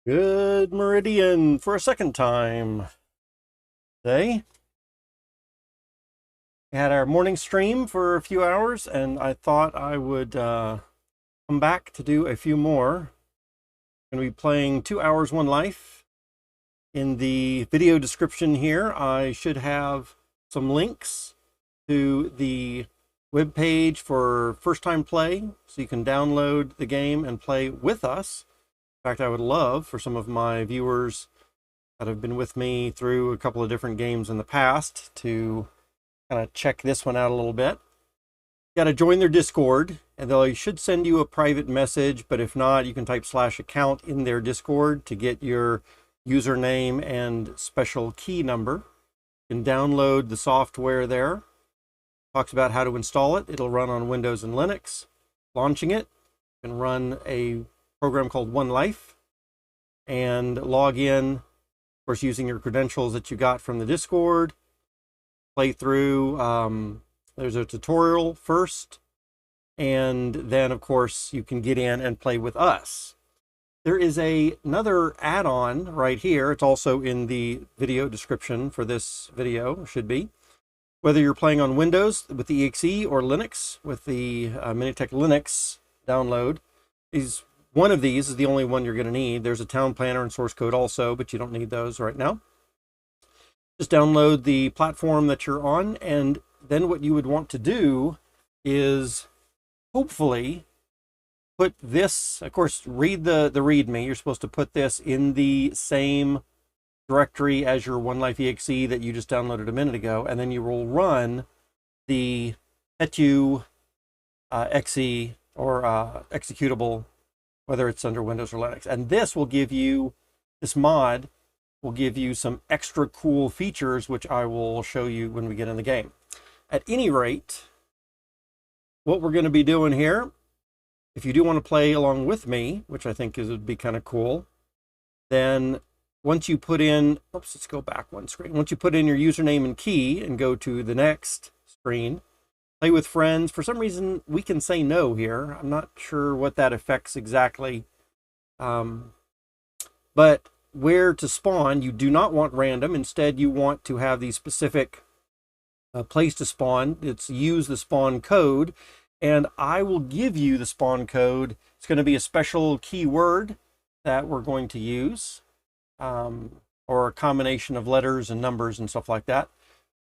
Good meridian for a second time today. We had our morning stream for a few hours, and I thought I would come back to do a few more. I'm going to be playing 2 Hours, One Life. In the video description here, I should have some links to the web page for first-time play, so you can download the game and play with us. In fact, I would love for some of my viewers that have been with me through a couple of different games in the past to kind of check this one out a little bit. You got to join their Discord, and they should send you a private message, but if not, you can type /account in their Discord to get your username and special key number. You can download the software there. Talks about how to install it. It'll run on Windows and Linux. Launching it, you can run a program called One Life and log in, of course, using your credentials that you got from the Discord. Play through. There's a tutorial first, and then, of course, you can get in and play with us. There is another add-on right here. It's also in the video description for this video, should be. Whether you're playing on Windows with the EXE or Linux with the Minitech Linux download, one of these is the only one you're going to need. There's a town planner and source code also, but you don't need those right now. Just download the platform that you're on, and then what you would want to do is hopefully put this, of course, read the README. You're supposed to put this in the same directory as your One Life EXE that you just downloaded a minute ago, and then you will run the hetu exe or executable, whether it's under Windows or Linux. And this mod will give you some extra cool features, which I will show you when we get in the game. At any rate, what we're going to be doing here, if you do want to play along with me, which I think would be kind of cool, then once you put in, let's go back one screen. Once you put in your username and key and go to the next screen, play with friends. For some reason, we can say no here. I'm not sure what that affects exactly. But where to spawn, you do not want random. Instead, you want to have the specific place to spawn. It's use the spawn code, and I will give you the spawn code. It's going to be a special keyword that we're going to use, or a combination of letters and numbers and stuff like that.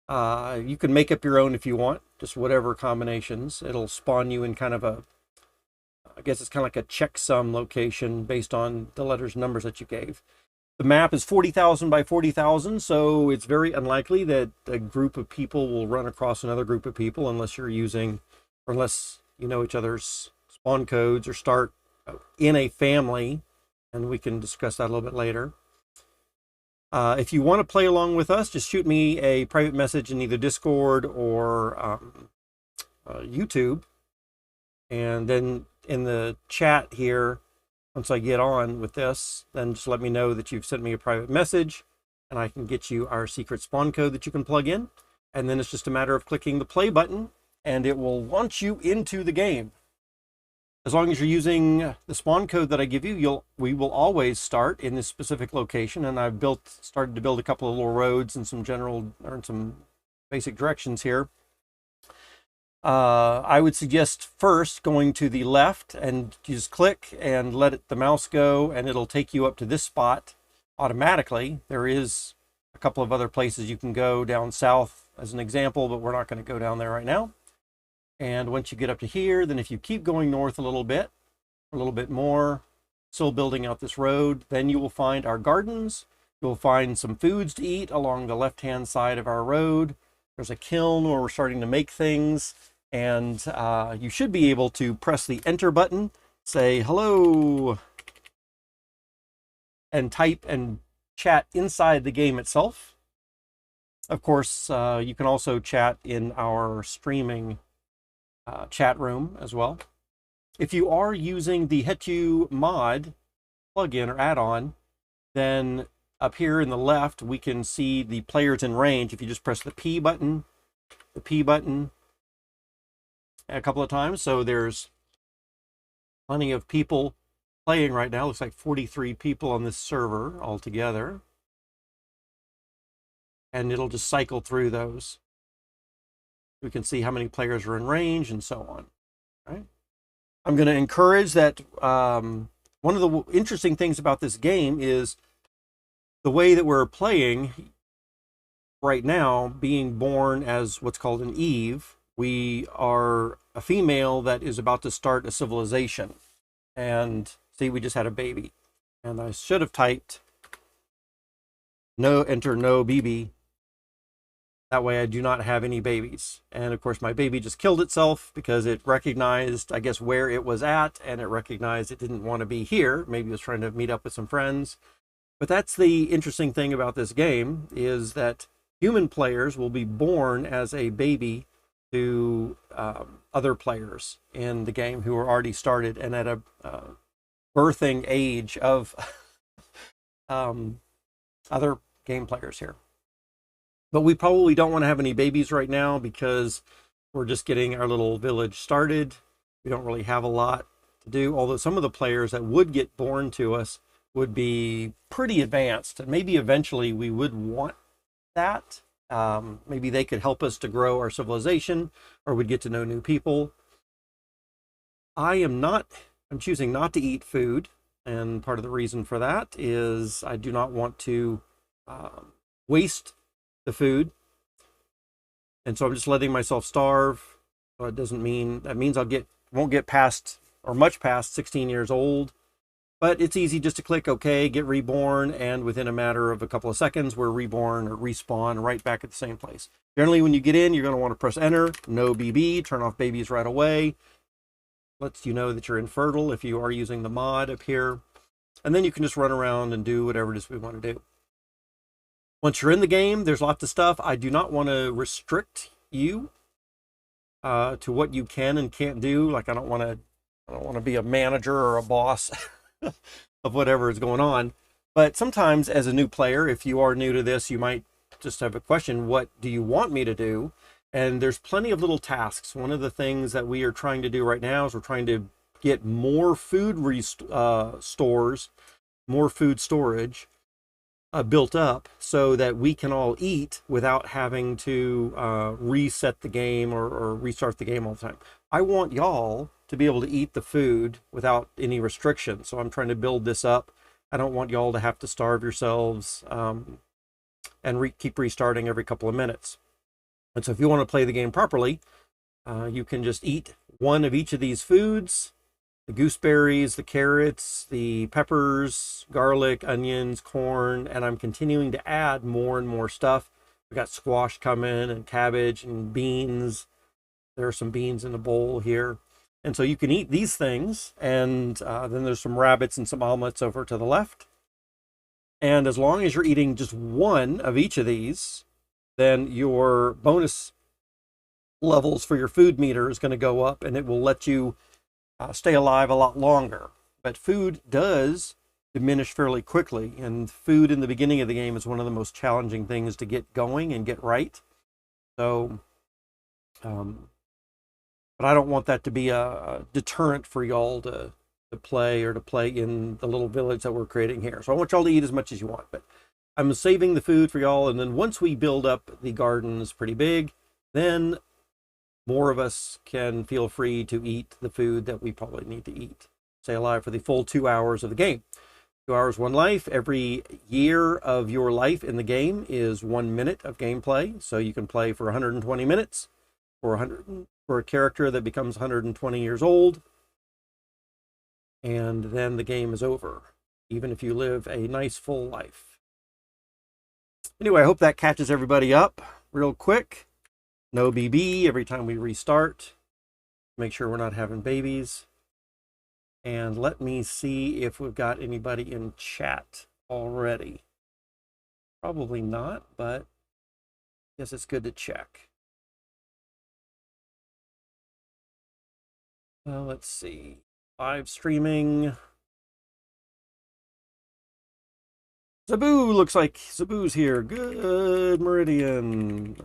You can make up your own if you want, just whatever combinations. It'll spawn you in kind of I guess it's kind of like a checksum location based on the letters and numbers that you gave. The map is 40,000 by 40,000, so it's very unlikely that a group of people will run across another group of people unless you're using, or unless you know each other's spawn codes or start in a family, and we can discuss that a little bit later. If you want to play along with us, just shoot me a private message in either Discord or YouTube. And then in the chat here, once I get on with this, then just let me know that you've sent me a private message, and I can get you our secret spawn code that you can plug in. And then it's just a matter of clicking the play button, and it will launch you into the game. As long as you're using the spawn code that I give you, we will always start in this specific location. And I've started to build a couple of little roads and some basic directions here. I would suggest first going to the left and just click and let the mouse go, and it'll take you up to this spot automatically. There is a couple of other places you can go down south as an example, but we're not going to go down there right now. And once you get up to here, then if you keep going north a little bit more, still building out this road, then you will find our gardens. You'll find some foods to eat along the left-hand side of our road. There's a kiln where we're starting to make things. And you should be able to press the enter button, say hello, and type and chat inside the game itself. Of course, you can also chat in our streaming chat room as well. If you are using the hetu mod plugin or add-on, then up here in the left, we can see the players in range. If you just press the P button a couple of times, so there's plenty of people playing right now. Looks like 43 people on this server altogether. And it'll just cycle through those. We can see how many players are in range and so on. Right? I'm going to encourage that. One of the interesting things about this game is the way that we're playing right now, being born as what's called an Eve. We are a female that is about to start a civilization. And see, we just had a baby. And I should have typed no, enter no BB. That way I do not have any babies. And of course my baby just killed itself because it recognized, I guess, where it was at, and it recognized it didn't want to be here. Maybe it was trying to meet up with some friends. But that's the interesting thing about this game, is that human players will be born as a baby to other players in the game who are already started and at a birthing age of other game players here. But we probably don't want to have any babies right now because we're just getting our little village started. We don't really have a lot to do, although some of the players that would get born to us would be pretty advanced, and maybe eventually we would want that. Maybe they could help us to grow our civilization, or we'd get to know new people. I'm choosing not to eat food, and part of the reason for that is I do not want to waste the food, and so I'm just letting myself starve. So it doesn't mean that means won't get past or much past 16 years old, but it's easy just to click OK, get reborn, and within a matter of a couple of seconds we're reborn or respawn right back at the same place. Generally when you get in, you're going to want to press enter, no BB, turn off babies right away. Lets you know that you're infertile if you are using the mod up here, and then you can just run around and do whatever it is we want to do. Once you're in the game, there's lots of stuff. I do not want to restrict you to what you can and can't do. Like I don't want to be a manager or a boss of whatever is going on. But sometimes as a new player, if you are new to this, you might just have a question, what do you want me to do? And there's plenty of little tasks. One of the things that we are trying to do right now is we're trying to get more food stores, more food storage built up so that we can all eat without having to reset the game or restart the game all the time. I want y'all to be able to eat the food without any restrictions. So I'm trying to build this up. I don't want y'all to have to starve yourselves and keep restarting every couple of minutes. And so if you want to play the game properly, you can just eat one of each of these foods. The gooseberries, the carrots, the peppers, garlic, onions, corn, and I'm continuing to add more and more stuff. We got squash coming and cabbage and beans. There are some beans in the bowl here. And so you can eat these things, and then there's some rabbits and some omelets over to the left. And as long as you're eating just one of each of these, then your bonus levels for your food meter is going to go up, and it will let you stay alive a lot longer. But food does diminish fairly quickly, and food in the beginning of the game is one of the most challenging things to get going and get right. So but I don't want that to be a deterrent for y'all to play in the little village that we're creating here. So I want y'all to eat as much as you want, but I'm saving the food for y'all, and then once we build up the gardens pretty big, then more of us can feel free to eat the food that we probably need to eat. Stay alive for the full 2 hours of the game. 2 hours, 1 life. Every year of your life in the game is 1 minute of gameplay. So you can play for 120 minutes for a character that becomes 120 years old. And then the game is over, even if you live a nice full life. Anyway, I hope that catches everybody up real quick. No BB every time we restart. Make sure we're not having babies. And let me see if we've got anybody in chat already. Probably not, but I guess it's good to check. Let's see. Live streaming. Zabu, looks like Zabu's here. Good, Meridian.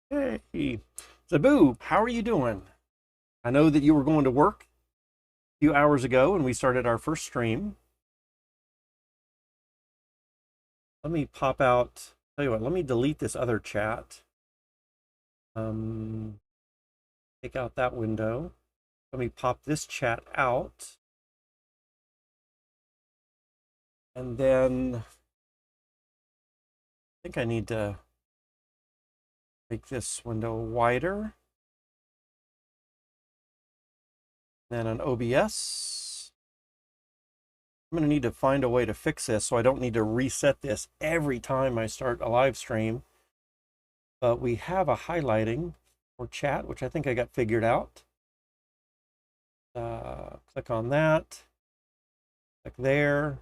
Hey, Zabu, how are you doing? I know that you were going to work a few hours ago when we started our first stream. Let me pop out. Tell you what, let me delete this other chat. Take out that window. Let me pop this chat out. And then I think I need to make this window wider. Then on OBS, I'm going to need to find a way to fix this so I don't need to reset this every time I start a live stream. But we have a highlighting for chat, which I think I got figured out. Click on that. Click there.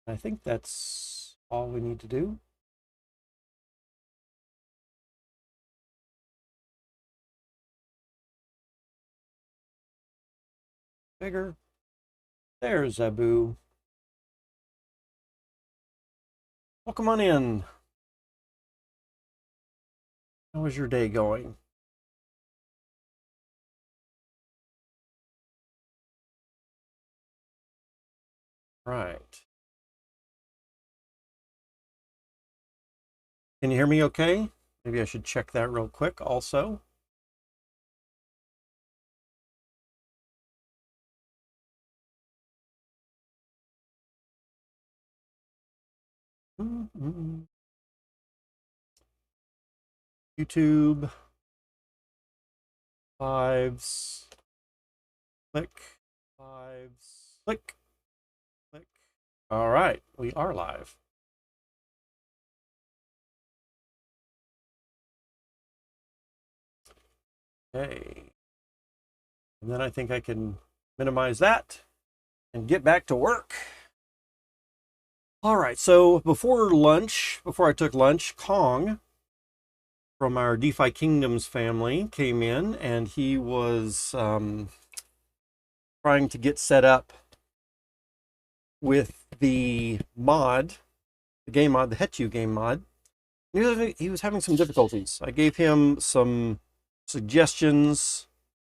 I think that's all we need to do. Bigger. There's Abu. Welcome on in. How is your day going? Right. Can you hear me okay? Maybe I should check that real quick also. YouTube. Lives. Click. Lives. Click. Click. All right, we are live. Okay. And then I think I can minimize that and get back to work. All right, so before I took lunch, Kong from our DeFi Kingdoms family came in, and he was trying to get set up with the mod, the game mod, the Hetu game mod. He was having some difficulties. I gave him some suggestions.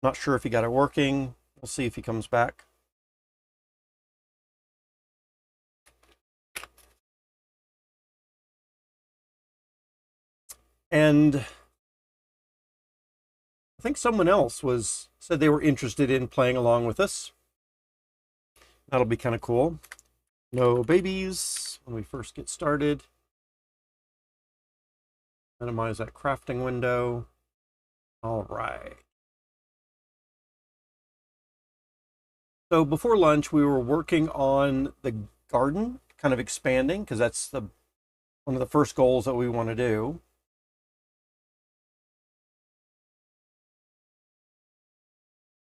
Not sure if he got it working. We'll see if he comes back. And I think someone else said they were interested in playing along with us. That'll be kind of cool. No babies when we first get started. Minimize that crafting window. All right. So before lunch, we were working on the garden, kind of expanding, because that's one of the first goals that we want to do.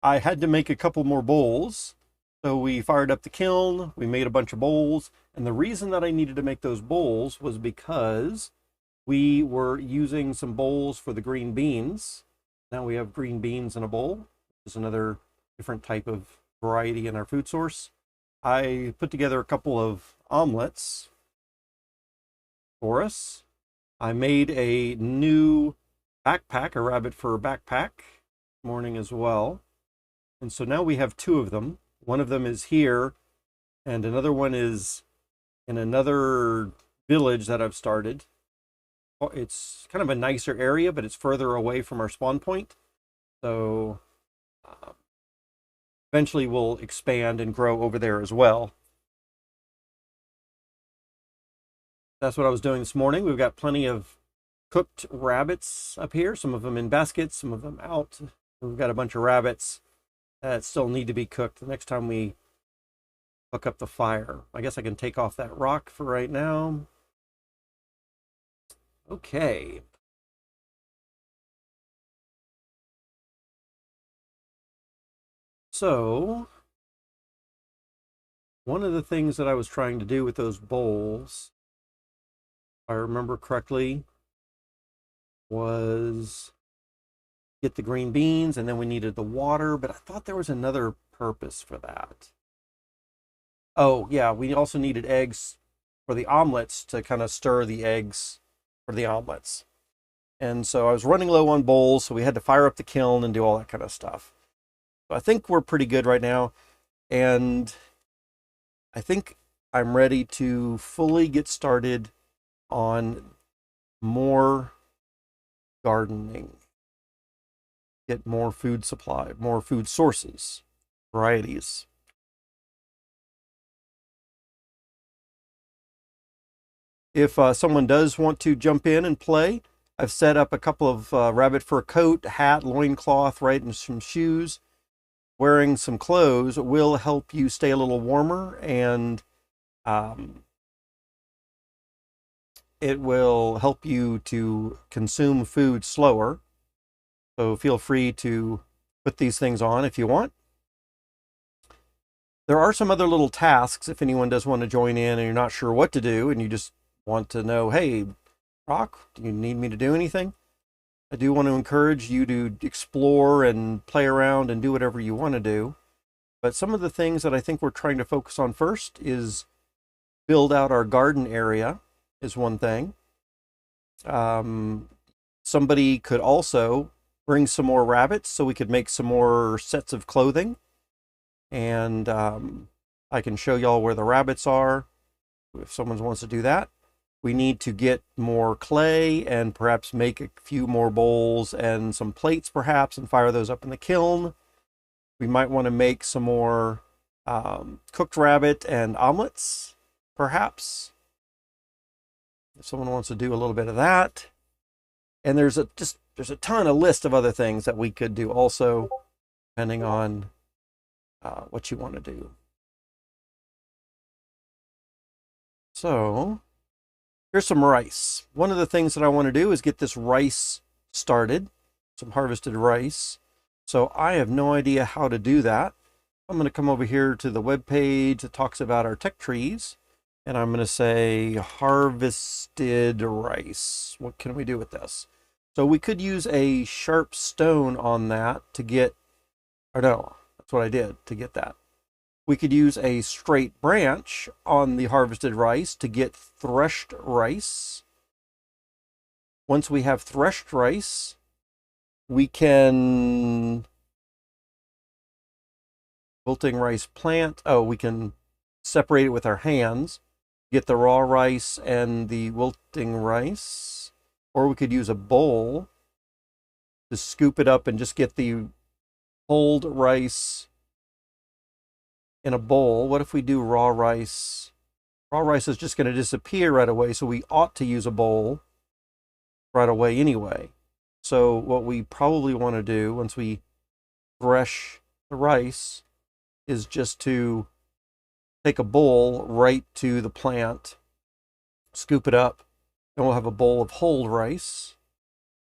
I had to make a couple more bowls. So we fired up the kiln, we made a bunch of bowls, and the reason that I needed to make those bowls was because we were using some bowls for the green beans. Now we have green beans in a bowl, which is another different type of variety in our food source. I put together a couple of omelets for us. I made a new backpack, a rabbit fur backpack, this morning as well. And so now we have two of them. One of them is here, and another one is in another village that I've started. It's kind of a nicer area, but it's further away from our spawn point. So eventually we'll expand and grow over there as well. That's what I was doing this morning. We've got plenty of cooked rabbits up here, some of them in baskets, some of them out. We've got a bunch of rabbits that still need to be cooked the next time we hook up the fire. I guess I can take off that rock for right now. Okay. So, one of the things that I was trying to do with those bowls, if I remember correctly, was get the green beans, and then we needed the water, but I thought there was another purpose for that. Oh, yeah, we also needed eggs for the omelets to kind of stir the eggs for the omelets. And so I was running low on bowls, so we had to fire up the kiln and do all that kind of stuff. So I think we're pretty good right now. And I think I'm ready to fully get started on more gardening, get more food supply, more food sources, varieties. If someone does want to jump in and play, I've set up a couple of rabbit fur coat, hat, loincloth, right, and some shoes. Wearing some clothes will help you stay a little warmer, and it will help you to consume food slower. So feel free to put these things on if you want. There are some other little tasks if anyone does want to join in and you're not sure what to do and you just want to know, hey, Rock, do you need me to do anything? I do want to encourage you to explore and play around and do whatever you want to do. But some of the things that I think we're trying to focus on first is build out our garden area is one thing. Somebody could also bring some more rabbits so we could make some more sets of clothing. And I can show y'all where the rabbits are if someone wants to do that. We need to get more clay and perhaps make a few more bowls and some plates perhaps and fire those up in the kiln. We might want to make some more cooked rabbit and omelets, perhaps, if someone wants to do a little bit of that. And there's a ton of list of other things that we could do also, depending on what you want to do. So here's some rice. One of the things that I want to do is get this rice started, some harvested rice. So I have no idea how to do that. I'm going to come over here to the web page that talks about our tech trees, and I'm going to say harvested rice. What can we do with this? So we could use a sharp stone on that to get, or no, that's what I did to get that. We could use a straight branch on the harvested rice to get threshed rice. Once we have threshed rice, we can wilting rice plant. Oh, we can separate it with our hands, get the raw rice and the wilting rice, or we could use a bowl to scoop it up and just get the hulled rice in a bowl. What if we do raw rice? Raw rice is just going to disappear right away, so we ought to use a bowl right away anyway. So what we probably want to do once we thresh the rice is just to take a bowl right to the plant, scoop it up, and we'll have a bowl of hulled rice.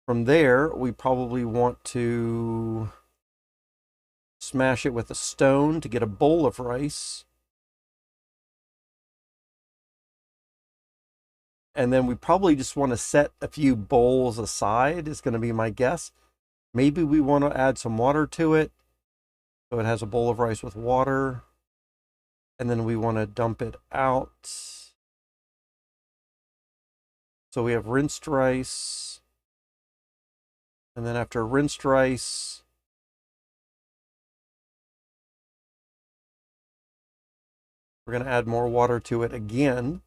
From there, we probably want to smash it with a stone to get a bowl of rice. And then we probably just want to set a few bowls aside, is going to be my guess. Maybe we want to add some water to it. So it has a bowl of rice with water. And then we want to dump it out. So we have rinsed rice. And then after rinsed rice, we're going to add more water to it again.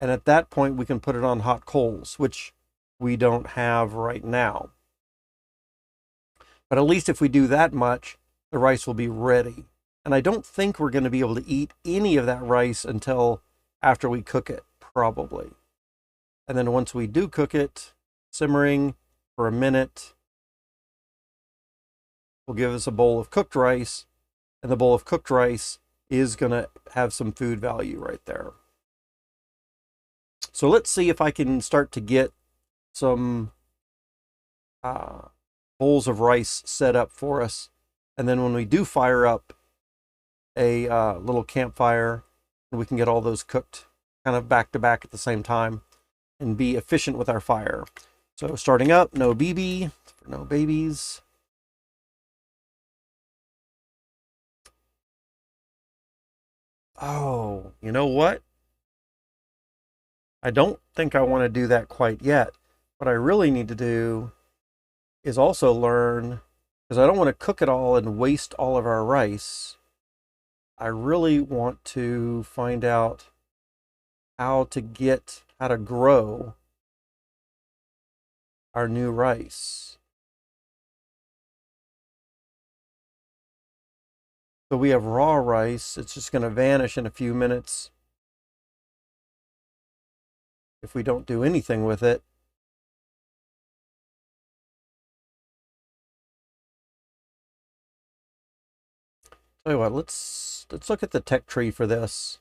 And at that point, we can put it on hot coals, which we don't have right now. But at least if we do that much, the rice will be ready. And I don't think we're going to be able to eat any of that rice until after we cook it, probably. And then once we do cook it, simmering for a minute, will give us a bowl of cooked rice. And the bowl of cooked rice is going to have some food value right there. So let's see if I can start to get some bowls of rice set up for us. And then when we do fire up a little campfire, we can get all those cooked kind of back to back at the same time and be efficient with our fire. So starting up, no BB, for no babies. Oh, you know what? I don't think I want to do that quite yet. what I really need to do is also learn, because I don't want to cook it all and waste all of our rice. I really want to find out how to grow our new rice. So we have raw rice. It's just going to vanish in a few minutes if we don't do anything with it. Tell you what, let's look at the tech tree for this.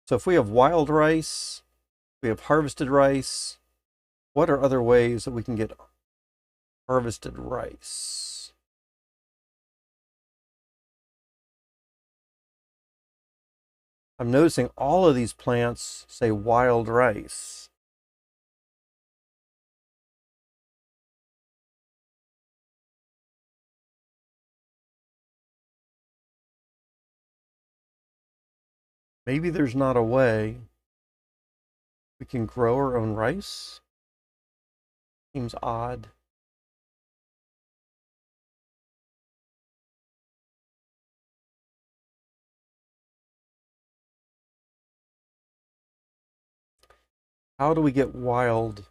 So if we have wild rice, we have harvested rice, what are other ways that we can get harvested rice? I'm noticing all of these plants say wild rice. Maybe there's not a way we can grow our own rice. Seems odd. How do we get wild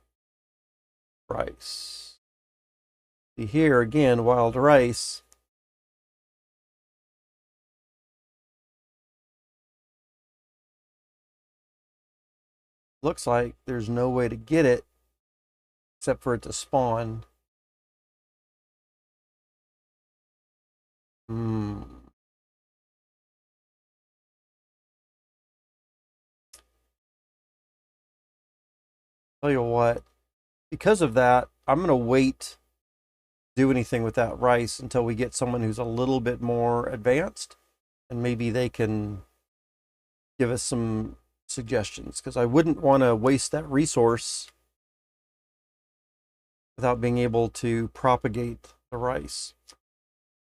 rice? See here again, wild rice. Looks like there's no way to get it except for it to spawn. Tell you what, because of that, I'm going to wait do anything with that rice until we get someone who's a little bit more advanced, and maybe they can give us some suggestions, because I wouldn't want to waste that resource without being able to propagate the rice.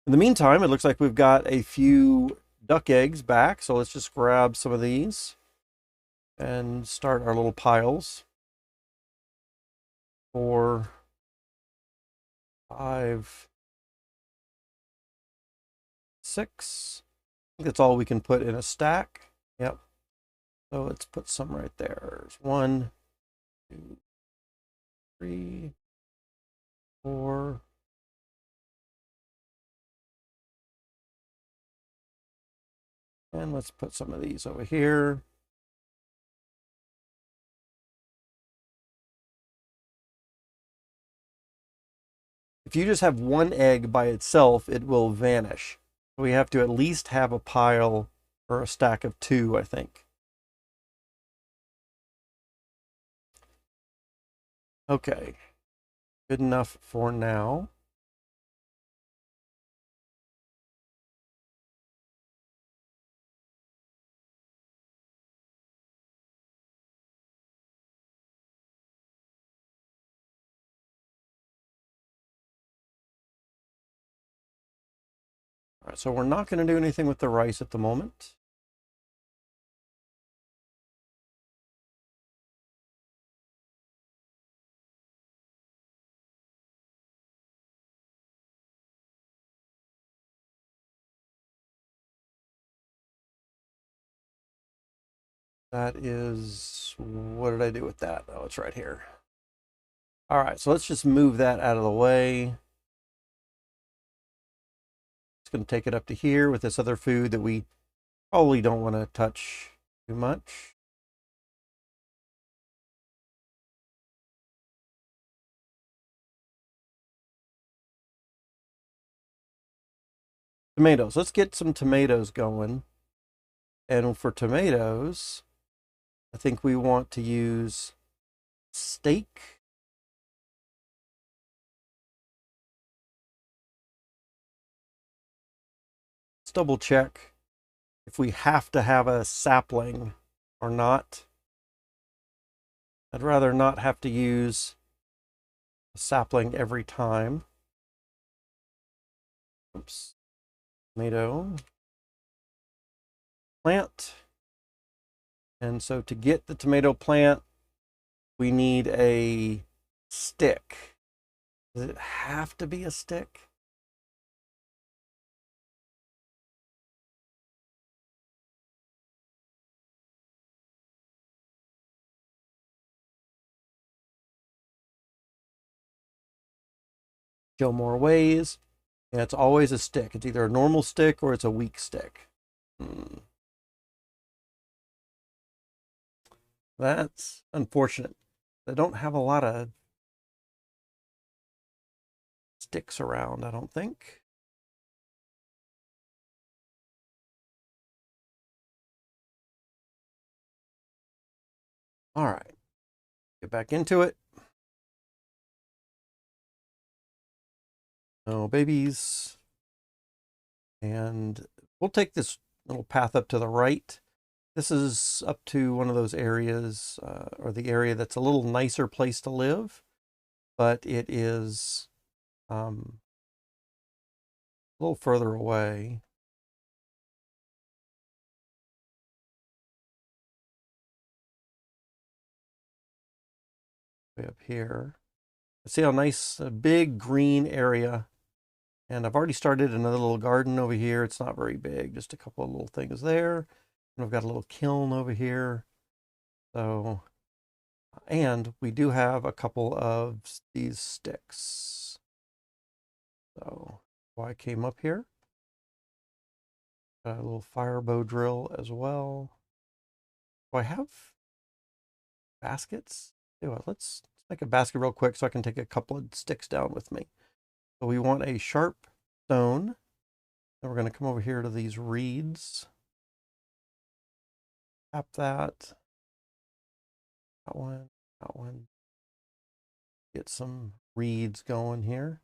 In the meantime, it looks like we've got a few duck eggs back, so let's just grab some of these and start our little piles. 4, 5, 6. I think that's all we can put in a stack. Yep. So let's put some right there. There's 1, 2, 3, 4. And let's put some of these over here. If you just have one egg by itself, it will vanish. We have to at least have a pile or a stack of 2, I think. Okay, good enough for now. All right, so we're not going to do anything with the rice at the moment. That is, what did I do with that? Oh, it's right here. All right, so let's just move that out of the way. It's going to take it up to here with this other food that we probably don't want to touch too much. Tomatoes. Let's get some tomatoes going. And for tomatoes, I think we want to use steak. Let's double check if we have to have a sapling or not. I'd rather not have to use a sapling every time. Oops. Tomato plant. And so to get the tomato plant, we need a Stick. Does it have to be a stick? Gilmore Ways. Yeah, it's always a stick. It's either a normal stick or it's a weak stick. That's unfortunate. They don't have a lot of sticks around, I don't think. All right, get back into it. No babies. And we'll take this little path up to the right. This is up to one of those areas, or the area that's a little nicer place to live, but it is a little further away. Way up here. See how nice, big green area. And I've already started another little garden over here. It's not very big, just a couple of little things there. And I've got a little kiln over here. So, and we do have a couple of these sticks. So I came up here. Got a little fire bow drill as well. Do I have baskets? Anyway, let's make a basket real quick so I can take a couple of sticks down with me. So we want a sharp stone. Then we're going to come over here to these reeds. Tap that. That one. That one. Get some reeds going here.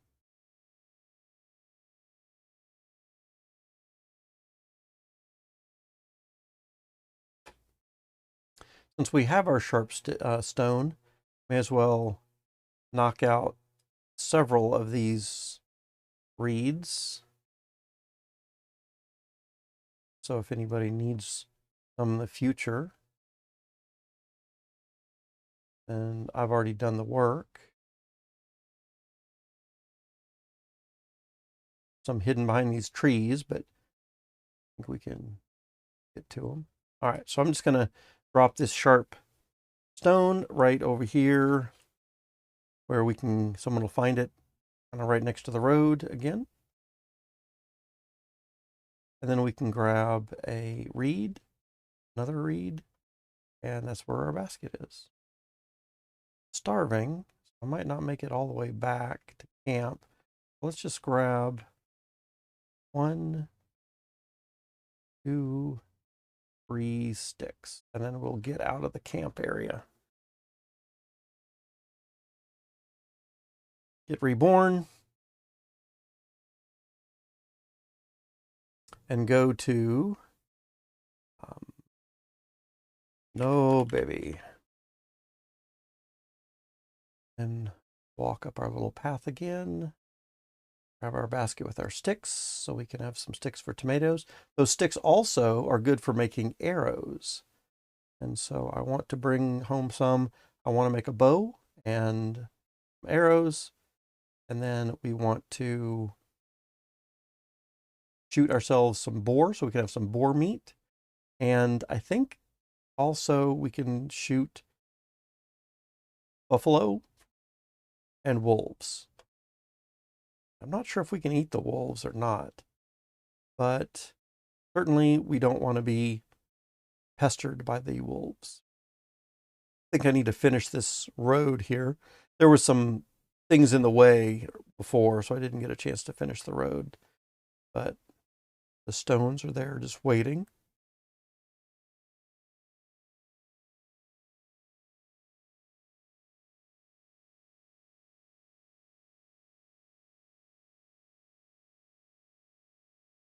Since we have our sharp stone, may as well knock out several of these reeds. So if anybody needs some in the future, then I've already done the work. Some hidden behind these trees, but I think we can get to them. All right, so I'm just going to drop this sharp stone right over here where someone will find it kind of right next to the road again. And then we can grab a reed, another reed, and that's where our basket is. Starving, so I might not make it all the way back to camp. Let's just grab 1, 2, 3 sticks, and then we'll get out of the camp area. Get reborn. And go to no baby. And walk up our little path again. Grab our basket with our sticks so we can have some sticks for tomatoes. Those sticks also are good for making arrows. And so I want to bring home some. I want to make a bow and arrows. And then we want to shoot ourselves some boar so we can have some boar meat. And I think also we can shoot buffalo and wolves. I'm not sure if we can eat the wolves or not, but certainly we don't want to be pestered by the wolves. I think I need to finish this road here. There were some things in the way before, so I didn't get a chance to finish the road, but the stones are there just waiting.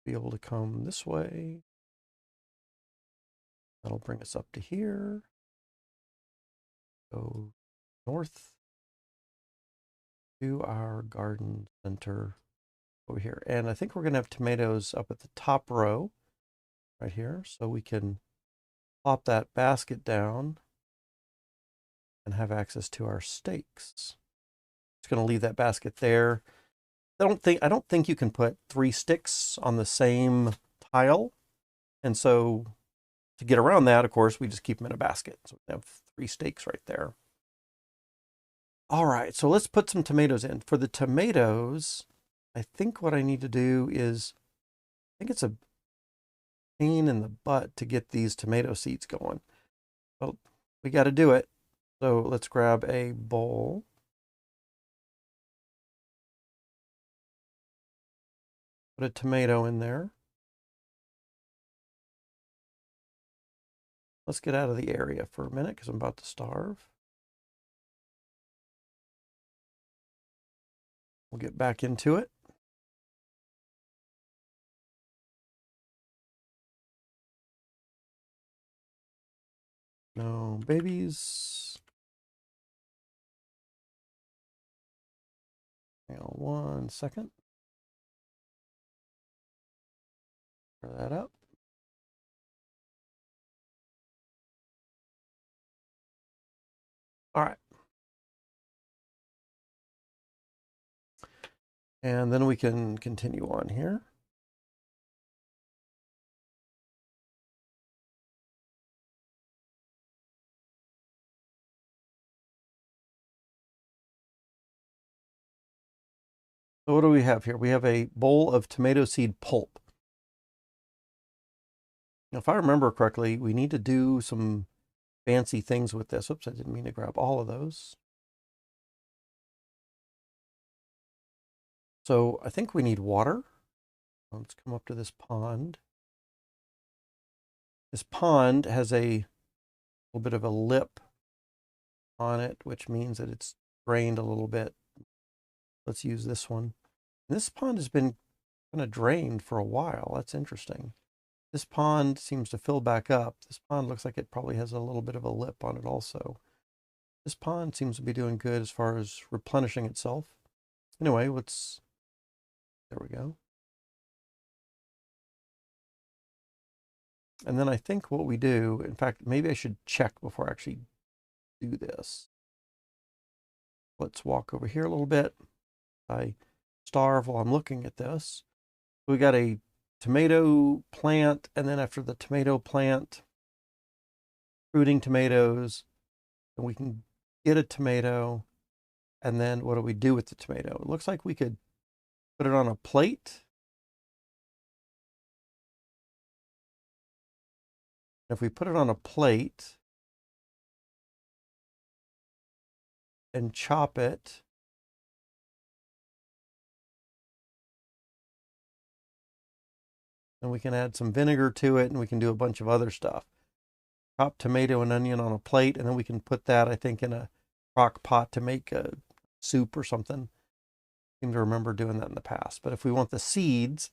Be able to come this way. That'll bring us up to here. Go north to our garden center over here. And I think we're going to have tomatoes up at the top row right here. So we can plop that basket down and have access to our stakes. Just going to leave that basket there. I don't think you can put 3 sticks on the same tile. And so to get around that, of course, we just keep them in a basket. So we have 3 stakes right there. All right, so let's put some tomatoes in. For the tomatoes, I think what I need to do is, I think it's a pain in the butt to get these tomato seeds going. Well, we got to do it. So let's grab a bowl. Put a tomato in there. Let's get out of the area for a minute because I'm about to starve. We'll get back into it. No babies. Hang on 1 second. Cover that up. All right. And then we can continue on here. So what do we have here? We have a bowl of tomato seed pulp. Now, if I remember correctly, we need to do some fancy things with this. Oops, I didn't mean to grab all of those. So I think we need water. Let's come up to this pond. This pond has a little bit of a lip on it, which means that it's drained a little bit. Let's use this one. This pond has been kind of drained for a while. That's interesting. This pond seems to fill back up. This pond looks like it probably has a little bit of a lip on it also. This pond seems to be doing good as far as replenishing itself. Anyway, there we go. And then I think what we do, in fact, maybe I should check before I actually do this. Let's walk over here a little bit. I starve while I'm looking at this. We got a tomato plant, and then after the tomato plant, fruiting tomatoes, and we can get a tomato, and then what do we do with the tomato? It looks like we could put it on a plate. If we put it on a plate and chop it, and we can add some vinegar to it, and we can do a bunch of other stuff. Chop tomato and onion on a plate, and then we can put that, I think, in a crock pot to make a soup or something. I seem to remember doing that in the past. But if we want the seeds,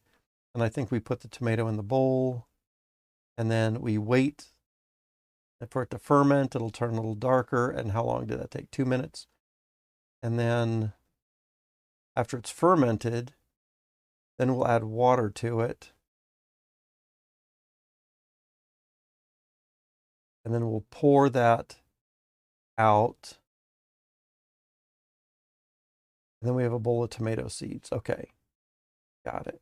then I think we put the tomato in the bowl, and then we wait for it to ferment. It'll turn a little darker. And how long did that take? 2 minutes. And then after it's fermented, then we'll add water to it. And then we'll pour that out. And then we have a bowl of tomato seeds. Okay, got it.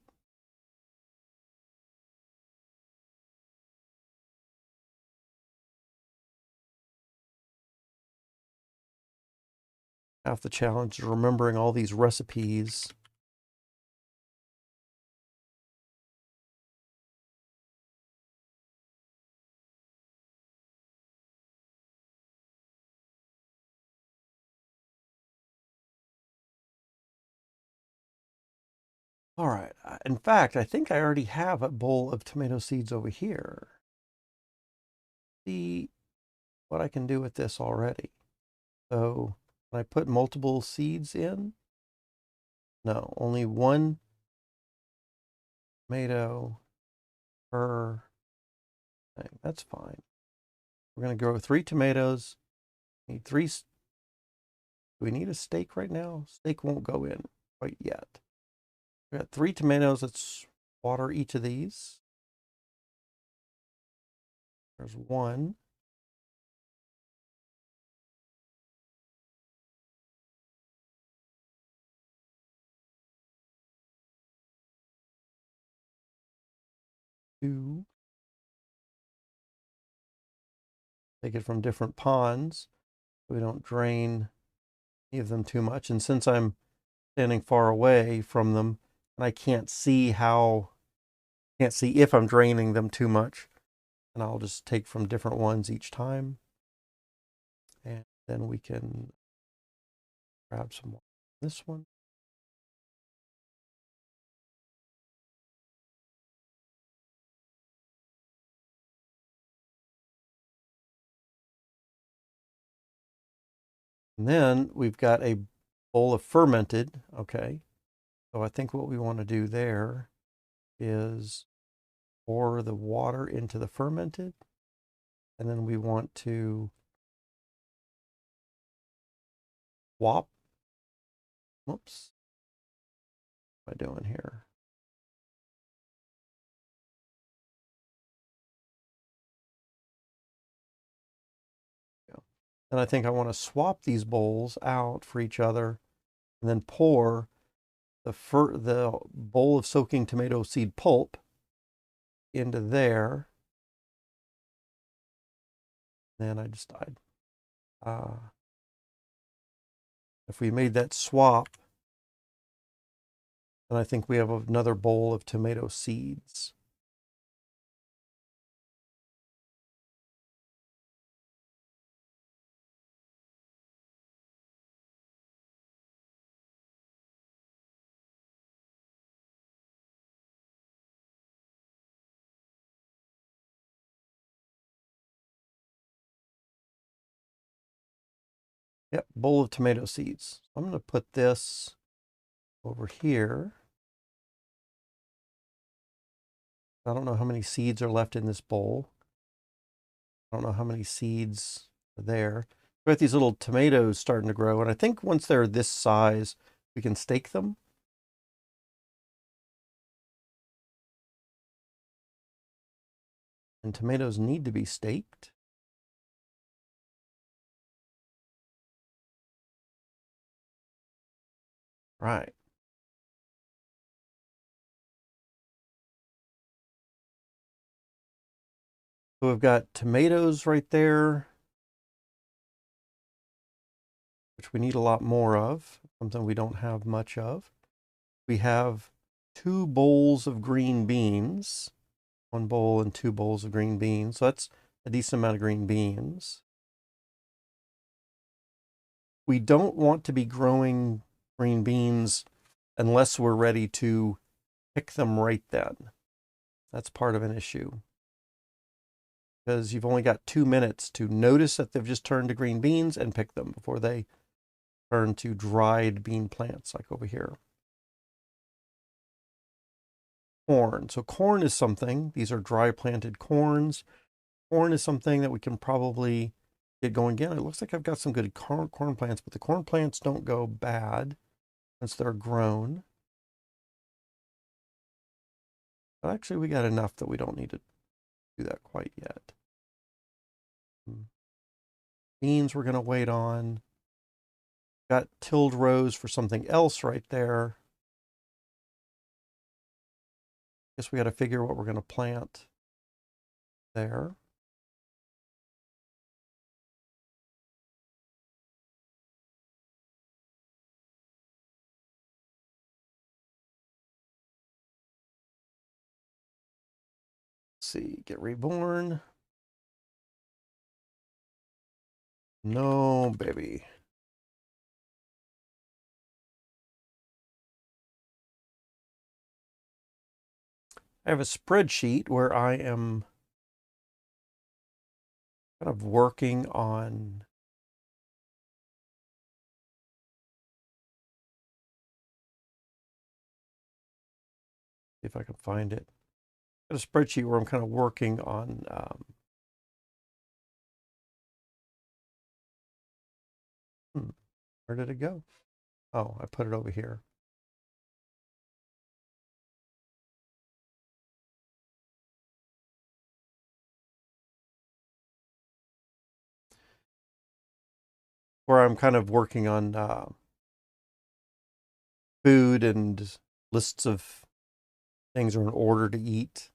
Half the challenge is remembering all these recipes. All right. In fact, I think I already have a bowl of tomato seeds over here. See what I can do with this already. So can I put multiple seeds in? No, only one tomato per thing. That's fine. We're going to grow 3 tomatoes. Need 3. Do we need a steak right now? Steak won't go in quite yet. We got 3 tomatoes. Let's water each of these. There's 1. 2. Take it from different ponds so we don't drain any of them too much. And since I'm standing far away from them and I can't see if I'm draining them too much, and I'll just take from different ones each time. And then we can grab some more. This one. And then we've got a bowl of fermented, okay. So I think what we want to do there is pour the water into the fermented, and then we want to swap. Whoops. What am I doing here? And I think I want to swap these bowls out for each other and then pour the bowl of soaking tomato seed pulp into there. Then if we made that swap, then I think we have another bowl of tomato seeds. Yep, bowl of tomato seeds. I'm going to put this over here. I don't know how many seeds are left in this bowl. I don't know how many seeds are there. We've got these little tomatoes starting to grow, and I think once they're this size, we can stake them. And tomatoes need to be staked. Right. So we've got tomatoes right there, which we need a lot more of, something we don't have much of. We have 2 bowls of green beans, 1 bowl and 2 bowls of green beans. So that's a decent amount of green beans. We don't want to be growing green beans unless we're ready to pick them right then. That's part of an issue, because you've only got 2 minutes to notice that they've just turned to green beans and pick them before they turn to dried bean plants like over here. Corn. So corn is something, these are dry planted corns. Corn is something that we can probably get going again. It looks like I've got some good corn plants, but the corn plants don't go bad once they're grown. But actually we got enough that we don't need to do that quite yet. Beans we're going to wait on. Got tilled rows for something else right there. Guess we got to figure what we're going to plant there. Let's see, get reborn. No, baby. I have a spreadsheet where I am kind of working on see if I can find it. I have a spreadsheet where I'm kind of working on where did it go? Oh, I put it over here. Where I'm kind of working on food and lists of things are in order to eat.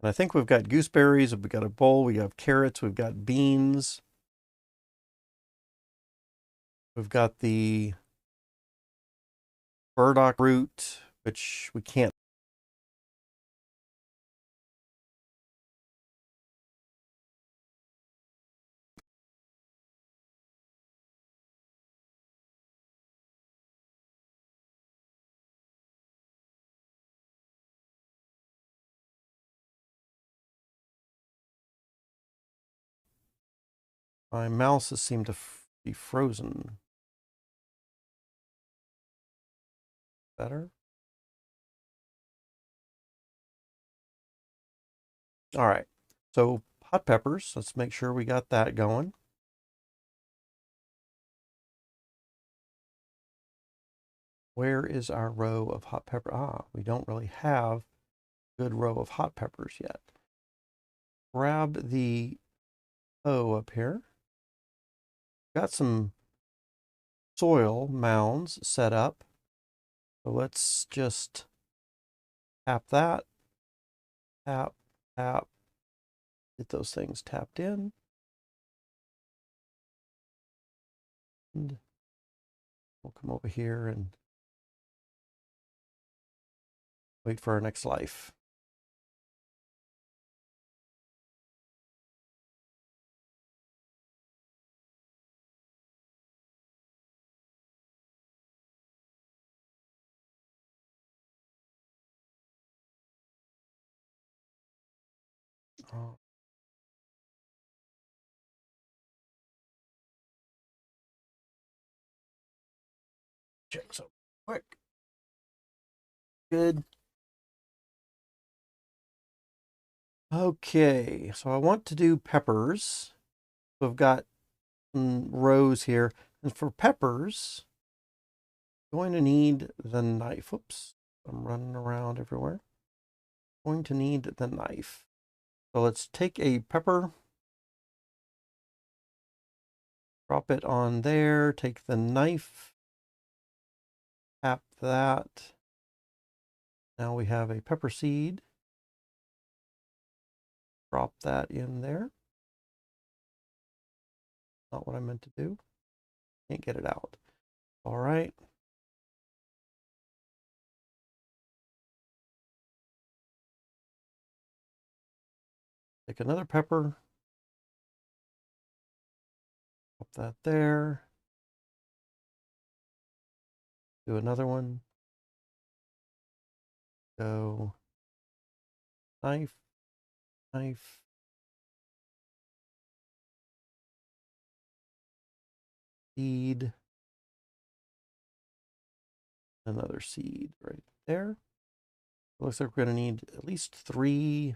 And I think we've got gooseberries, we've got a bowl, we have carrots, we've got beans. We've got the burdock root, which we can't. My mouse has seemed to be frozen. Better? All right. So hot peppers, let's make sure we got that going. Where is our row of hot pepper? Ah, we don't really have a good row of hot peppers yet. Grab the O up here. Got some soil mounds set up. So let's just tap that, tap, tap, get those things tapped in. And we'll come over here and wait for our next life. Oh, check so quick. Good. Okay, so I want to do peppers. So I've got some rows here. And for peppers, I'm going to need the knife. Oops, I'm running around everywhere. I'm going to need the knife. So let's take a pepper, drop it on there, take the knife, tap that. Now we have a pepper seed. Drop that in there. Not what I meant to do. Can't get it out. All right. Take another pepper. Pop that there. Do another one. Go knife, knife. Seed. Another seed right there. Looks like we're going to need at least 3.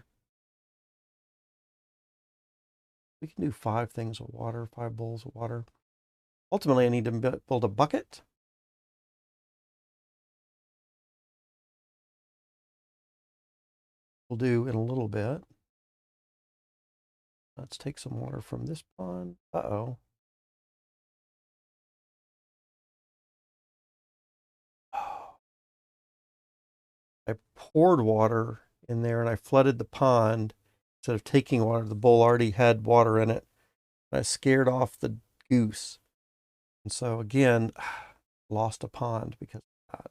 We can do 5 things of water, 5 bowls of water. Ultimately, I need to build a bucket. We'll do in a little bit. Let's take some water from this pond. Uh-oh. I poured water in there and I flooded the pond. Instead of taking water, the bowl already had water in it. I scared off the goose. And so again, lost a pond because of that.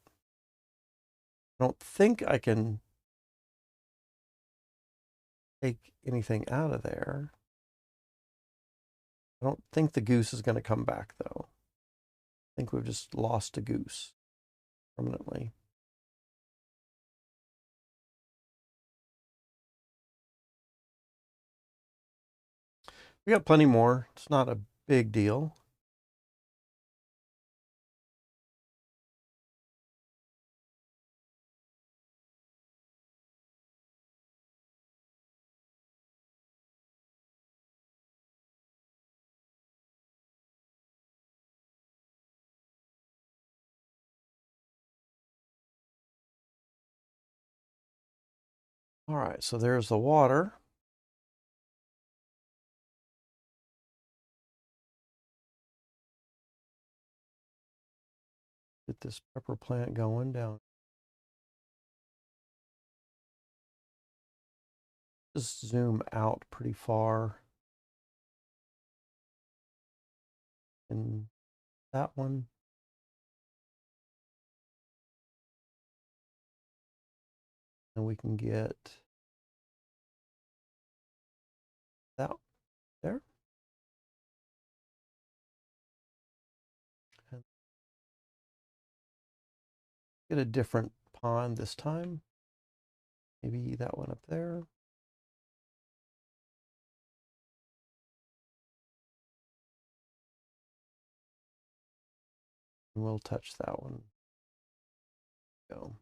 I don't think I can take anything out of there. I don't think the goose is going to come back, though. I think we've just lost a goose permanently. We got plenty more. It's not a big deal. All right, so there's the water. Get this pepper plant going down. just zoom out pretty far. And that one. And we can get that there. And get a different pond this time. Maybe that one up there. And we'll touch that one. Go.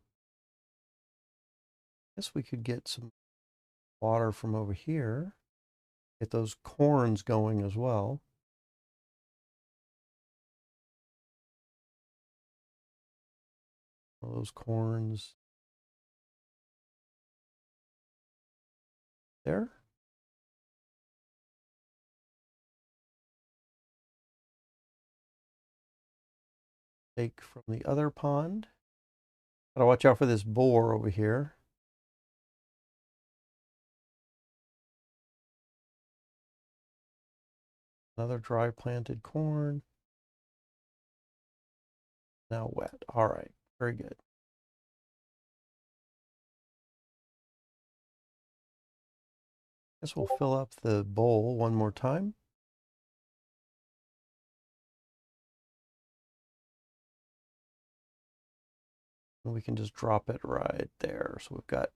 Guess we could get some water from over here. Get those corns going as well. All those corns there. Take from the other pond. Gotta watch out for this boar over here. Another dry planted corn. Now wet. All right, very good. Guess we'll fill up the bowl one more time. And we can just drop it right there. So we've got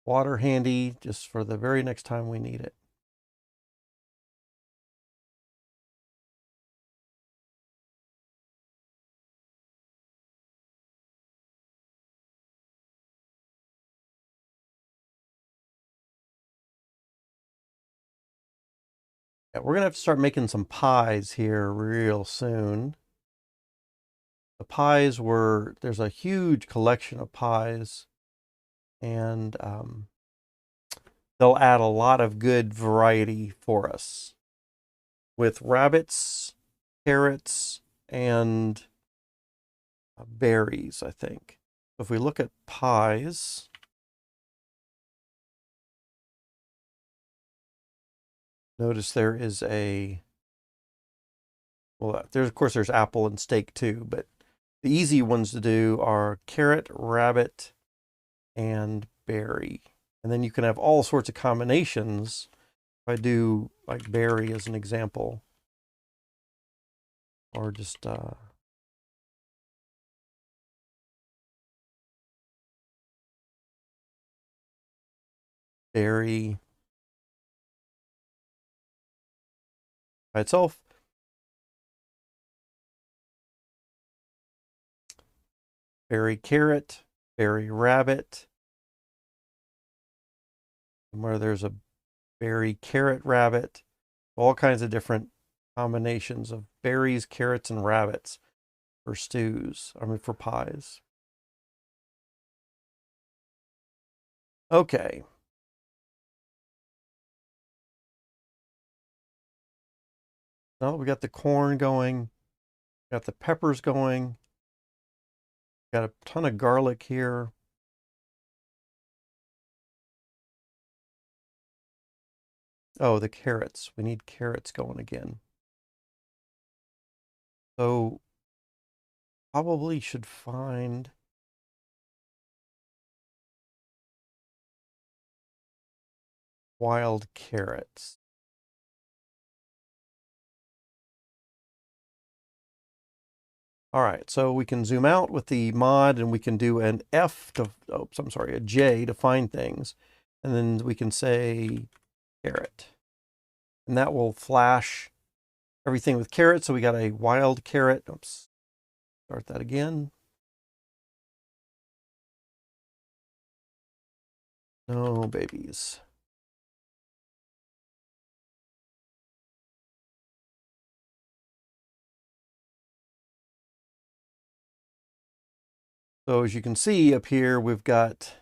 water handy just for the very next time we need it. Yeah, we're gonna have to start making some pies here real soon. The pies were, there's a huge collection of pies, and they'll add a lot of good variety for us with rabbits, carrots, and berries, I think. If we look at pies, notice there is a, well, there's, of course, there's apple and steak too, but the easy ones to do are carrot, rabbit, and berry. And then you can have all sorts of combinations. If I do like berry as an example, or just berry by itself. Berry carrot, berry rabbit. And where there's a berry carrot rabbit, all kinds of different combinations of berries, carrots, and rabbits for stews, I mean for pies. Okay. Now we got the corn going, got the peppers going, got a ton of garlic here. Oh, the carrots. We need carrots going again. So probably should find wild carrots. All right, so we can zoom out with the mod and we can do an F to, oops, I'm sorry, a J to find things. And then we can say carrot. And that will flash everything with carrot. So we got a wild carrot. Oops, start that again. No babies. So as you can see up here, we've got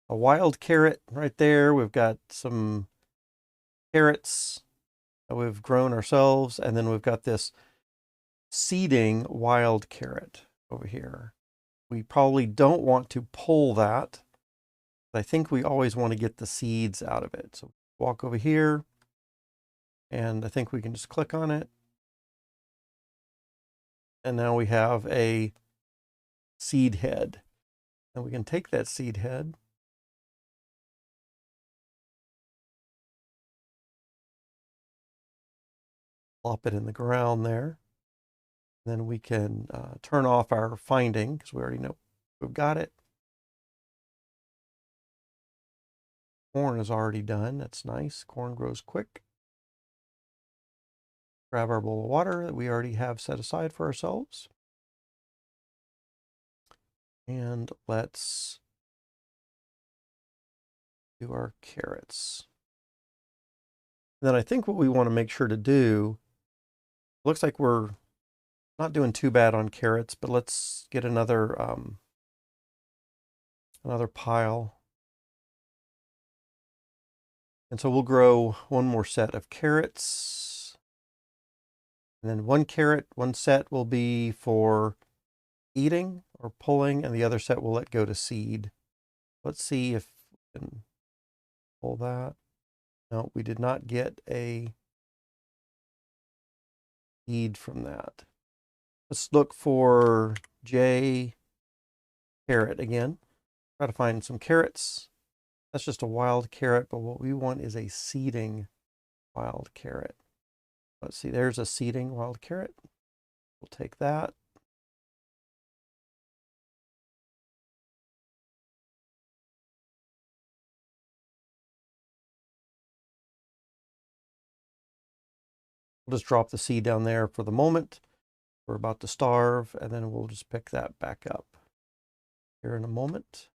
a wild carrot right there. We've got some carrots that we've grown ourselves. And then we've got this seeding wild carrot over here. We probably don't want to pull that. I think we always want to get the seeds out of it. So walk over here, and I think we can just click on it. And now we have a seed head. And we can take that seed head, plop it in the ground there. Then we can turn off our finding because we already know we've got it. Corn is already done. That's nice. Corn grows quick. Grab our bowl of water that we already have set aside for ourselves. And let's do our carrots. Then I think what we want to make sure to do, looks like we're not doing too bad on carrots, but let's get another pile. And so we'll grow one more set of carrots. And then one carrot, one set will be for eating or pulling, and the other set will let go to seed. Let's see if we can pull that. No, we did not get a seed from that. Let's look for J carrot again. Try to find some carrots. That's just a wild carrot, but what we want is a seeding wild carrot. Let's see, there's a seeding wild carrot. We'll take that. We'll just drop the seed down there for the moment. We're about to starve, and then we'll just pick that back up here in a moment.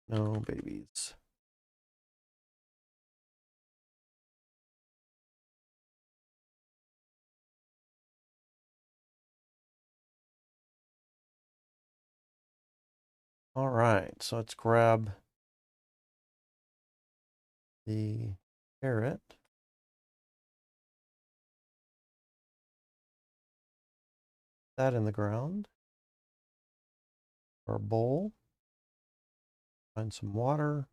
No babies. All right, so let's grab the carrot. That in the ground. Our bowl. Find some water.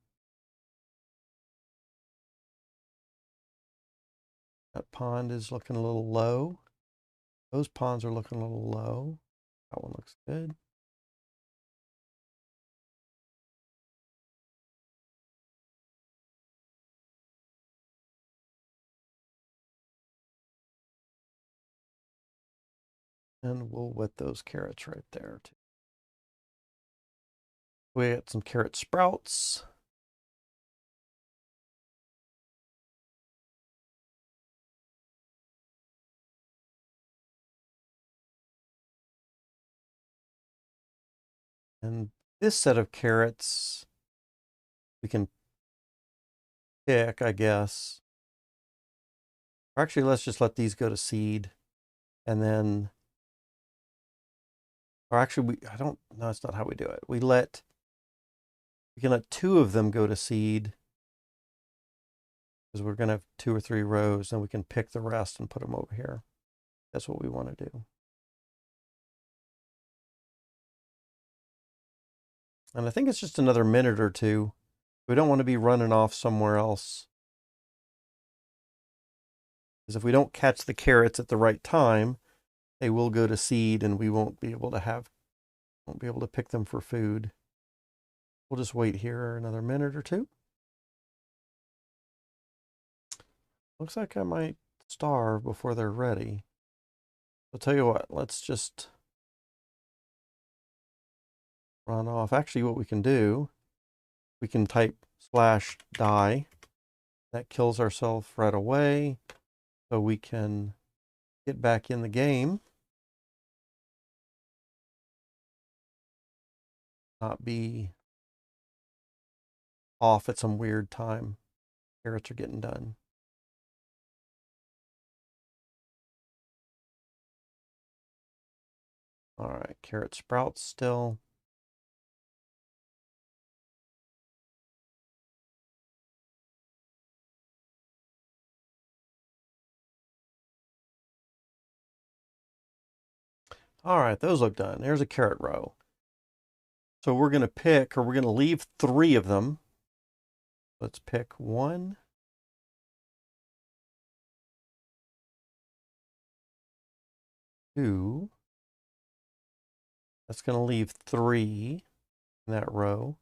That pond is looking a little low. Those ponds are looking a little low. That one looks good. And we'll wet those carrots right there too. We got some carrot sprouts. And this set of carrots we can pick, I guess. Or actually, let's just let these go to seed. And then, or actually, I don't, no, that's not how we do it. We can let 2 of them go to seed because we're going to have 2 or 3 rows. Then we can pick the rest and put them over here. That's what we want to do. And I think it's just another minute or two. We don't want to be running off somewhere else. Because if we don't catch the carrots at the right time, they will go to seed and we won't be able to pick them for food. We'll just wait here another minute or two. Looks like I might starve before they're ready. I'll tell you what, let's just run off. Actually, what we can do, we can type /die. That kills ourselves right away. So we can get back in the game. Not be off at some weird time. Carrots are getting done. All right, carrot sprouts still. All right, those look done. There's a carrot row. So we're going to pick, or we're going to leave 3 of them. Let's pick 1, 2. That's going to leave 3 in that row.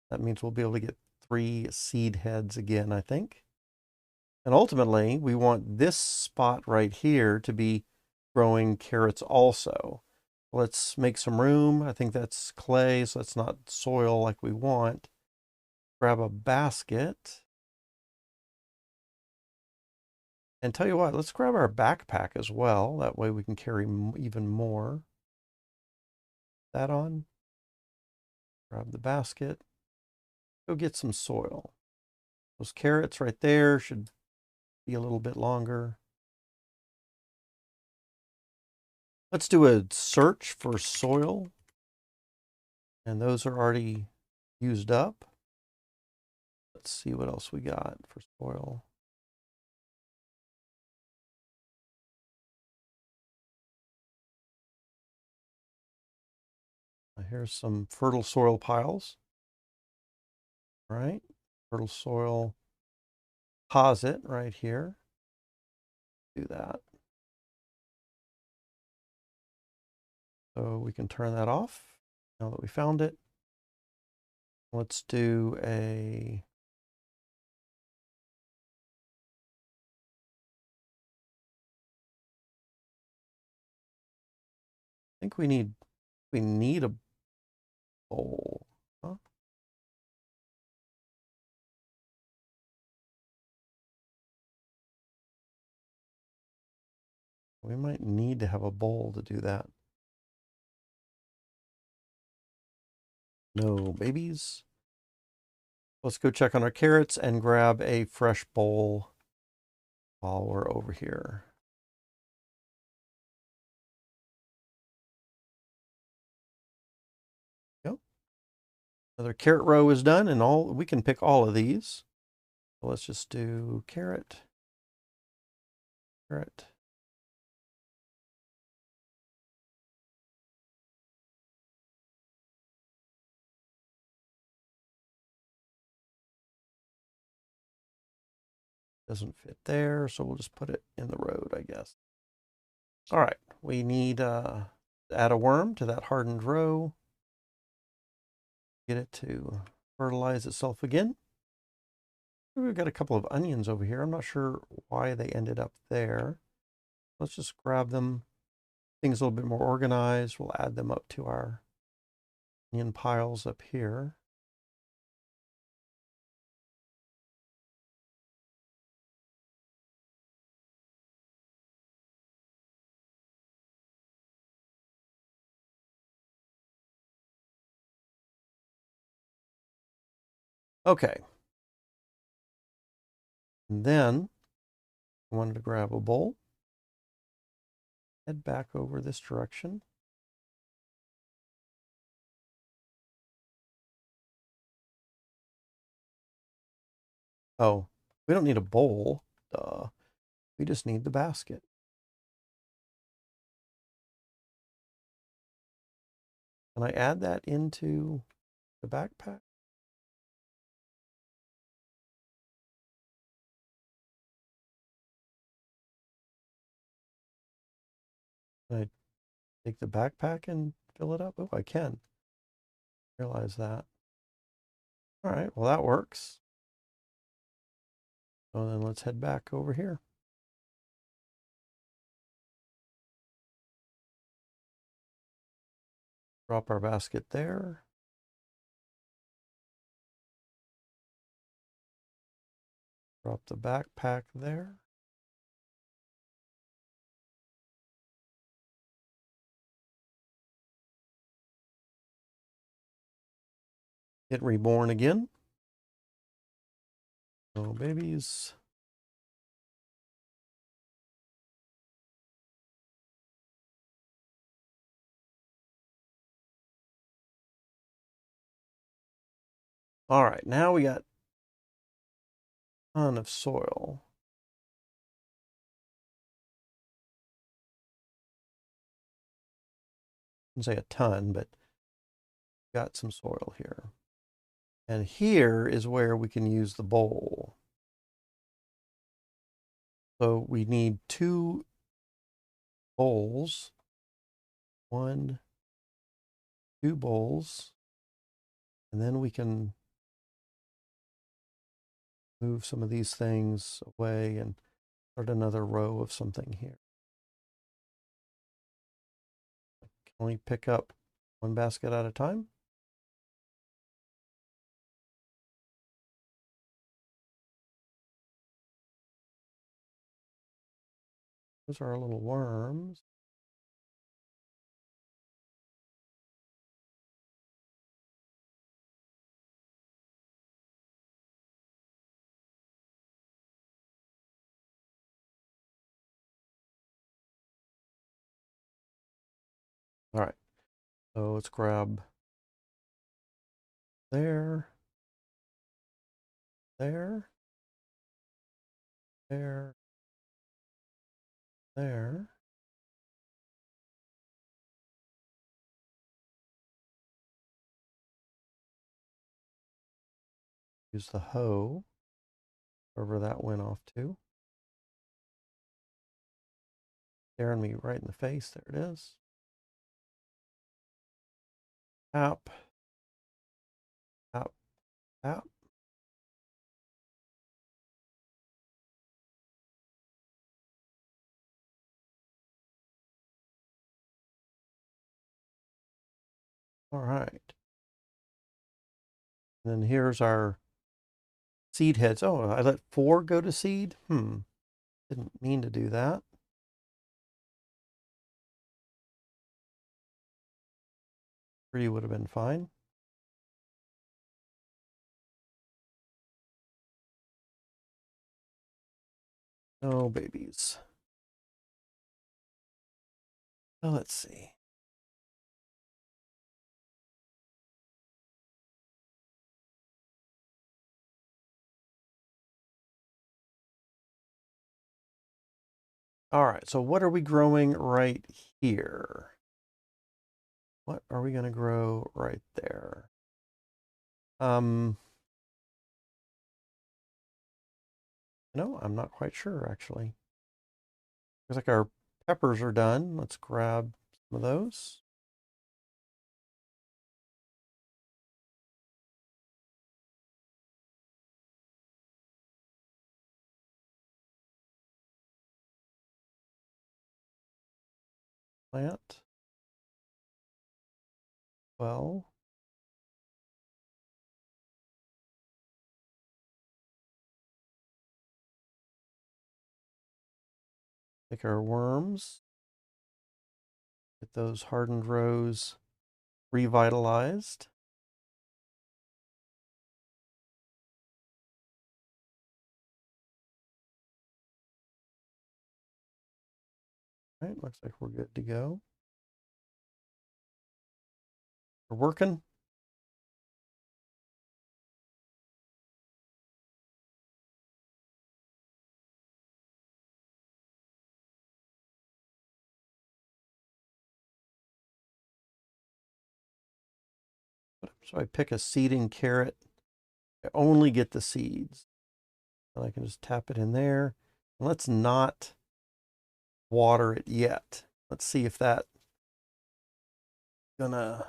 That means we'll be able to get 3 seed heads again, I think. And ultimately, we want this spot right here to be growing carrots also. Let's make some room. I think that's clay, so that's not soil like we want. Grab a basket. And tell you what, let's grab our backpack as well. That way we can carry even more. That on. Grab the basket. Go get some soil. Those carrots right there should be a little bit longer. Let's do a search for soil. And those are already used up. Let's see what else we got for soil. Here's some fertile soil piles. All right, fertile soil deposit right here. Do that. So we can turn that off now that we found it. Let's do a I think we need a bowl. Huh? We might need to have a bowl to do that. No babies. Let's go check on our carrots and grab a fresh bowl while we're over here. Yep. Another carrot row is done, and we can pick all of these. So let's just do carrot, carrot. Doesn't fit there, so we'll just put it in the road, I guess. All right, we need to add a worm to that hardened row. Get it to fertilize itself again. We've got a couple of onions over here. I'm not sure why they ended up there. Let's just grab them. Things a little bit more organized. We'll add them up to our onion piles up here. Okay. And then I wanted to grab a bowl. Head back over this direction. Oh, we don't need a bowl. Duh. We just need the basket. Can I add that into the backpack? Can I take the backpack and fill it up? Oh, I can. Realize that. All right, well, that works. So then let's head back over here. Drop our basket there. Drop the backpack there. Hit reborn again. No babies. All right, now we got a ton of soil. I wouldn't say a ton, but got some soil here. And here is where we can use the bowl. So we need 2 bowls. 1, 2 bowls. And then we can move some of these things away and start another row of something here. I can only pick up 1 basket at a time. Those are our little worms. All right, so let's grab there, there, there, there. Use the hoe, wherever that went off to. Staring me right in the face. There it is. Tap, tap, tap. All right. And then here's our seed heads. Oh, I let 4 go to seed? Didn't mean to do that. 3 would have been fine. No babies. Well, let's see. All right, so what are we growing right here? What are we going to grow right there? No, I'm not quite sure, actually. Looks like our peppers are done. Let's grab some of those. Plant. Well, take our worms. Get those hardened rows revitalized. All right, looks like we're good to go. We're working. So I pick a seeding carrot. I only get the seeds. And I can just tap it in there. And let's not water it yet. Let's see if that's gonna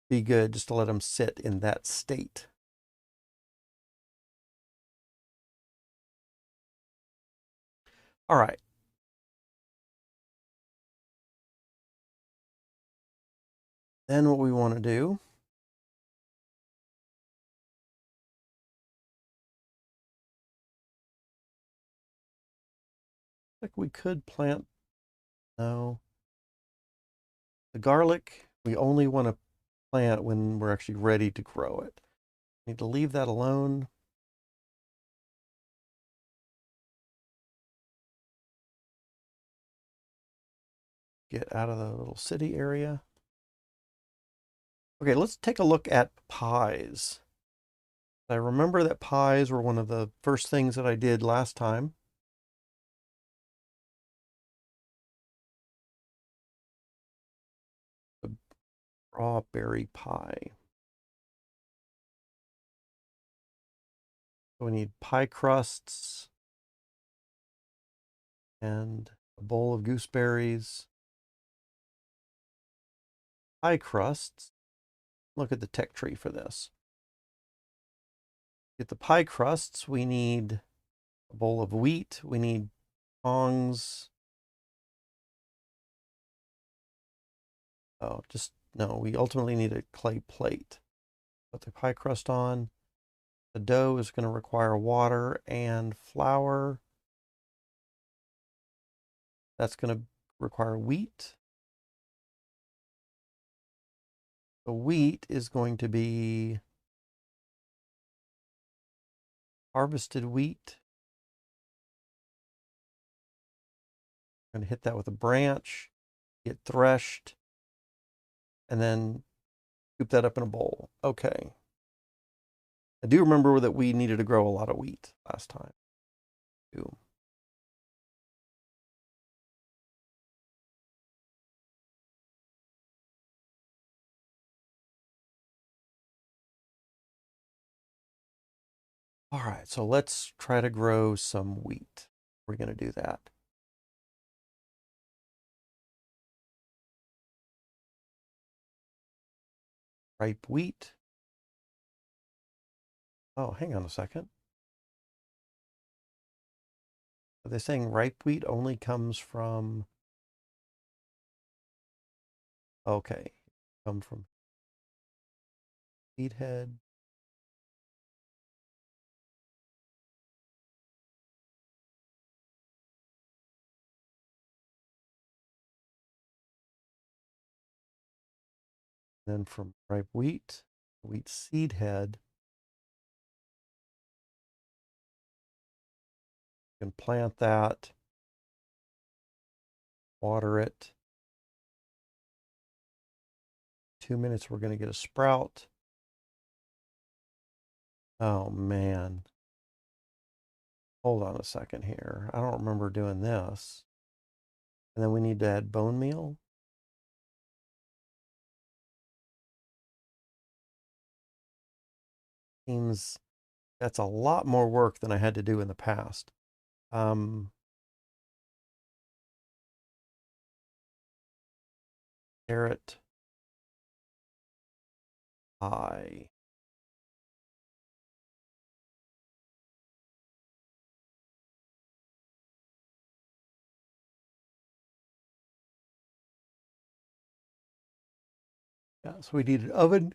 be good, just to let them sit in that state. All right. Then what we want to do like we could plant, no. The garlic, we only want to plant when we're actually ready to grow it. Need to leave that alone. Get out of the little city area. Okay, let's take a look at pies. I remember that pies were one of the first things that I did last time. Strawberry pie. So we need pie crusts and a bowl of gooseberries. Pie crusts. Look at the tech tree for this. Get the pie crusts, we need a bowl of wheat. We need tongs. Oh, just, no, we ultimately need a clay plate. Put the pie crust on. The dough is going to require water and flour. That's going to require wheat. The wheat is going to be harvested wheat. I'm going to hit that with a branch, get threshed, and then scoop that up in a bowl. Okay. I do remember that we needed to grow a lot of wheat last time. Too. All right, so let's try to grow some wheat. We're going to do that. Ripe wheat. Oh, hang on a second. Are they saying ripe wheat only comes from... Okay, come from seed head. Then from ripe wheat, wheat seed head. You can plant that, water it. 2 minutes, we're going to get a sprout. Oh, man. Hold on a second here. I don't remember doing this. And then we need to add bone meal. Seems that's a lot more work than I had to do in the past. Carrot pie. Yeah, so we need an oven.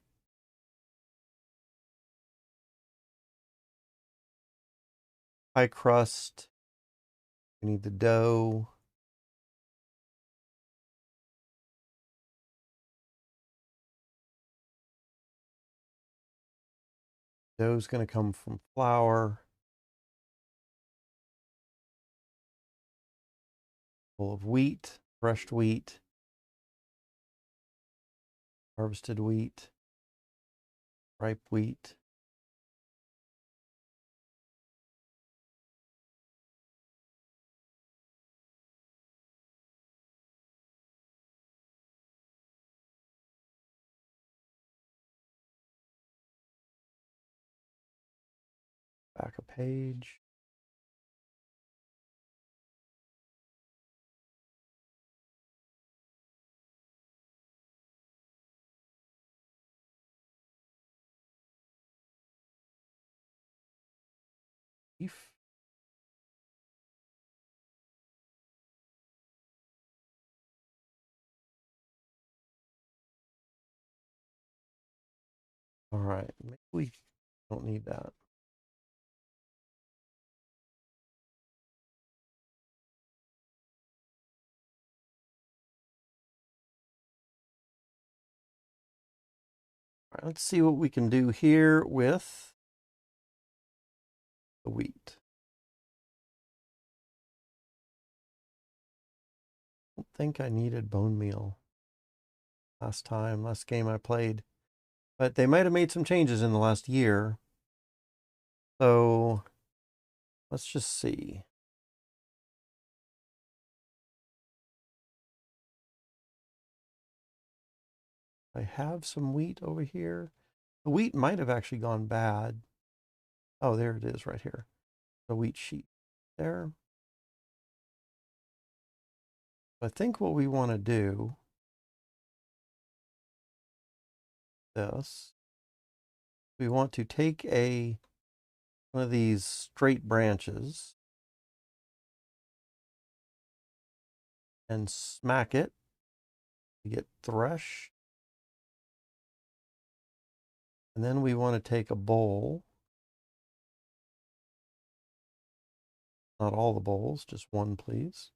Pie crust. We need the dough. Dough's going to come from flour. Full of wheat, threshed wheat, harvested wheat, ripe wheat. Back a page. Beef. All right, maybe we don't need that. All right, let's see what we can do here with the wheat. I don't think I needed bone meal last game I played, but they might have made some changes in the last year. So let's just see. I have some wheat over here. The wheat might have actually gone bad. Oh, there it is right here. The wheat sheet there. I think what we want to do this, we want to take one of these straight branches and smack it to get thresh. And then we want to take a bowl, not all the bowls, just one please,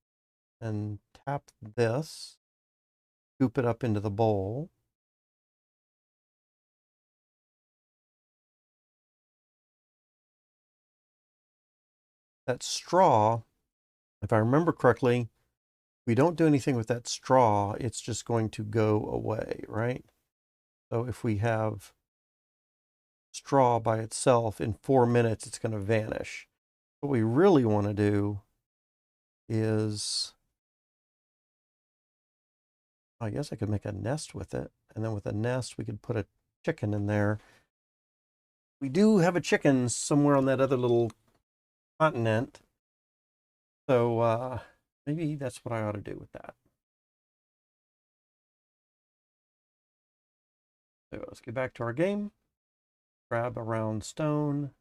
and tap this, scoop it up into the bowl. That straw, if I remember correctly, we don't do anything with that straw, it's just going to go away, right? So if we have straw by itself, in 4 minutes, it's going to vanish. What we really want to do is, I guess I could make a nest with it. And then with a nest, we could put a chicken in there. We do have a chicken somewhere on that other little continent. So maybe that's what I ought to do with that. So let's get back to our game. Grab a round stone.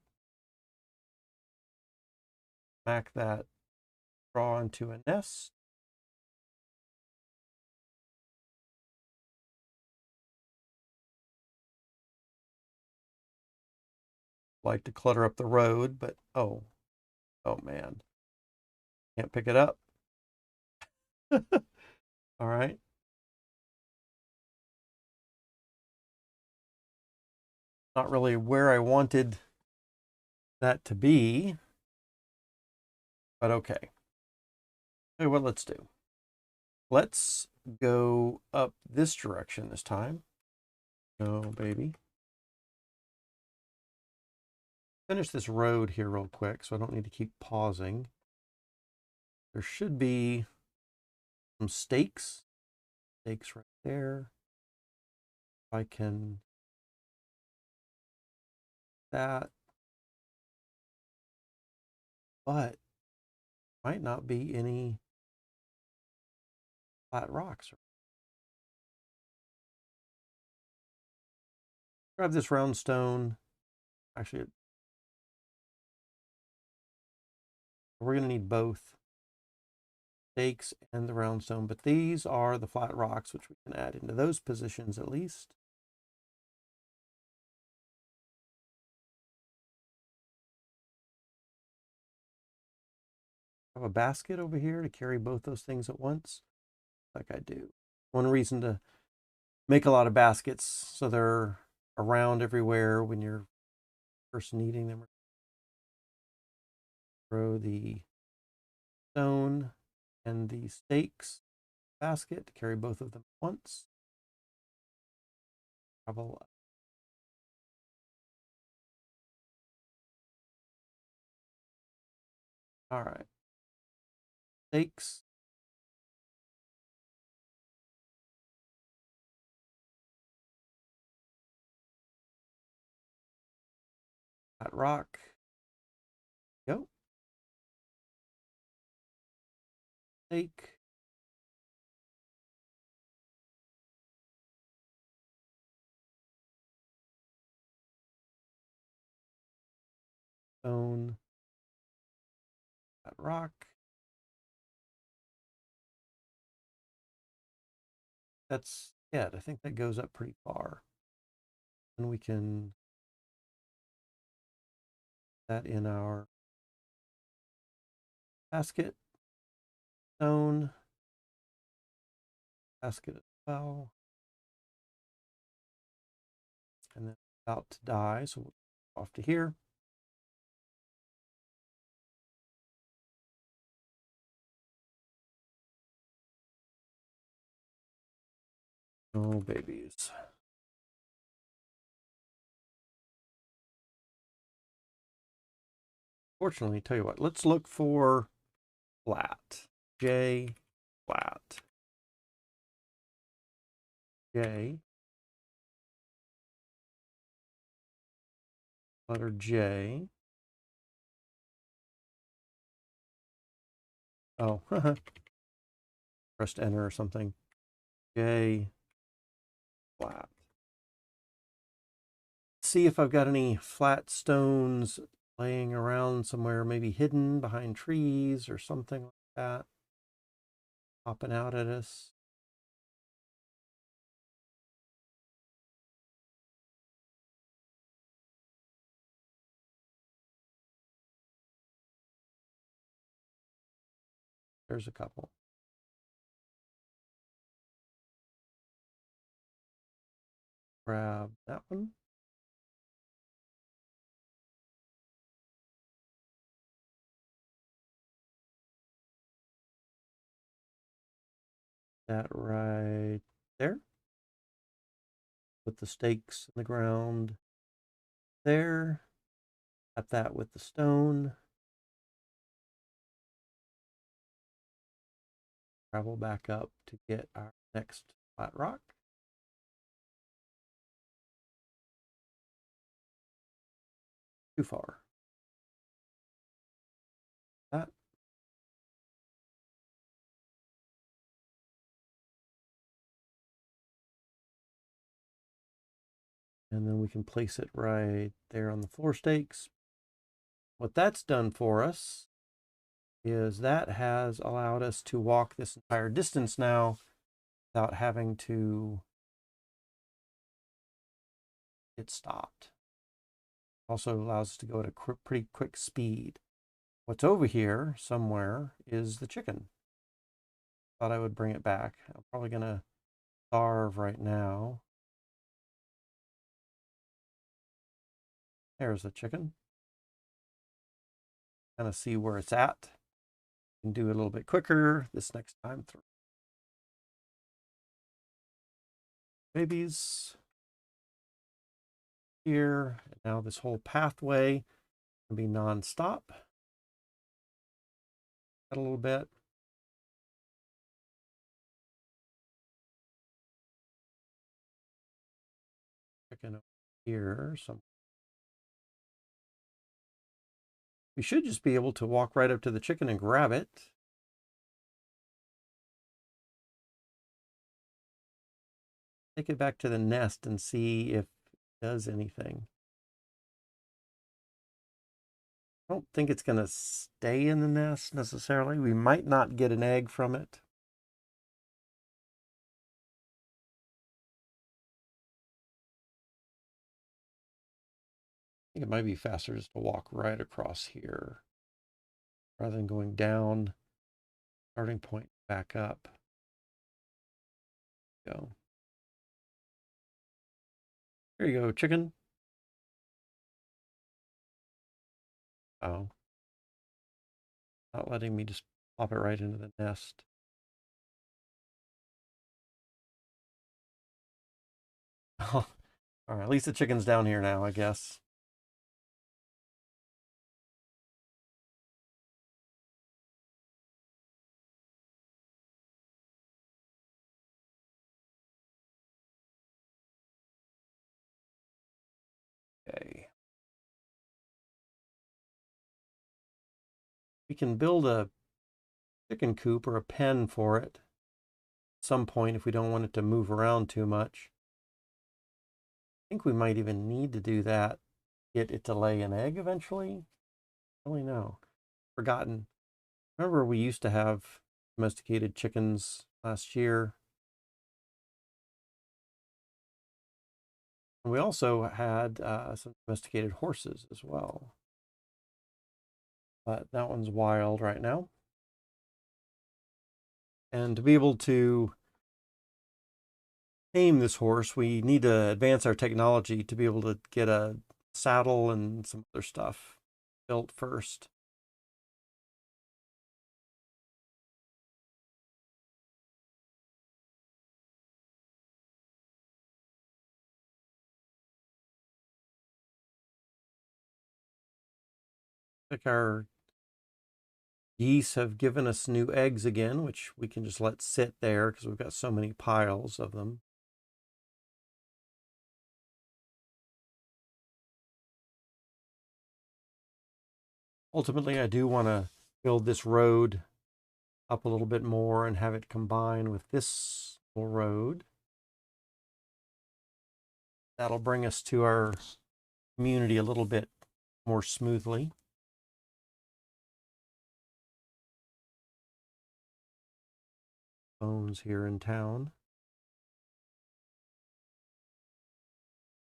Smack that straw into a nest. Like to clutter up the road, but oh man. Can't pick it up. All right. Not really where I wanted that to be, but okay. So what let's do. Let's go up this direction this time. Oh, baby. Finish this road here real quick so I don't need to keep pausing. There should be some stakes. Stakes right there. If I can that. But might not be any flat rocks. Grab this round stone. Actually, we're going to need both stakes and the round stone, but these are the flat rocks, which we can add into those positions at least. I have a basket over here to carry both those things at once, like I do. One reason to make a lot of baskets so they're around everywhere when you're first needing them. Throw the stone and the stakes basket to carry both of them at once. Travel up. All right. Stakes. That rock. Go. Stake. Stone. That rock. That's it. I think that goes up pretty far. And we can put that in our basket. Stone. Basket as well. And then about to die, so we'll go off to here. Oh, babies. Fortunately, tell you what, let's look for flat. J, flat. J. letter J. Oh, pressed enter or something. J flat. See if I've got any flat stones laying around somewhere, maybe hidden behind trees or something like that, popping out at us. There's a couple. Grab that one. That right there. Put the stakes in the ground there. Tap that with the stone. Travel back up to get our next flat rock. Too far. That. And then we can place it right there on the floor stakes. What that's done for us is that has allowed us to walk this entire distance now without having to get stopped. Also allows us to go at a pretty quick speed. What's over here somewhere is the chicken. Thought I would bring it back. I'm probably going to starve right now. There's the chicken. Kind of see where it's at. Can do it a little bit quicker this next time through. Babies here. And now this whole pathway can be non-stop. A little bit. Chicken over here. We should just be able to walk right up to the chicken and grab it. Take it back to the nest and see if it does anything. I don't think it's going to stay in the nest necessarily. We might not get an egg from it. I think it might be faster just to walk right across here rather than going down, starting point, back up. Go. Here you go, chicken. Oh. Not letting me just pop it right into the nest. All right, at least the chicken's down here now, I guess. Okay. We can build a chicken coop or a pen for it at some point if we don't want it to move around too much. I think we might even need to do that, get it to lay an egg eventually. I don't really know. Forgotten. Remember we used to have domesticated chickens last year. And we also had some domesticated horses as well. But that one's wild right now. And to be able to tame this horse, we need to advance our technology to be able to get a saddle and some other stuff built first. Like our geese have given us new eggs again, which we can just let sit there because we've got so many piles of them. Ultimately, I do want to build this road up a little bit more and have it combine with this little road. That'll bring us to our community a little bit more smoothly. Bones here in town.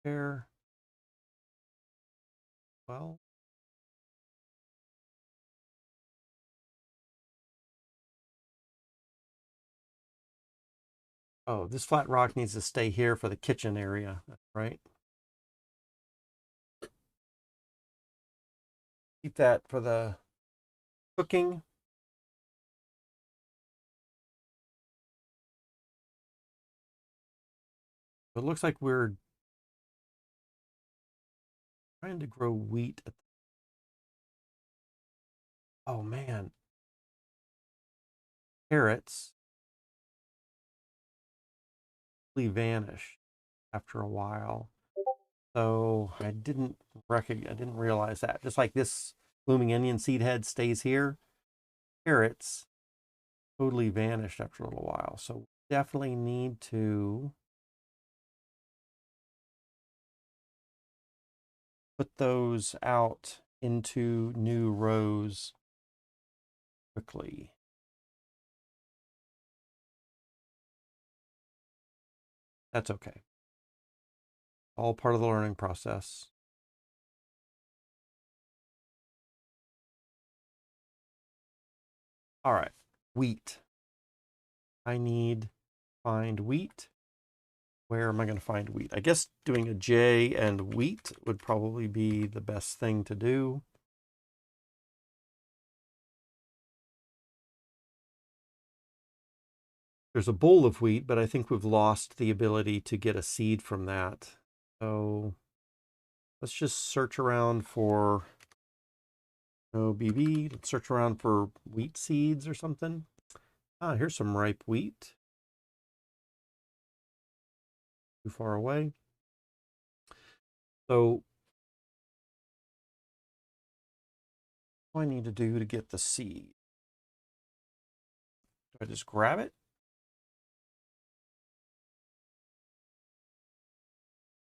There. Well. Oh, this flat rock needs to stay here for the kitchen area, right? Keep that for the cooking. It looks like we're trying to grow wheat. Oh man, carrots vanish after a while. So I didn't realize that. Just like this blooming onion seed head stays here, carrots totally vanished after a little while. So definitely need to put those out into new rows quickly. That's okay. All part of the learning process. All right, wheat. I need find wheat. Where am I going to find wheat? I guess doing a J and wheat would probably be the best thing to do. There's a bowl of wheat, but I think we've lost the ability to get a seed from that. So let's just search around for OBB. Let's search around for wheat seeds or something. Ah, here's some ripe wheat. Too far away. So what do I need to do to get the seed? Do I just grab it?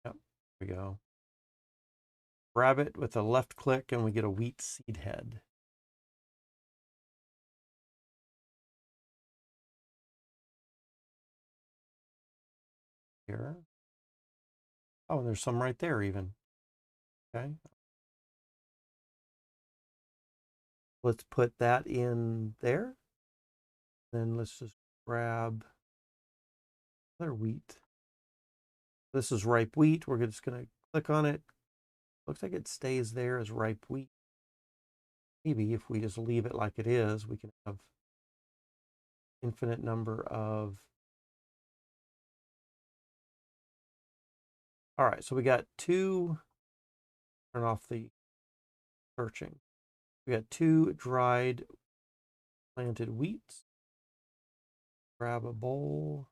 Yep, there we go. Grab it with a left click and we get a wheat seed head. Here. Oh, there's some right there even. Okay. Let's put that in there. Then let's just grab another wheat. This is ripe wheat. We're just going to click on it. Looks like it stays there as ripe wheat. Maybe if we just leave it like it is, we can have infinite number of. All right, so we got two. Turn off the searching. We got two dried planted wheats. Grab a bowl.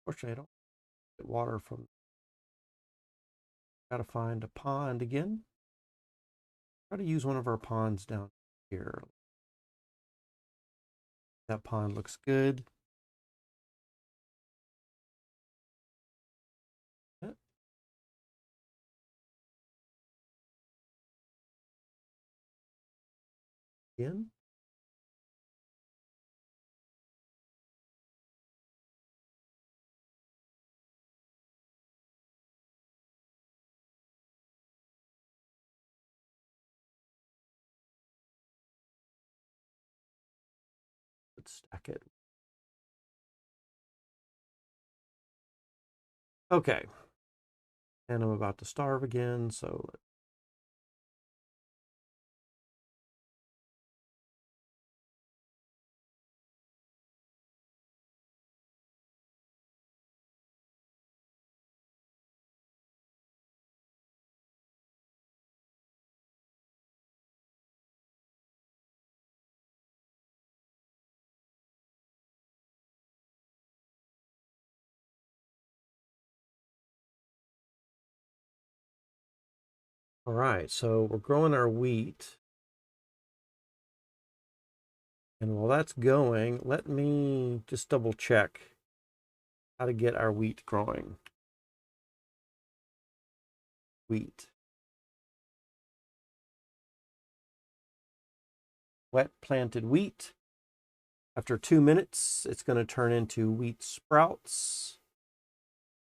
Fortunately, I don't get water from. Got to find a pond again. Try to use one of our ponds down here. That pond looks good. Again. Let's stack it. Okay. And I'm about to starve again, so All right, so we're growing our wheat. And while that's going, let me just double check how to get our wheat growing. Wheat. Wet planted wheat. After 2 minutes, it's going to turn into wheat sprouts.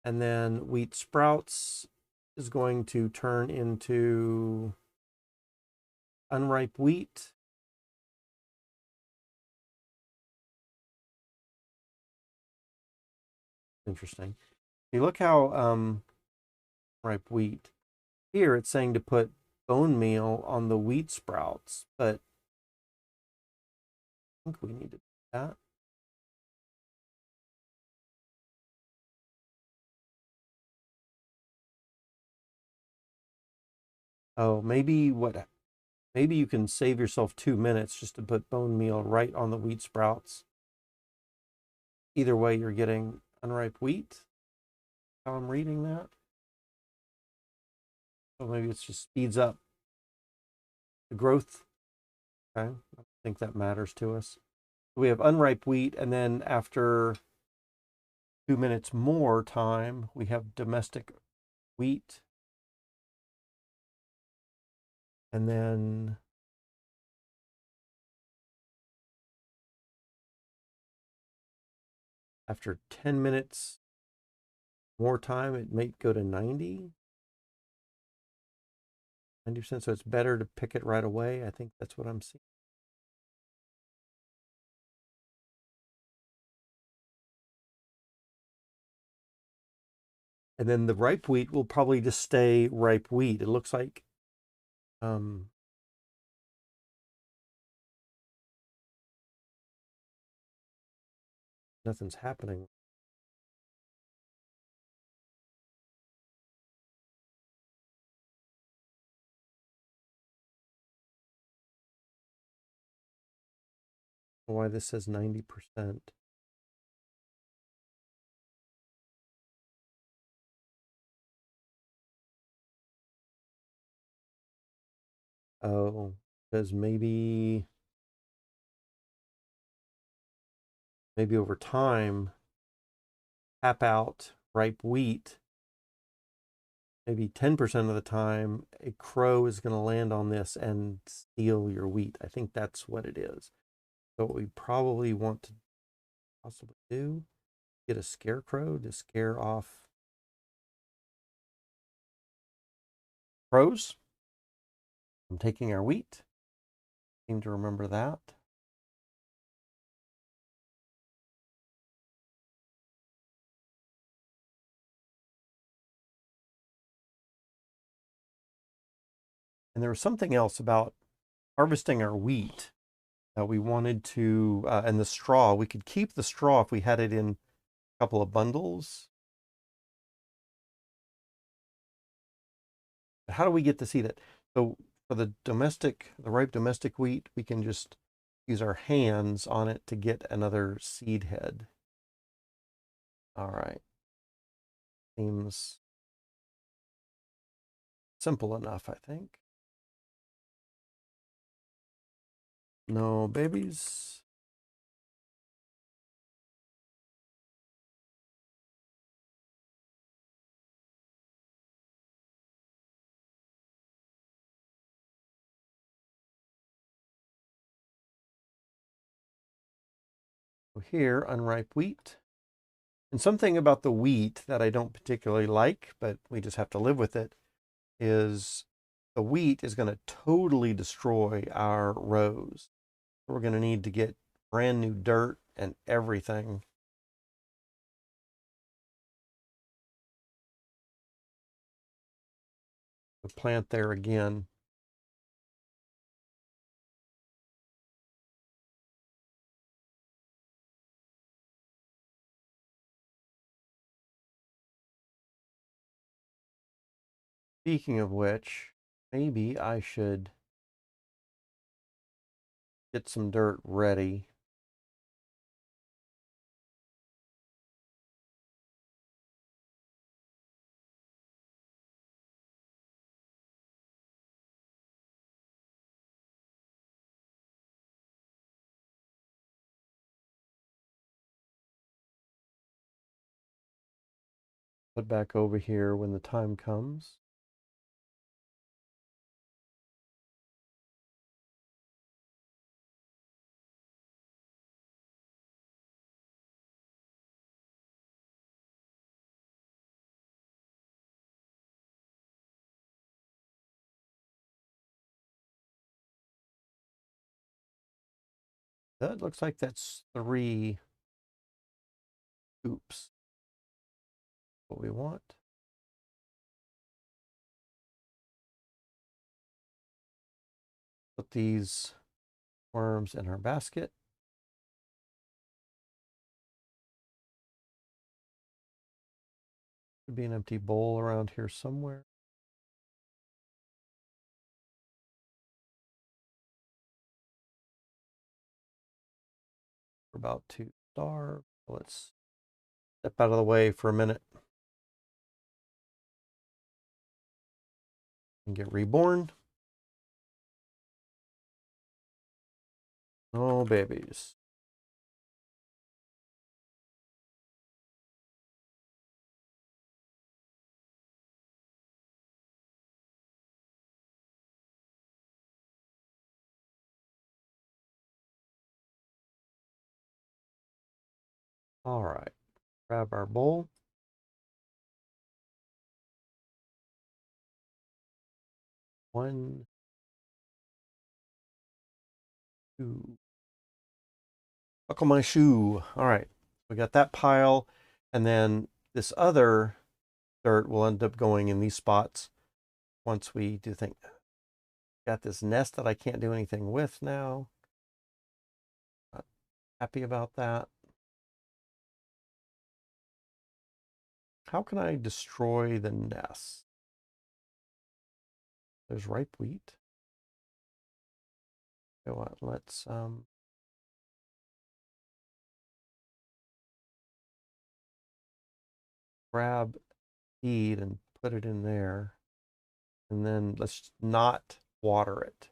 And then wheat sprouts is going to turn into unripe wheat. Interesting. You look how ripe wheat. Here it's saying to put bone meal on the wheat sprouts, but I think we need to do that. Oh, maybe you can save yourself 2 minutes just to put bone meal right on the wheat sprouts. Either way, you're getting unripe wheat. How I'm reading that. So maybe it just speeds up the growth. Okay, I think that matters to us. We have unripe wheat, and then after 2 minutes more time, we have domestic wheat. And then after 10 minutes more time, it may go to 90%. So it's better to pick it right away. I think that's what I'm seeing. And then the ripe wheat will probably just stay ripe wheat. It looks like nothing's happening. Why this says 90%. Oh, because maybe over time, tap out ripe wheat. Maybe 10% of the time, a crow is going to land on this and steal your wheat. I think that's what it is. So what we probably want to possibly do, get a scarecrow to scare off crows. I'm taking our wheat. Seem to remember that. And there was something else about harvesting our wheat. We wanted to, and the straw, we could keep the straw if we had it in a couple of bundles. But how do we get to see that? So for the ripe domestic wheat, we can just use our hands on it to get another seed head. All right. Seems simple enough, I think. No babies. So here, unripe wheat. And something about the wheat that I don't particularly like, but we just have to live with it, is the wheat is going to totally destroy our rows. We're going to need to get brand new dirt and everything. The plant there again. Speaking of which, maybe I should get some dirt ready. put back over here when the time comes. That looks like that's 3 oops. What we want. Put these worms in our basket. Could be an empty bowl around here somewhere. We're about to starve. Let's step out of the way for a minute and get reborn. Oh, babies. All right, grab our bowl. One, two. Buckle my shoe. All right, we got that pile, and then this other dirt will end up going in these spots once we do things. Got this nest that I can't do anything with now. Not happy about that. How can I destroy the nest? There's ripe wheat. You know what? Let's grab seed and put it in there, and then let's not water it.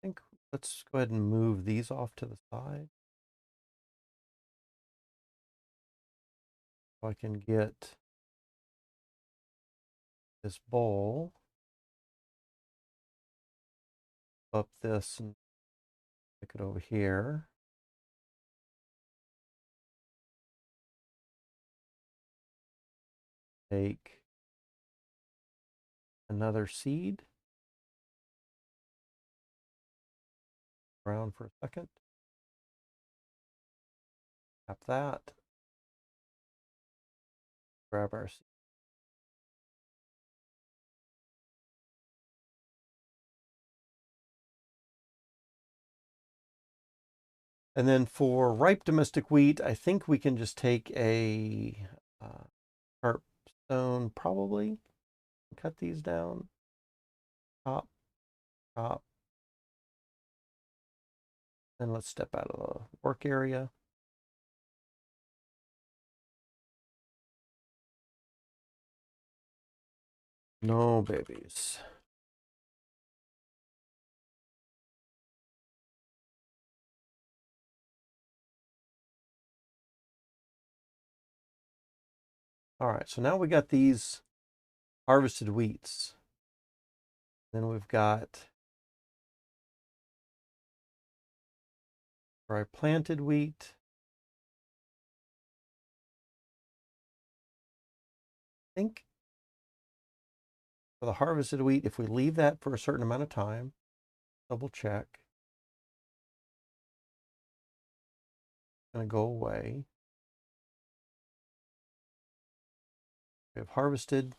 I think let's go ahead and move these off to the side so I can get this bowl up this and stick it over here. Take another seed. Around for a second. Tap that. Grab our seed. And then for ripe domestic wheat, I think we can just take a sharp stone, probably, cut these down. Top, top. And let's step out of the work area. No babies. All right, so now we got these harvested wheats. Then we've got where I planted wheat. I think for the harvested wheat, if we leave that for a certain amount of time, double check, it's going to go away. We have harvested.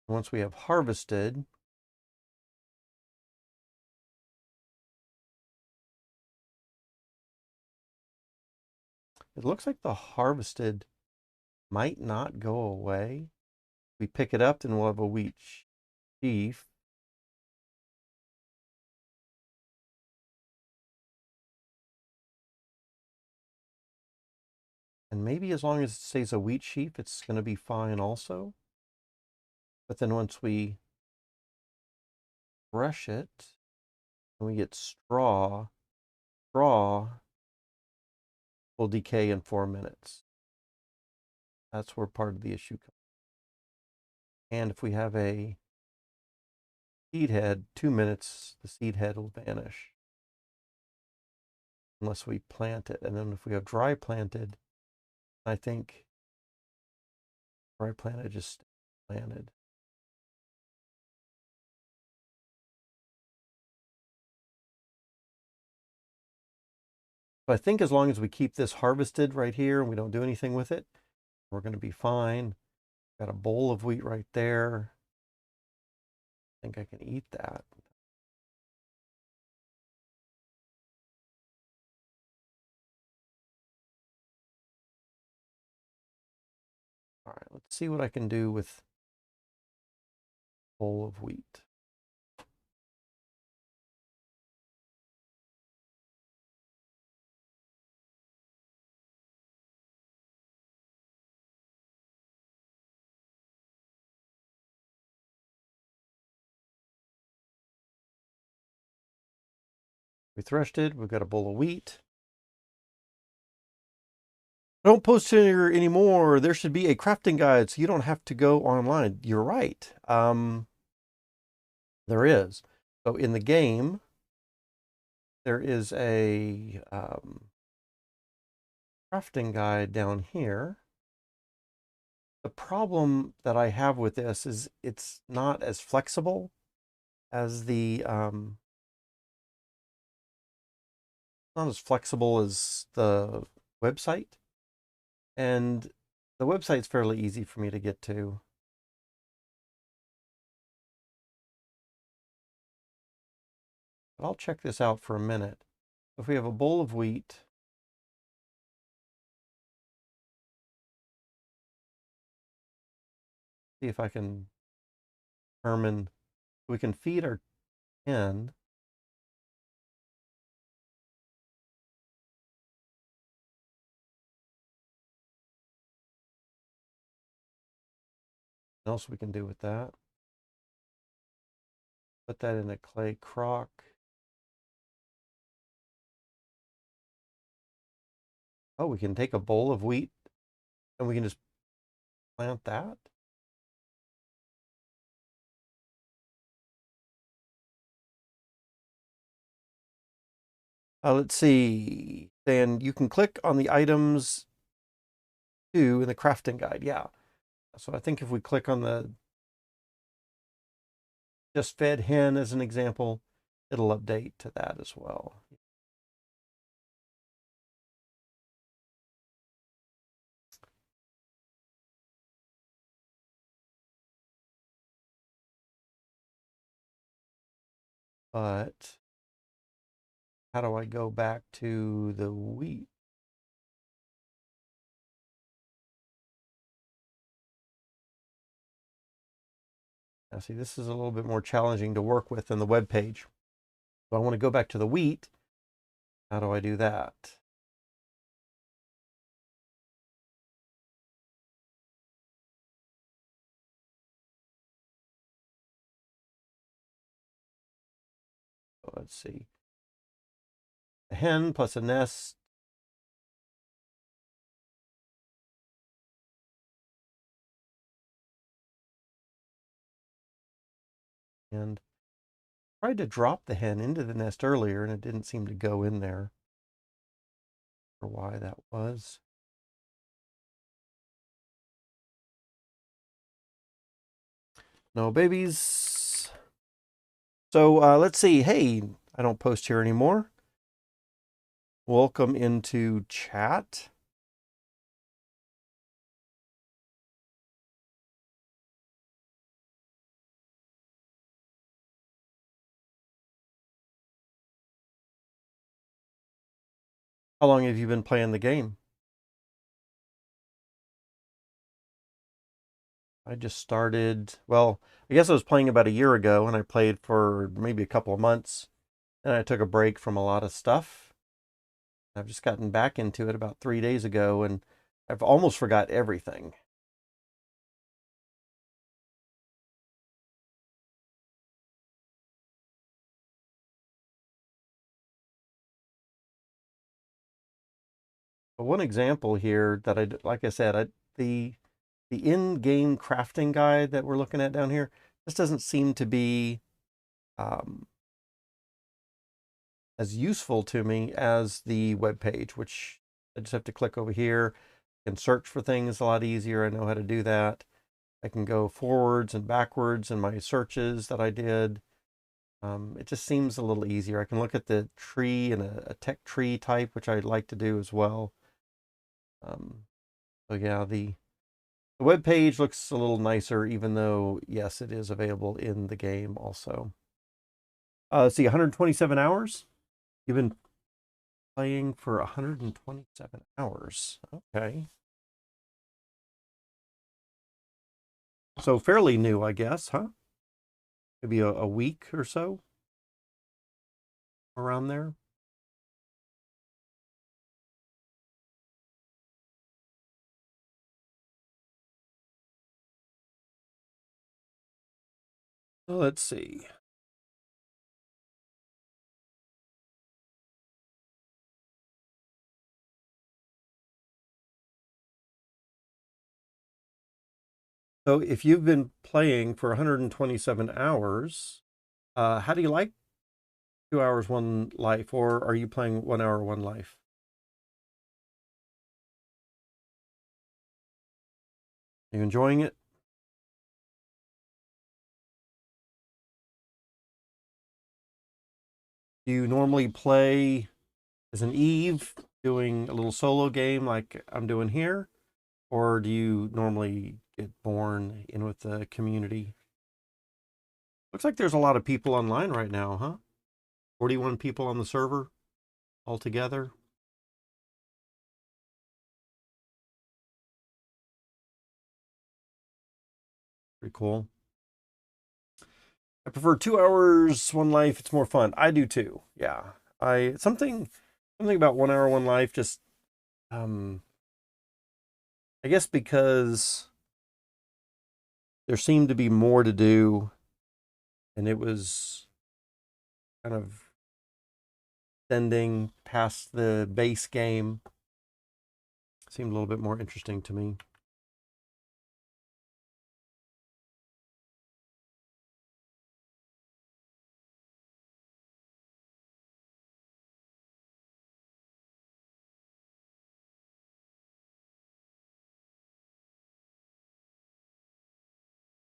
Once we have harvested, it looks like the harvested might not go away. We pick it up, then we'll have a wheat sheaf. And maybe as long as it stays a wheat sheaf, it's going to be fine also. But then once we brush it and we get straw, straw will decay in 4 minutes. That's where part of the issue comes. And if we have a seed head, 2 minutes, the seed head will vanish. Unless we plant it. And then if we have dry planted, I think dry planted just planted. So I think as long as we keep this harvested right here and we don't do anything with it, we're going to be fine. Got a bowl of wheat right there. I think I can eat that. All right, let's see what I can do with a bowl of wheat. We threshed it. We've got a bowl of wheat. Don't post here anymore. There should be a crafting guide so you don't have to go online. You're right. There is. So in the game, there is a crafting guide down here. The problem that I have with this is it's not as flexible as the website. And the website's fairly easy for me to get to. But I'll check this out for a minute. If we have a bowl of wheat, see if I can determine, we can feed our hen. What else we can do with that? Put that in a clay crock. Oh, we can take a bowl of wheat and we can just plant that. Let's see. Then you can click on the items too in the crafting guide. Yeah. So I think if we click on the just fed hen as an example, it'll update to that as well. But how do I go back to the wheat? Now see, this is a little bit more challenging to work with than the web page. So I want to go back to the wheat. How do I do that? So let's see. A hen plus a nest. And tried to drop the hen into the nest earlier and it didn't seem to go in there. Or why that was. No babies. So let's see. Hey, I don't post here anymore. Welcome into chat. How long have you been playing the game? I just started, well, I guess I was playing about a year ago and I played for maybe a couple of months. And I took a break from a lot of stuff. I've just gotten back into it about 3 days ago and I've almost forgot everything. one example here that like I said, the in-game crafting guide that we're looking at down here, this doesn't seem to be as useful to me as the web page, which I just have to click over here and search for things a lot easier. I know how to do that. I can go forwards and backwards in my searches that I did. It just seems a little easier. I can look at the tree and a tech tree type, which I'd like to do as well. So yeah, the web page looks a little nicer, even though, yes, it is available in the game also. Let's see, 127 hours. You've been playing for 127 hours. Okay. So fairly new, I guess, huh? Maybe a week or so around there. Let's see. So if you've been playing for 127 hours, how do you like 2 hours, one life, or are you playing 1 hour, one life? Are you enjoying it? Do you normally play as an Eve, doing a little solo game like I'm doing here? Or do you normally get born in with the community? Looks like there's a lot of people online right now, huh? 41 people on the server altogether. Pretty cool. I prefer 2 hours, one life. It's more fun. I do too. Yeah. Something about 1 hour, one life just I guess because there seemed to be more to do, and it was kind of extending past the base game. Seemed a little bit more interesting to me.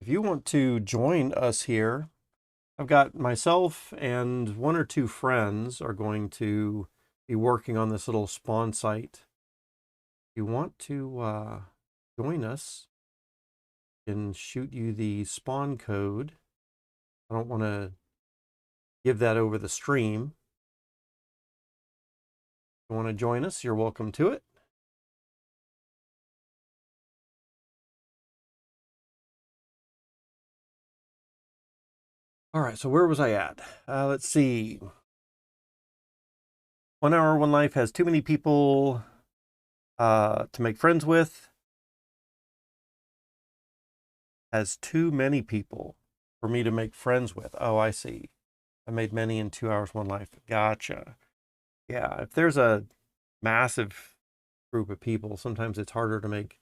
If you want to join us here, I've got myself and one or two friends are going to be working on this little spawn site. If you want to join us, I can shoot you the spawn code. I don't want to give that over the stream. If you want to join us, you're welcome to it. All right, so where was I at? Let's see. 1 hour, one life has too many people to make friends with. Has too many people for me to make friends with. Oh, I see. I made many in 2 hours, one life. Gotcha. Yeah, if there's a massive group of people, sometimes it's harder to make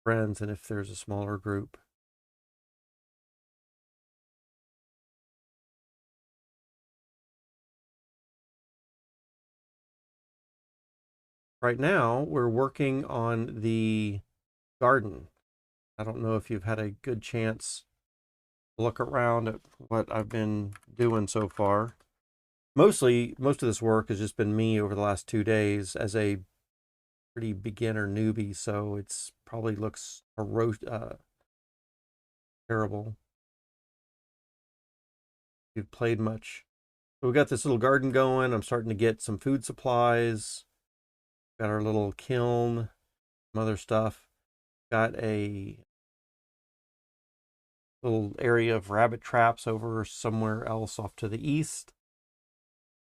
friends than if there's a smaller group. Right now, we're working on the garden. I don't know if you've had a good chance to look around at what I've been doing so far. Most of this work has just been me over the last 2 days as a pretty beginner newbie, so it's probably looks terrible. If you've played much. So we got this little garden going. I'm starting to get some food supplies. Got our little kiln, some other stuff. Got a little area of rabbit traps over somewhere else off to the east.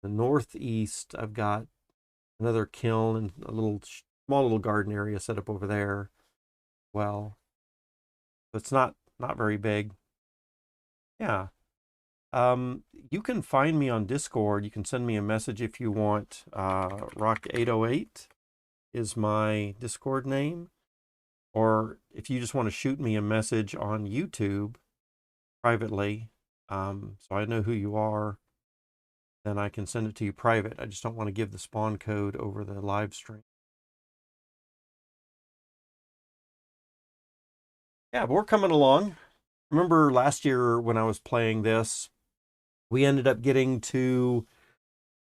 The northeast, I've got another kiln and a small little garden area set up over there. Well, it's not very big. Yeah. You can find me on Discord. You can send me a message if you want. Rock808. is my Discord name. Or if you just want to shoot me a message on YouTube privately, so I know who you are, then I can send it to you private. I just don't want to give the spawn code over the live stream. Yeah, but we're coming along. Remember last year when I was playing this, we ended up getting to,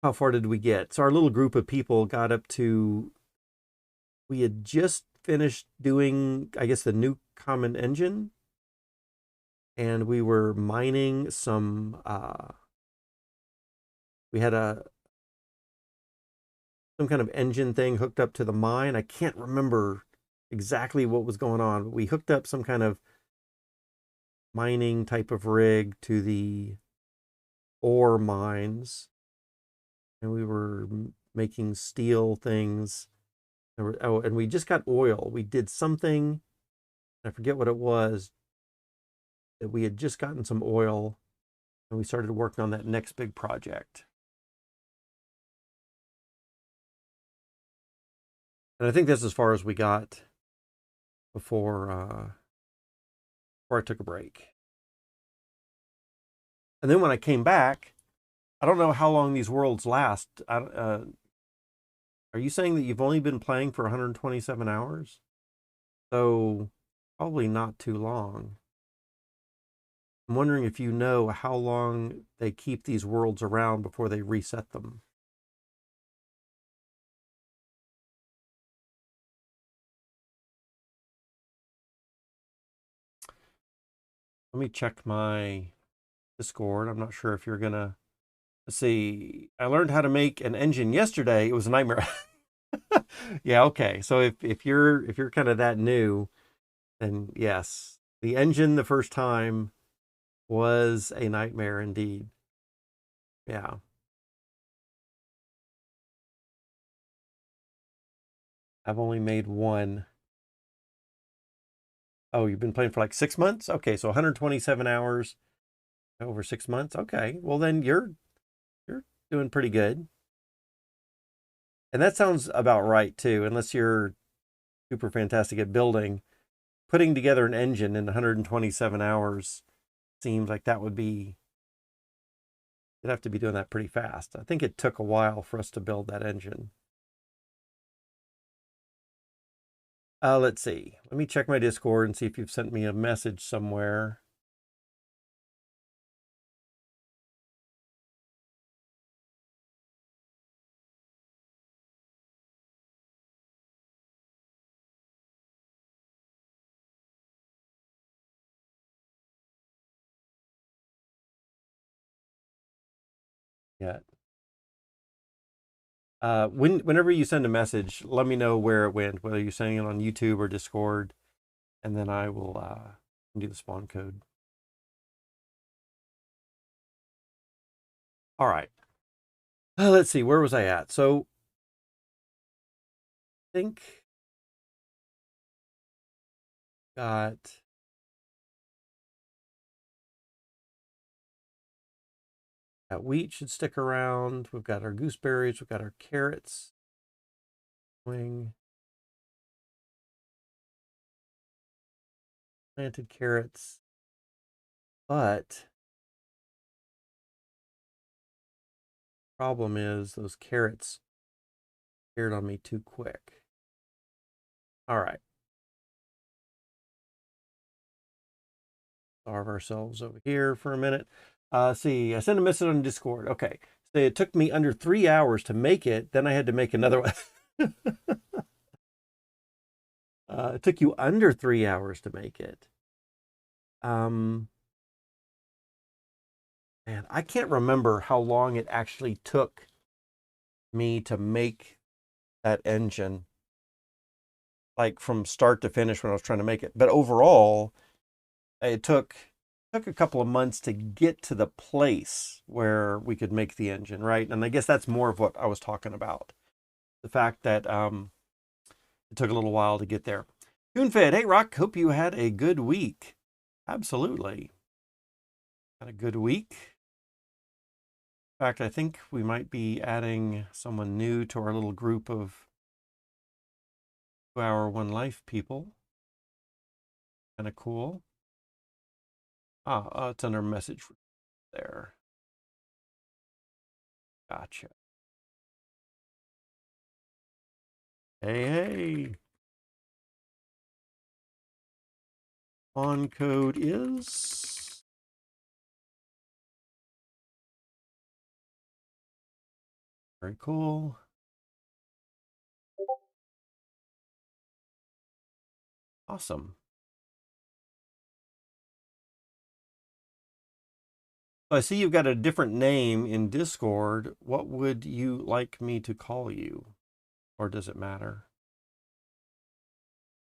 how far did we get? So our little group of people got up to, we had just finished doing, I guess, the new common engine. And we were mining some, we had some kind of engine thing hooked up to the mine. I can't remember exactly what was going on, but we hooked up some kind of mining type of rig to the ore mines, and we were making steel things. And we just got oil. We did something, I forget what it was, that we had just gotten some oil, and we started working on that next big project. And I think that's as far as we got before I took a break. And then when I came back, I don't know how long these worlds last. Are you saying that you've only been playing for 127 hours? So probably not too long. I'm wondering if you know how long they keep these worlds around before they reset them. Let me check my Discord. I'm not sure if you're gonna, let's see. I learned how to make an engine yesterday. It was a nightmare. Yeah, okay. So if you're kind of that new, then yes, the engine the first time was a nightmare indeed. Yeah. I've only made one. Oh, you've been playing for like 6 months? Okay, so 127 hours over 6 months. Okay, well then you're doing pretty good. And that sounds about right too, unless you're super fantastic at building. Putting together an engine in 127 hours seems like that would be, you'd have to be doing that pretty fast. I think it took a while for us to build that engine. Let's see. Let me check my Discord and see if you've sent me a message somewhere. Yet. Whenever you send a message, let me know where it went, whether you're sending it on YouTube or Discord, and then I will do the spawn code. All right. Let's see, where was I at? So I think got that wheat should stick around. We've got our gooseberries, we've got our carrots. Planted carrots. But problem is those carrots appeared on me too quick. All right. Starve ourselves over here for a minute. See, I sent a message on Discord. Okay. So it took me under 3 hours to make it. Then I had to make another one. It took you under 3 hours to make it. Man, I can't remember how long it actually took me to make that engine, like from start to finish when I was trying to make it. But overall, it took a couple of months to get to the place where we could make the engine, right? And I guess that's more of what I was talking about. The fact that it took a little while to get there. TuneFed, hey Rock, hope you had a good week. Absolutely. Had a good week. In fact, I think we might be adding someone new to our little group of 2-hour one life people. Kind of cool. It's under message there. Gotcha. Hey, hey. On code is very cool. Awesome. I see you've got a different name in Discord. What would you like me to call you? Or does it matter?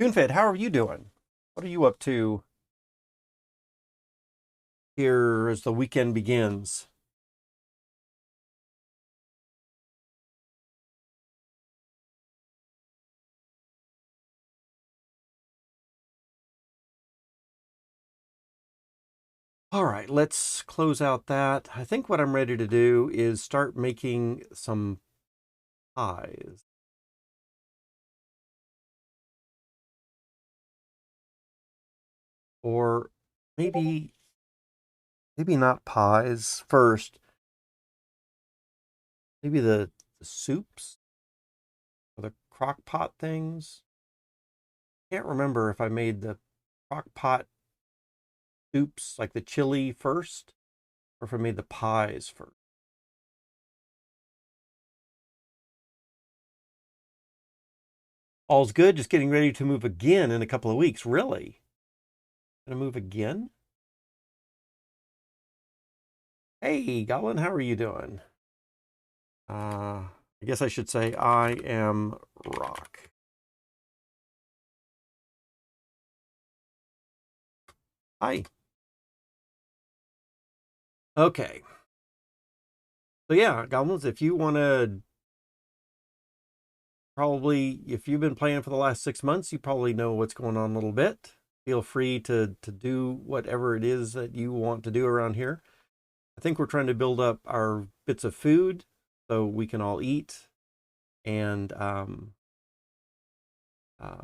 TuneFed, how are you doing? What are you up to here as the weekend begins? All right, let's close out that. I think what I'm ready to do is start making some pies. Or maybe not pies first. Maybe the soups or the crock pot things. Can't remember if I made the crock pot soups, like the chili first, or if I made the pies first. All's good, just getting ready to move again in a couple of weeks. Really? Gonna move again? Hey, Goblin, how are you doing? I guess I should say I am Rock. Hi. Okay. So yeah, Goblins, if you want to, probably, if you've been playing for the last 6 months, you probably know what's going on a little bit. Feel free to do whatever it is that you want to do around here. I think we're trying to build up our bits of food so we can all eat. And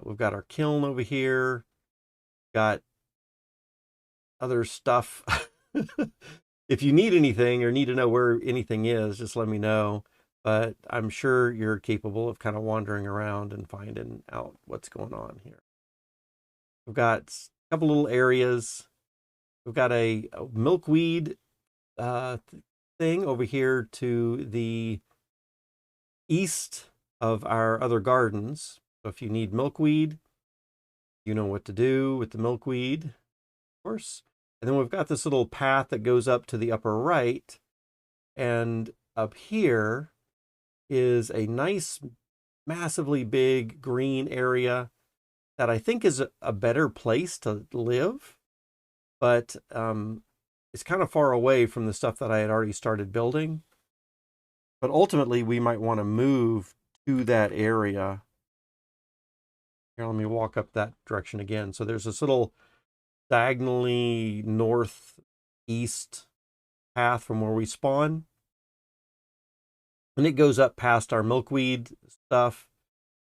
we've got our kiln over here. Got other stuff. If you need anything or need to know where anything is, just let me know. But I'm sure you're capable of kind of wandering around and finding out what's going on here. We've got a couple little areas. We've got a milkweed thing over here to the east of our other gardens. So if you need milkweed, you know what to do with the milkweed, of course. And then we've got this little path that goes up to the upper right. And up here is a nice, massively big green area that I think is a better place to live. But it's kind of far away from the stuff that I had already started building. But ultimately, we might want to move to that area. Here, let me walk up that direction again. So there's this little diagonally northeast path from where we spawn. And it goes up past our milkweed stuff.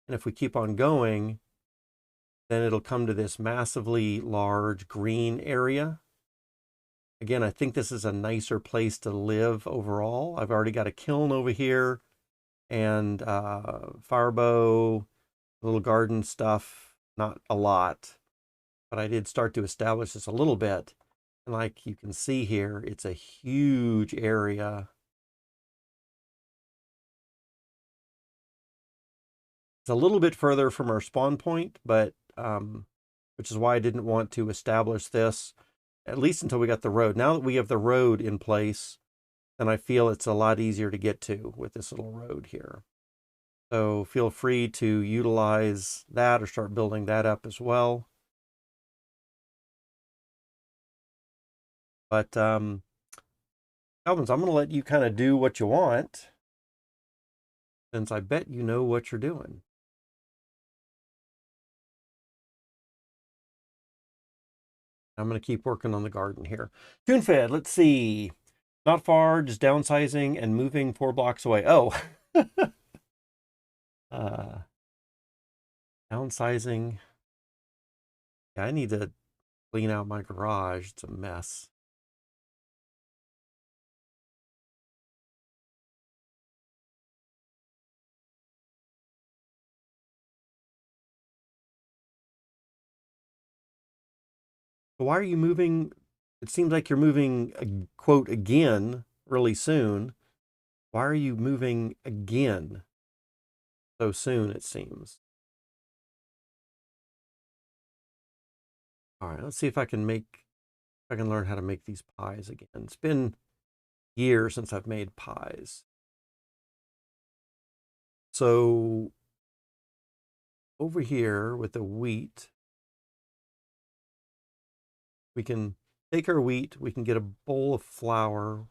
And if we keep on going, then it'll come to this massively large green area. Again, I think this is a nicer place to live overall. I've already got a kiln over here and firebow, little garden stuff, not a lot, but I did start to establish this a little bit. And like you can see here, it's a huge area. It's a little bit further from our spawn point, but which is why I didn't want to establish this, at least until we got the road. Now that we have the road in place, then I feel it's a lot easier to get to with this little road here. So feel free to utilize that or start building that up as well. But Calvins, I'm going to let you kind of do what you want, since I bet you know what you're doing. I'm going to keep working on the garden here. TuneFed, let's see. Not far, just downsizing and moving 4 blocks away. Oh. Downsizing. Yeah, I need to clean out my garage. It's a mess. Why are you moving? It seems like you're moving, quote, again really soon. Why are you moving again so soon, it seems? All right, let's see if I can learn how to make these pies again. It's been years since I've made pies. So over here with the wheat, we can take our wheat, we can get a bowl of flour.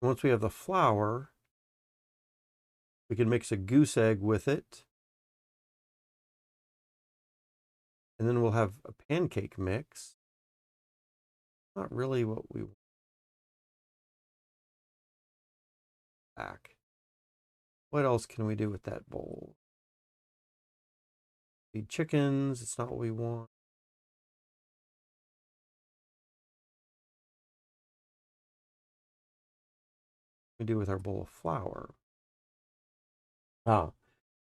Once we have the flour, we can mix a goose egg with it. And then we'll have a pancake mix. Not really what we want back. What else can we do with that bowl? Feed chickens, it's not what we want. We do with our bowl of flour.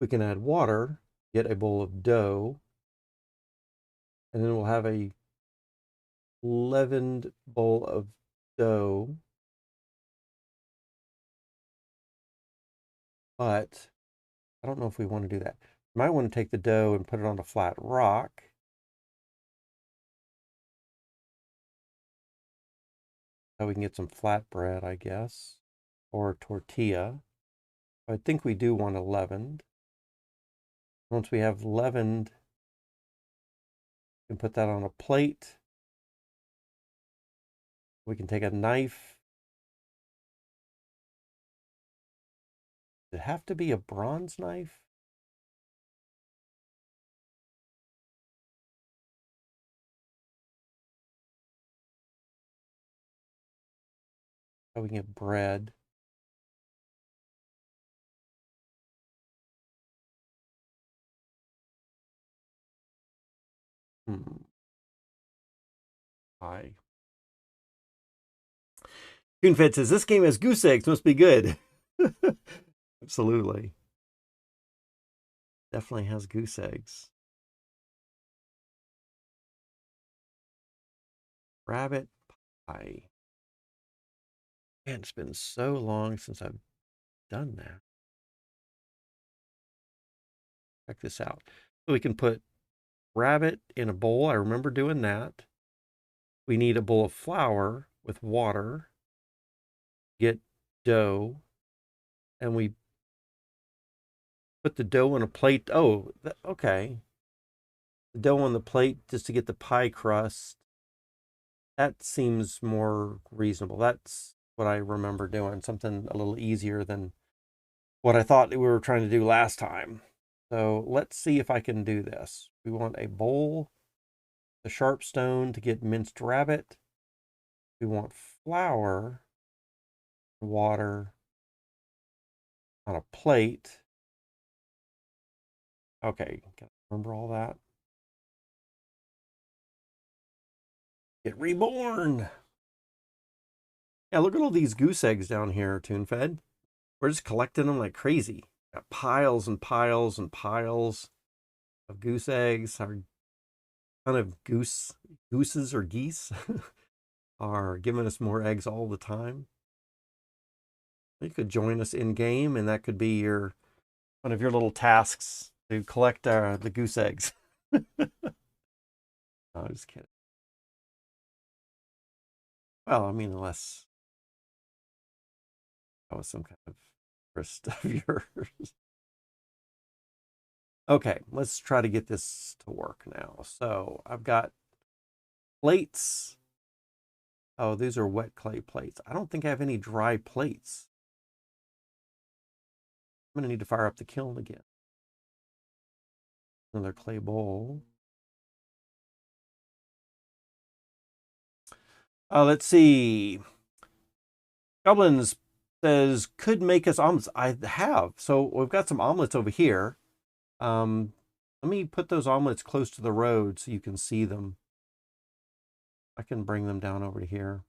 We can add water, get a bowl of dough, and then we'll have a leavened bowl of dough. But I don't know if we want to do that. You might want to take the dough and put it on a flat rock. So we can get some flatbread, I guess, or tortilla. I think we do want a leavened. Once we have leavened, we can put that on a plate. We can take a knife. Does it have to be a bronze knife? So we can get bread. Hi. Coonfed says, this game has goose eggs, must be good. Absolutely. Definitely has goose eggs. Rabbit pie. Man, it's been so long since I've done that. Check this out. So we can put rabbit in a bowl. I remember doing that. We need a bowl of flour with water. Get dough. And we put the dough on a plate. Oh, okay. The dough on the plate just to get the pie crust. That seems more reasonable. That's what I remember doing. Something a little easier than what I thought we were trying to do last time. So let's see if I can do this. We want a bowl, the sharp stone to get minced rabbit. We want flour, water on a plate. Okay, gotta remember all that. Get reborn. Yeah, look at all these goose eggs down here, TuneFed. We're just collecting them like crazy. Got piles and piles and piles of goose eggs. Our ton of gooses or geese are giving us more eggs all the time. You could join us in game, and that could be one of your little tasks to collect the goose eggs. No, just kidding. Well, I mean, unless that was some kind of interest of yours. Okay, let's try to get this to work now. So I've got plates. Oh, these are wet clay plates. I don't think I have any dry plates. I'm going to need to fire up the kiln again. Another clay bowl. Let's see. Goblins says, could make us omelets. I have. So we've got some omelets over here. Let me put those omelets close to the road so you can see them. I can bring them down over here.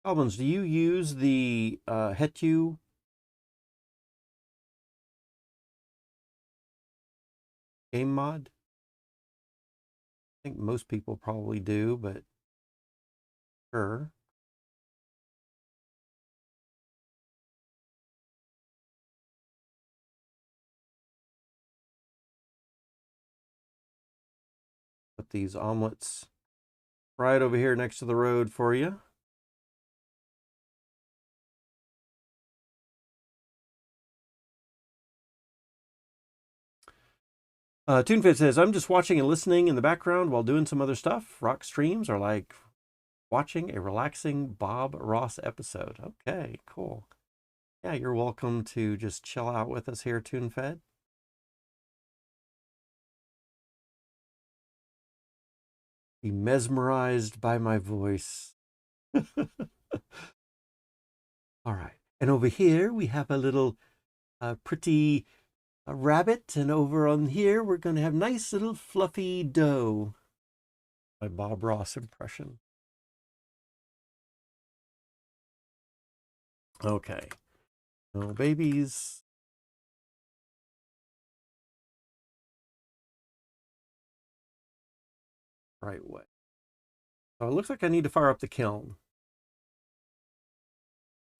Goblins, do you use the Hetu game mod? I think most people probably do, but sure. Put these omelets right over here next to the road for you. TuneFit says, I'm just watching and listening in the background while doing some other stuff. Rock streams are like watching a relaxing Bob Ross episode. Okay, cool. Yeah, you're welcome to just chill out with us here, TuneFed. Be mesmerized by my voice. All right. And over here we have a little pretty rabbit. And over on here we're going to have nice little fluffy dough. My Bob Ross impression. Okay. No babies. Right way. So it looks like I need to fire up the kiln.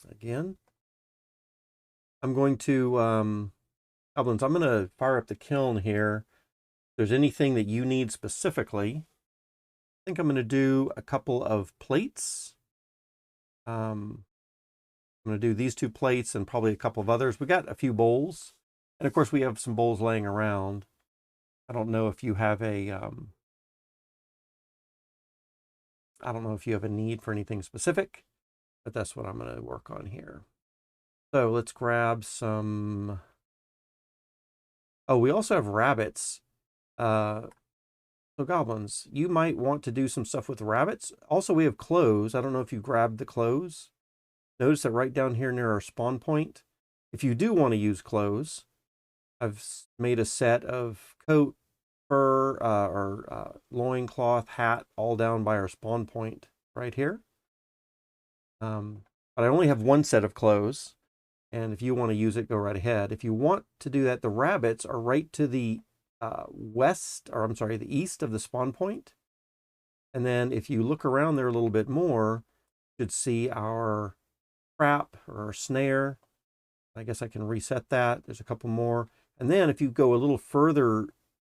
Again. I'm going to, Goblins, I'm going to fire up the kiln here. If there's anything that you need specifically, I think I'm going to do a couple of plates. I'm going to do these 2 plates and probably a couple of others. We got a few bowls. And of course, we have some bowls laying around. I don't know if you have a, I don't know if you have a need for anything specific, but that's what I'm going to work on here. So let's grab some. Oh, we also have rabbits. So goblins, you might want to do some stuff with rabbits. Also, we have clothes. I don't know if you grabbed the clothes. Notice that right down here near our spawn point, if you do want to use clothes, I've made a set of coat, fur, or loincloth, hat, all down by our spawn point right here. But I only have 1 set of clothes. And if you want to use it, go right ahead. If you want to do that, the rabbits are right to the west, or I'm sorry, the east of the spawn point. And then if you look around there a little bit more, you should see our trap or our snare. I guess I can reset that. There's a couple more. And then if you go a little further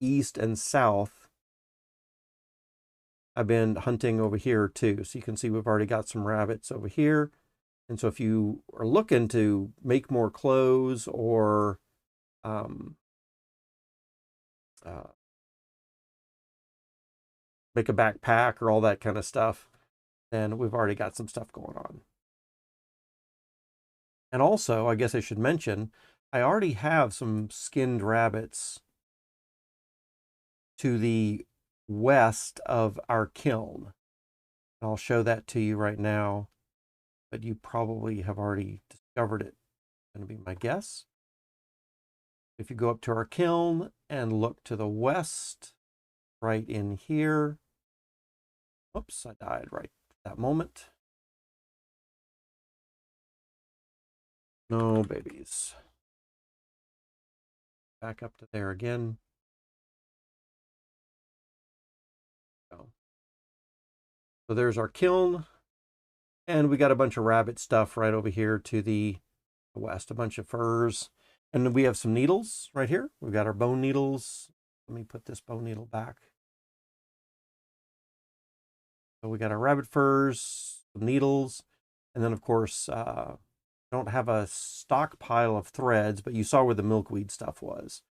east and south, I've been hunting over here too. So you can see we've already got some rabbits over here. And so if you are looking to make more clothes or make a backpack or all that kind of stuff, then we've already got some stuff going on. And also, I guess I should mention, I already have some skinned rabbits to the west of our kiln. I'll show that to you right now, but you probably have already discovered it. Going to be my guess. If you go up to our kiln and look to the west, right in here. Oops, I died right at that moment. No babies. Back up to there again. So there's our kiln. And we got a bunch of rabbit stuff right over here to the west, a bunch of furs. And then we have some needles right here. We've got our bone needles. Let me put this bone needle back. So we got our rabbit furs, some needles, and then of course, I don't have a stockpile of threads, but you saw where the milkweed stuff was.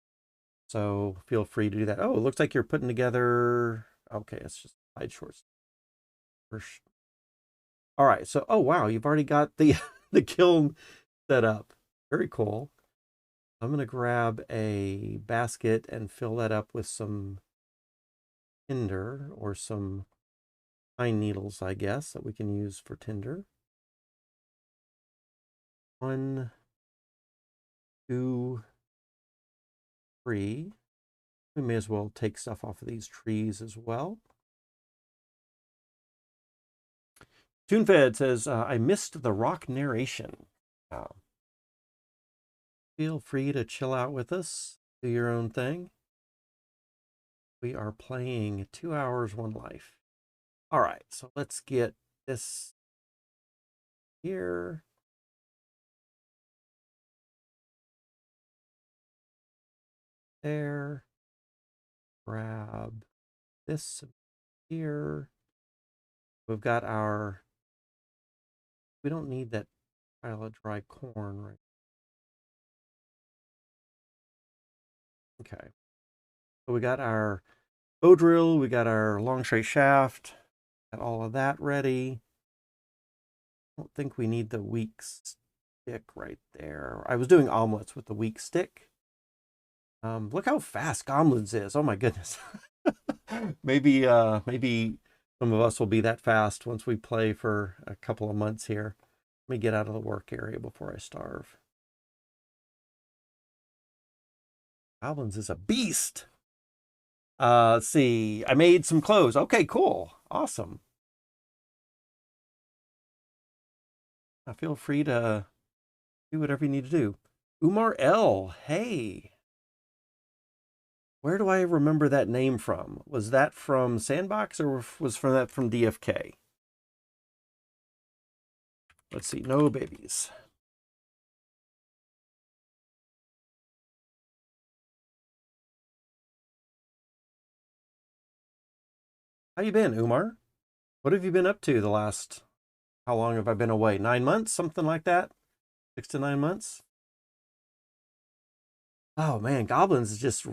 So feel free to do that. Oh, it looks like you're putting together, okay, it's just side shorts. All right, so, oh wow, you've already got the, the kiln set up. Very cool. I'm gonna grab a basket and fill that up with some tinder or some pine needles, I guess, that we can use for tinder. 1, 2, 3. We may as well take stuff off of these trees as well. TuneFed says, I missed the rock narration. Feel free to chill out with us, do your own thing. We are playing 2 Hours, One Life. All right, so let's get this here. There. Grab this here. We've got our, we don't need that pile of dry corn, right? Okay. So we got our bow drill, we got our long straight shaft, got all of that ready. I don't think we need the weak stick right there. I was doing omelets with the weak stick. Look how fast Goblins is. Oh my goodness. maybe some of us will be that fast once we play for a couple of months here. Let me get out of the work area before I starve. Goblins is a beast. Let's see. I made some clothes. Okay, cool. Awesome. Feel free to do whatever you need to do. Umar L. Hey. Where do I remember that name from? Was that from Sandbox or was that from DFK? Let's see. No babies. How you been, Umar? What have you been up to the last, how long have I been away? 9 months? Something like that? 6 to 9 months? Oh man, Goblins is just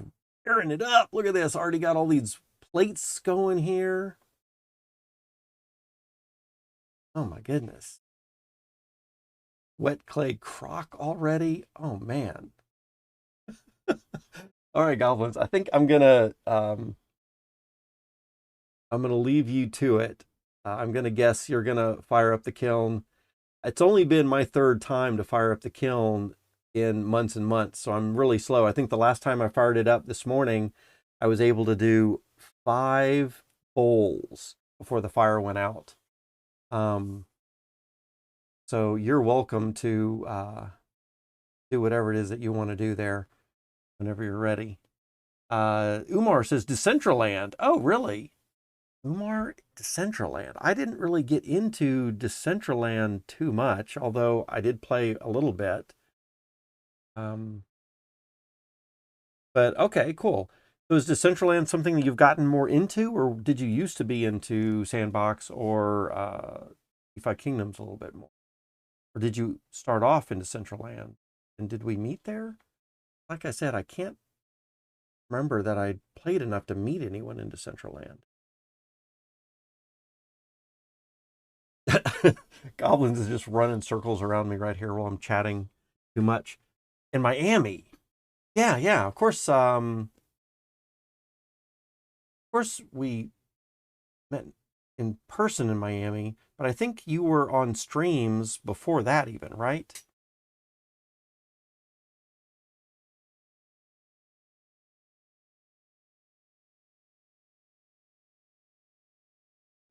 tearing it up. Look at this. Already got all these plates going here. Oh my goodness. Wet clay crock already. Oh man. All right, Goblins. I think I'm gonna leave you to it. I'm gonna guess you're gonna fire up the kiln. It's only been my third time to fire up the kiln in months and months, so I'm really slow. I think the last time I fired it up this morning, I was able to do 5 bowls before the fire went out. So you're welcome to do whatever it is that you want to do there whenever you're ready. Umar says Decentraland. Oh, really? Umar, Decentraland. I didn't really get into Decentraland too much, although I did play a little bit. But okay, cool. So is Decentraland something that you've gotten more into, or did you used to be into Sandbox or DeFi Kingdoms a little bit more? Or did you start off in Decentraland? And did we meet there? Like I said, I can't remember that I played enough to meet anyone in Decentraland. Goblins is just running circles around me right here while I'm chatting too much. In Miami. Yeah, of course, we met in person in Miami, but I think you were on streams before that even, right?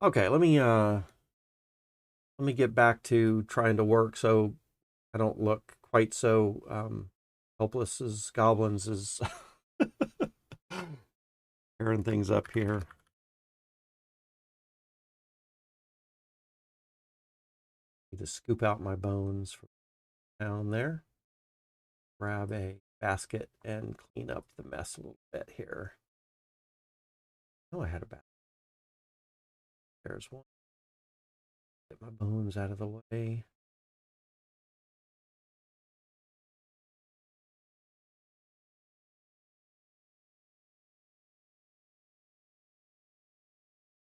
Okay, let me get back to trying to work so I don't look quite so helpless as Goblins is tearing things up here. Need to scoop out my bones from down there. Grab a basket and clean up the mess a little bit here. Oh, I had a basket. There's one. Get my bones out of the way.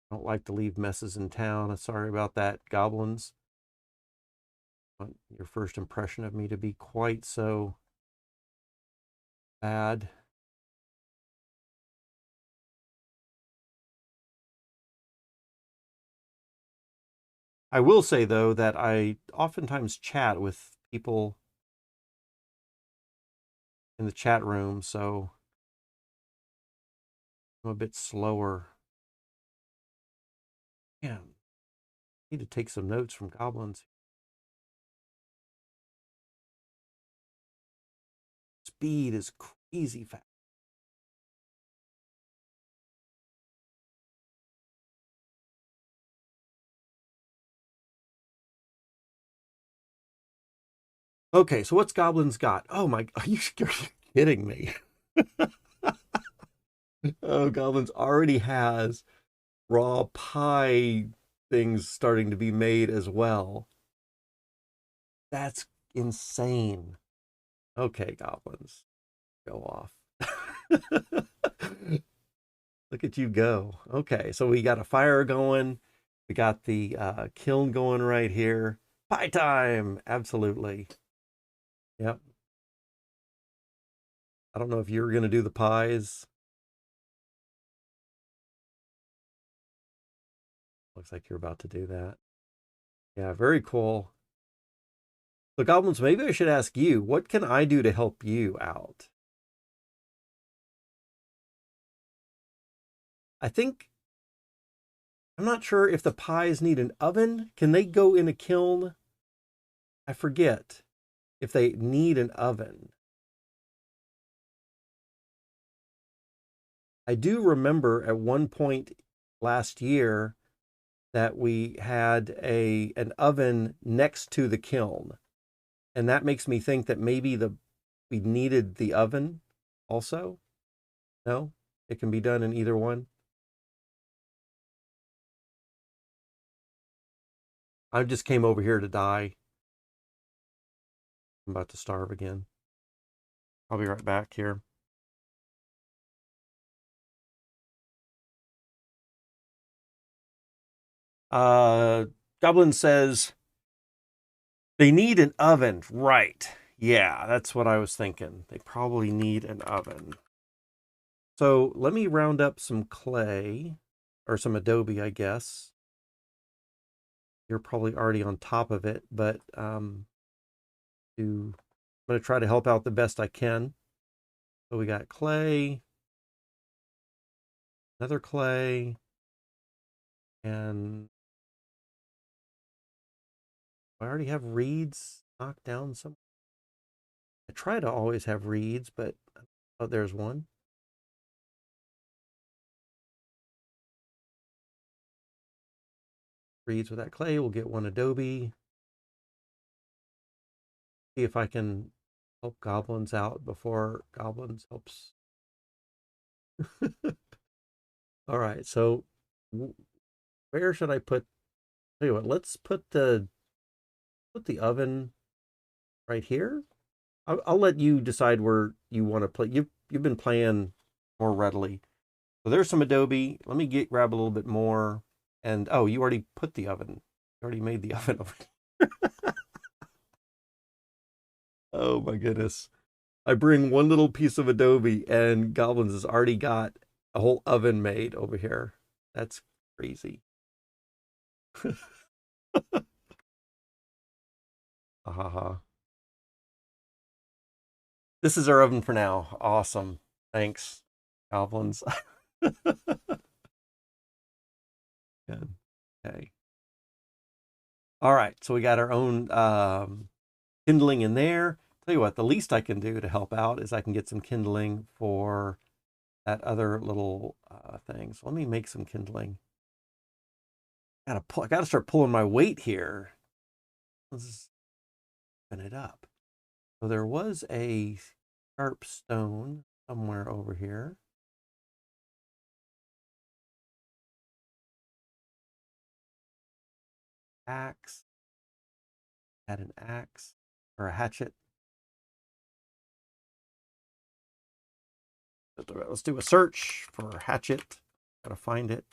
I don't like to leave messes in town. I'm sorry about that, Goblins. I want your first impression of me to be quite so bad. I will say, though, that I oftentimes chat with people in the chat room, so I'm a bit slower. Yeah, I need to take some notes from goblins. Speed is crazy fast. Okay, so what's goblins got? Oh my, are you kidding me? Oh, goblins already has raw pie things starting to be made as well. That's insane. Okay, goblins, go off. Look at you go. Okay, so we got a fire going. We got the kiln going right here. Pie time! Absolutely. Yep. I don't know if you're going to do the pies. Looks like you're about to do that. Yeah, very cool. So, goblins, maybe I should ask you, what can I do to help you out? I think, I'm not sure if the pies need an oven. Can they go in a kiln? I forget if they need an oven. I do remember at one point last year that we had an oven next to the kiln. And that makes me think that maybe we needed the oven also. No, it can be done in either one. I just came over here to die. I'm about to starve again. I'll be right back here. Goblin says they need an oven. Right. Yeah, that's what I was thinking. They probably need an oven. So let me round up some clay or some adobe, I guess. You're probably already on top of it, but I'm going to try to help out the best I can. So we got clay, another clay, and I already have reeds knocked down some. I try to always have reeds, but oh, there's one. Reeds with that clay. We'll get one adobe. See if I can help goblins out before goblins helps. All right, so where should I put? Tell you what, let's put the oven right here. I'll let you decide where you want to play. You've been playing more readily. So there's some adobe. Let me grab a little bit more. And oh, you already put the oven. You already made the oven over here. Oh my goodness. I bring one little piece of adobe and Goblins has already got a whole oven made over here. That's crazy. Ha. This is our oven for now. Awesome. Thanks, Goblins. Good. Okay. All right. So we got our own kindling in there. Tell you what, the least I can do to help out is I can get some kindling for that other little thing. So let me make some kindling. I gotta start pulling my weight here. Let's open it up. So there was a sharp stone somewhere over here. Axe. Had an axe or a hatchet. Let's do a search for hatchet. Gotta find it.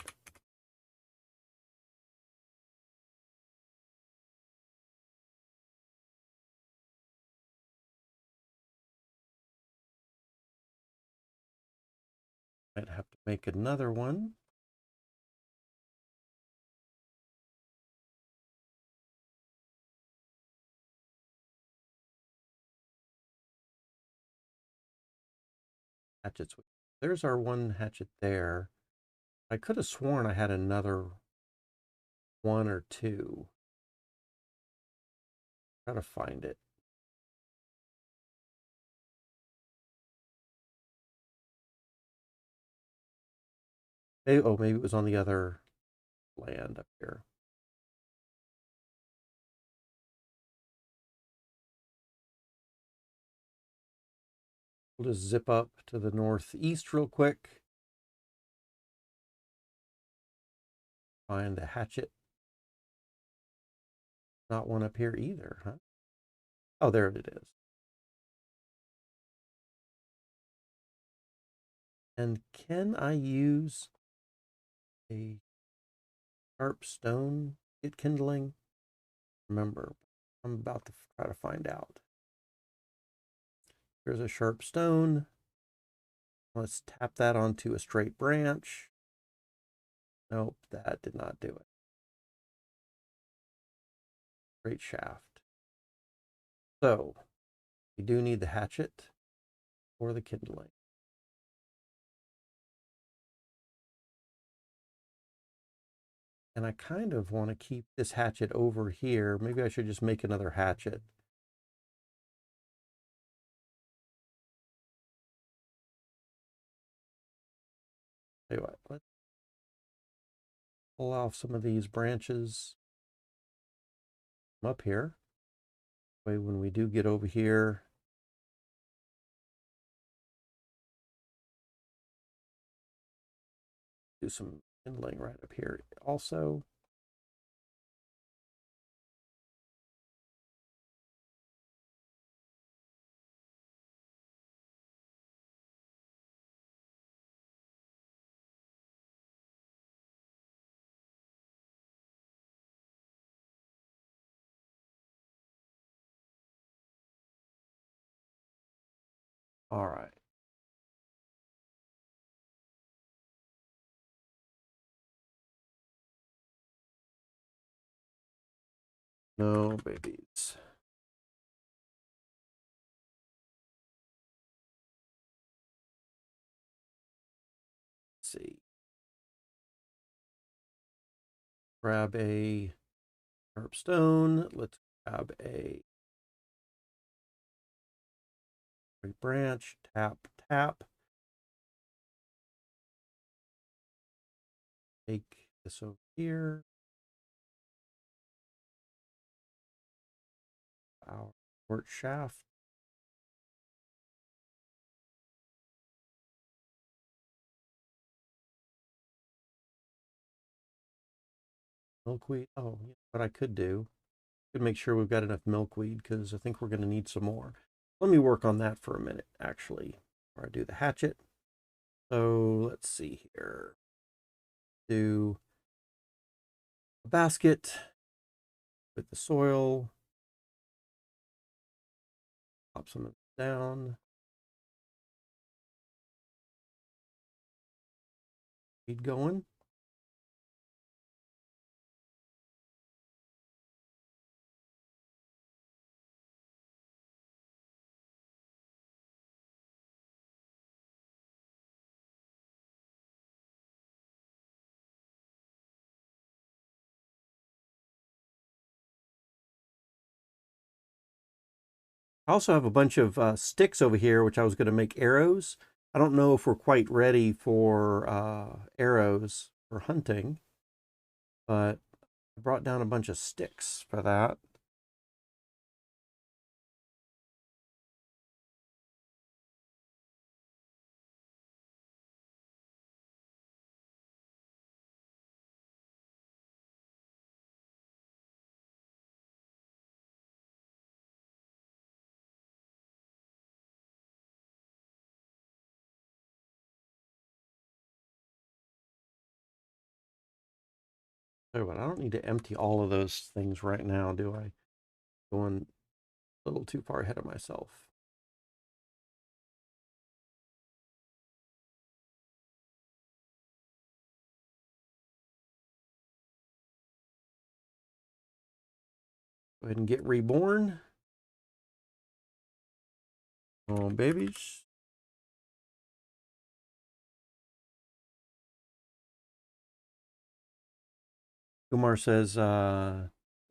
Might have to make another one. hatchets. There's our one hatchet there. I could have sworn I had another one or two. Try to find it. Maybe, oh, maybe it was on the other land up here. We'll just zip up to the northeast real quick. Find the hatchet. Not one up here either, huh? Oh, there it is. And can I use a sharp stone get kindling? Remember, I'm about to try to find out. Here's a sharp stone. Let's tap that onto a straight branch. Nope, that did not do it. Straight shaft. So we do need the hatchet or the kindling. And I kind of want to keep this hatchet over here. Maybe I should just make another hatchet. Tell you what, let's pull off some of these branches up here. Way when we do get over here, do some kindling right up here also. All right. No babies. Let's see. Grab a sharp stone. Let's grab a branch. Tap, tap. Take this over here. Our short shaft. Milkweed. Oh, what I could do. Could make sure we've got enough milkweed because I think we're going to need some more. Let me work on that for a minute, actually, before I do the hatchet. So let's see here. Do a basket with the soil. Pop some of it down. Keep going. I also have a bunch of sticks over here, which I was going to make arrows. I don't know if we're quite ready for arrows for hunting, but I brought down a bunch of sticks for that. So, but I don't need to empty all of those things right now, do I? Going a little too far ahead of myself. Go ahead and get reborn. Oh, babies. Umar says,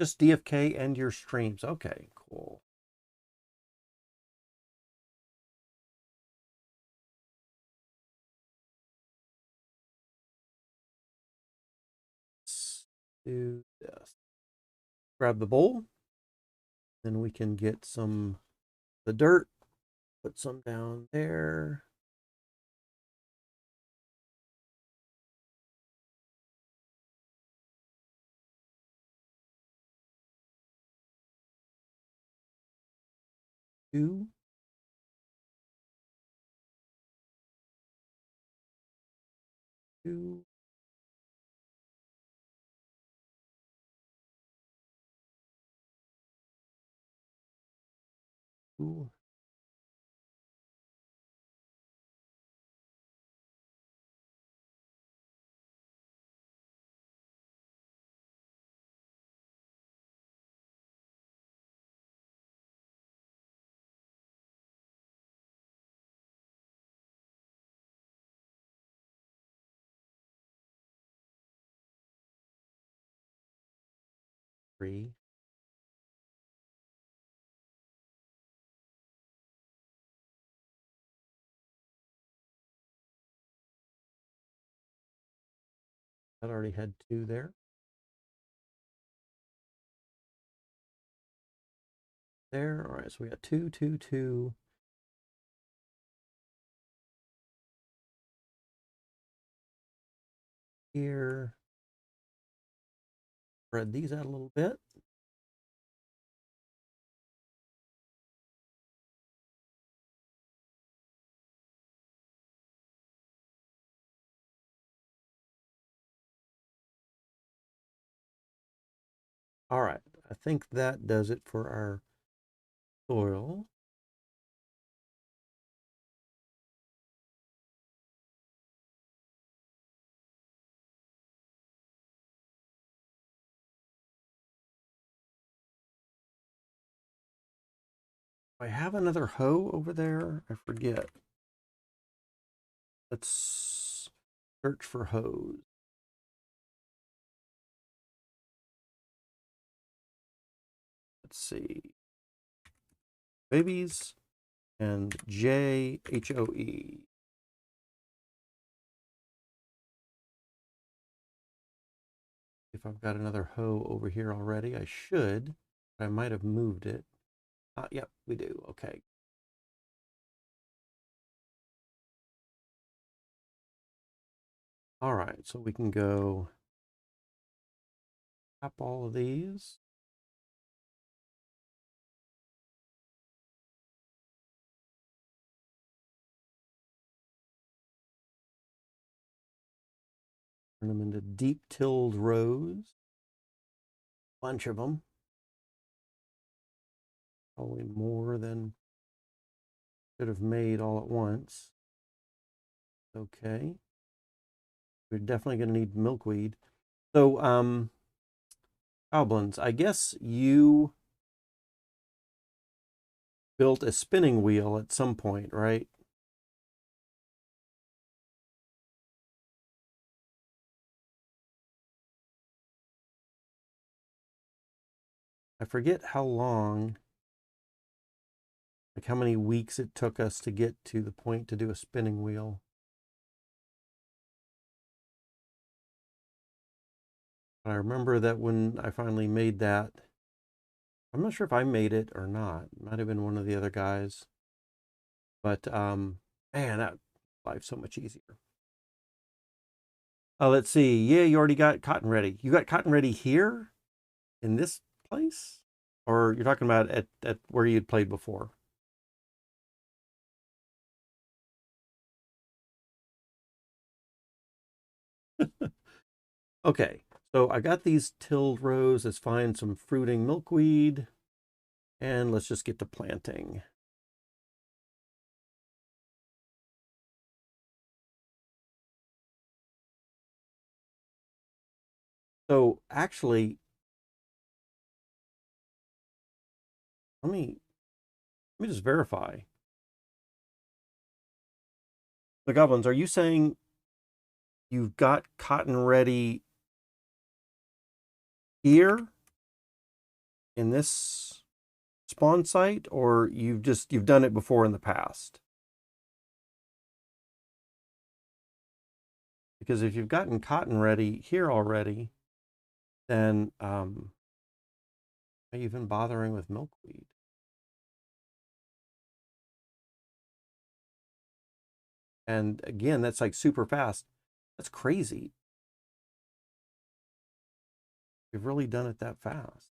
just DFK and your streams. Okay, cool. Let's do this. Grab the bowl. Then we can get the dirt. Put some down there. Two. Two. Two. Three. That already had two there. There. All right, so we got two, two, two. Here. Spread these out a little bit. All right, I think that does it for our soil. I have another hoe over there. I forget. Let's search for hose. Let's see. Babies and JHOE. If I've got another hoe over here already, I should. I might have moved it. Yep, we do. Okay. All right, so we can go tap all of these. Turn them into deep tilled rows. Bunch of them. Probably more than should have made all at once. Okay. We're definitely going to need milkweed. So, goblins, I guess you built a spinning wheel at some point, right? I forget how long, like how many weeks it took us to get to the point to do a spinning wheel. I remember that when I finally made that, I'm not sure if I made it or not. It might have been one of the other guys. But man, that life's so much easier. Let's see. Yeah, you already got cotton ready. You got cotton ready here in this place? Or you're talking about at where you'd played before? Okay, so I got these tilled rows. Let's find some fruiting milkweed. And let's just get to planting. So actually, let me just verify. The goblins, are you saying you've got cotton ready here in this spawn site, or you've done it before in the past? Because if you've gotten cotton ready here already, then why even bothering with milkweed? And again, that's like super fast. That's crazy. You've really done it that fast.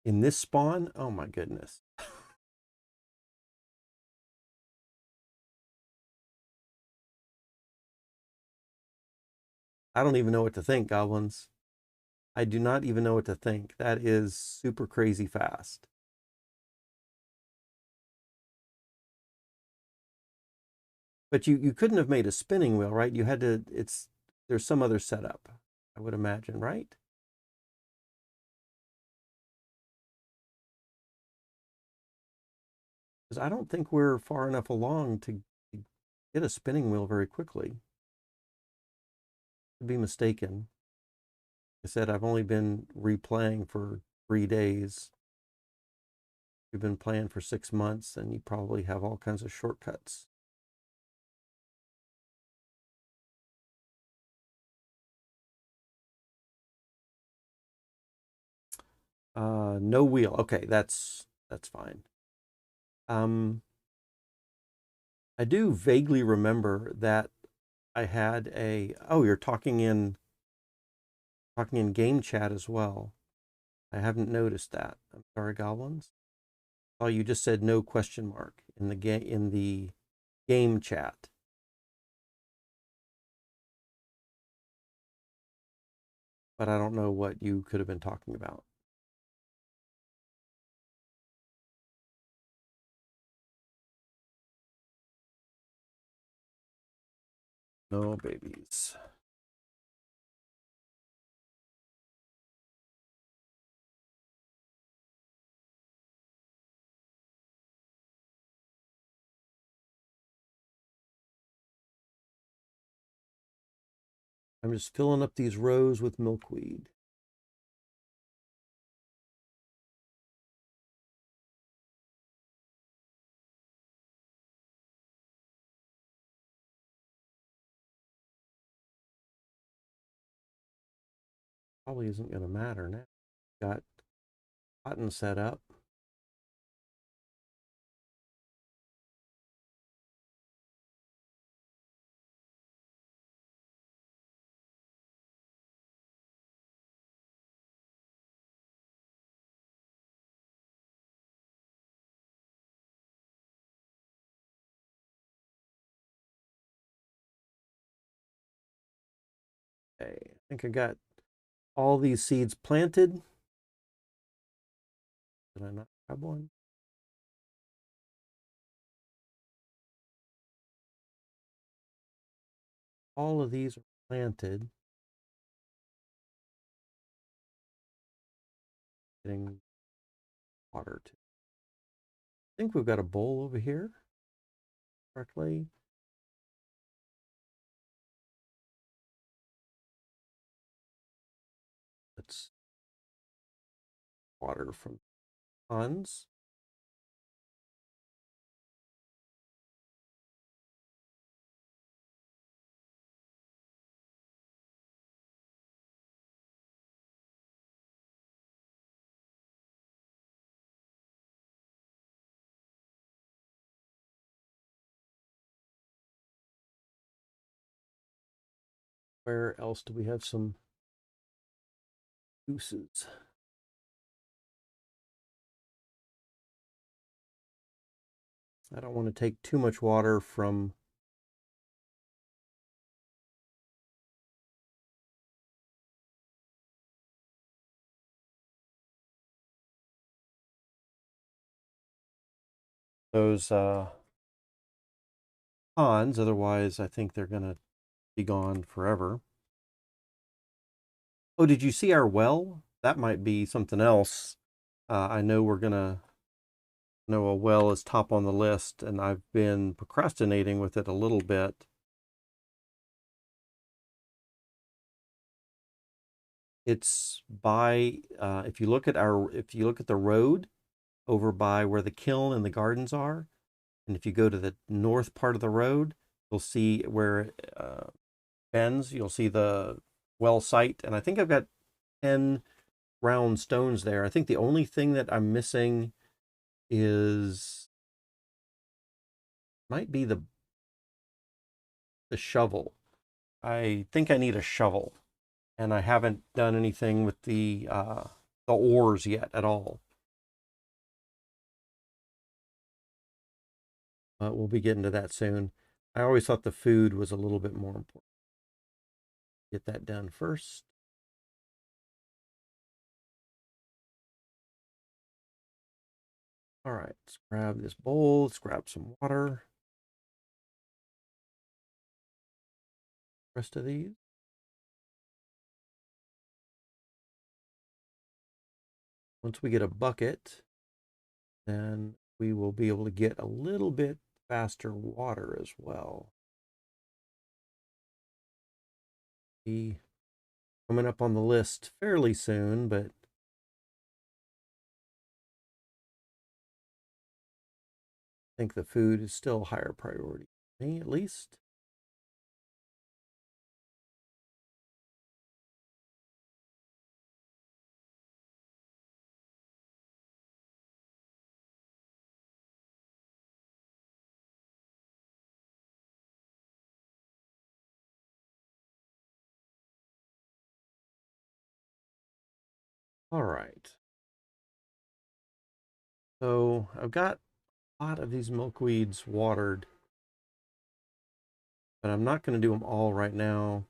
In this spawn, oh my goodness. I don't even know what to think, goblins. I do not even know what to think. That is super crazy fast. But you couldn't have made a spinning wheel, right? You had to, there's some other setup, I would imagine, right? Because I don't think we're far enough along to get a spinning wheel very quickly. Could be mistaken. I said I've only been replaying for 3 days. You've been playing for 6 months, and you probably have all kinds of shortcuts. No wheel. Okay, that's fine. I do vaguely remember that I had a, oh, you're talking in game chat as well. I haven't noticed that. I'm sorry, goblins. Oh, you just said no question mark in the game chat. But I don't know what you could have been talking about. No babies. I'm just filling up these rows with milkweed. Probably isn't going to matter now. Got cotton set up. Okay, I think I got all these seeds planted. Did I not grab one? All of these are planted. Getting water to. I think we've got a bowl over here correctly. That's water from ponds. Where else do we have some juices? I don't want to take too much water from those ponds, otherwise I think they're going to be gone forever. Oh, did you see our well? That might be something else. I know we're gonna know a well is top on the list, and I've been procrastinating with it a little bit. It's by if you look at the road over by where the kiln and the gardens are, and if you go to the north part of the road, you'll see where it bends. You'll see the well site, and I think I've got 10 round stones there. I think the only thing that I'm missing is might be the shovel. I think I need a shovel, and I haven't done anything with the oars yet at all. But we'll be getting to that soon. I always thought the food was a little bit more important. Get that done first. All right, let's grab this bowl. Let's grab some water. Rest of these. Once we get a bucket, then we will be able to get a little bit faster water as well. Be coming up on the list fairly soon, but I think the food is still a higher priority for me, at least. All right. So I've got a lot of these milkweeds watered, but I'm not going to do them all right now.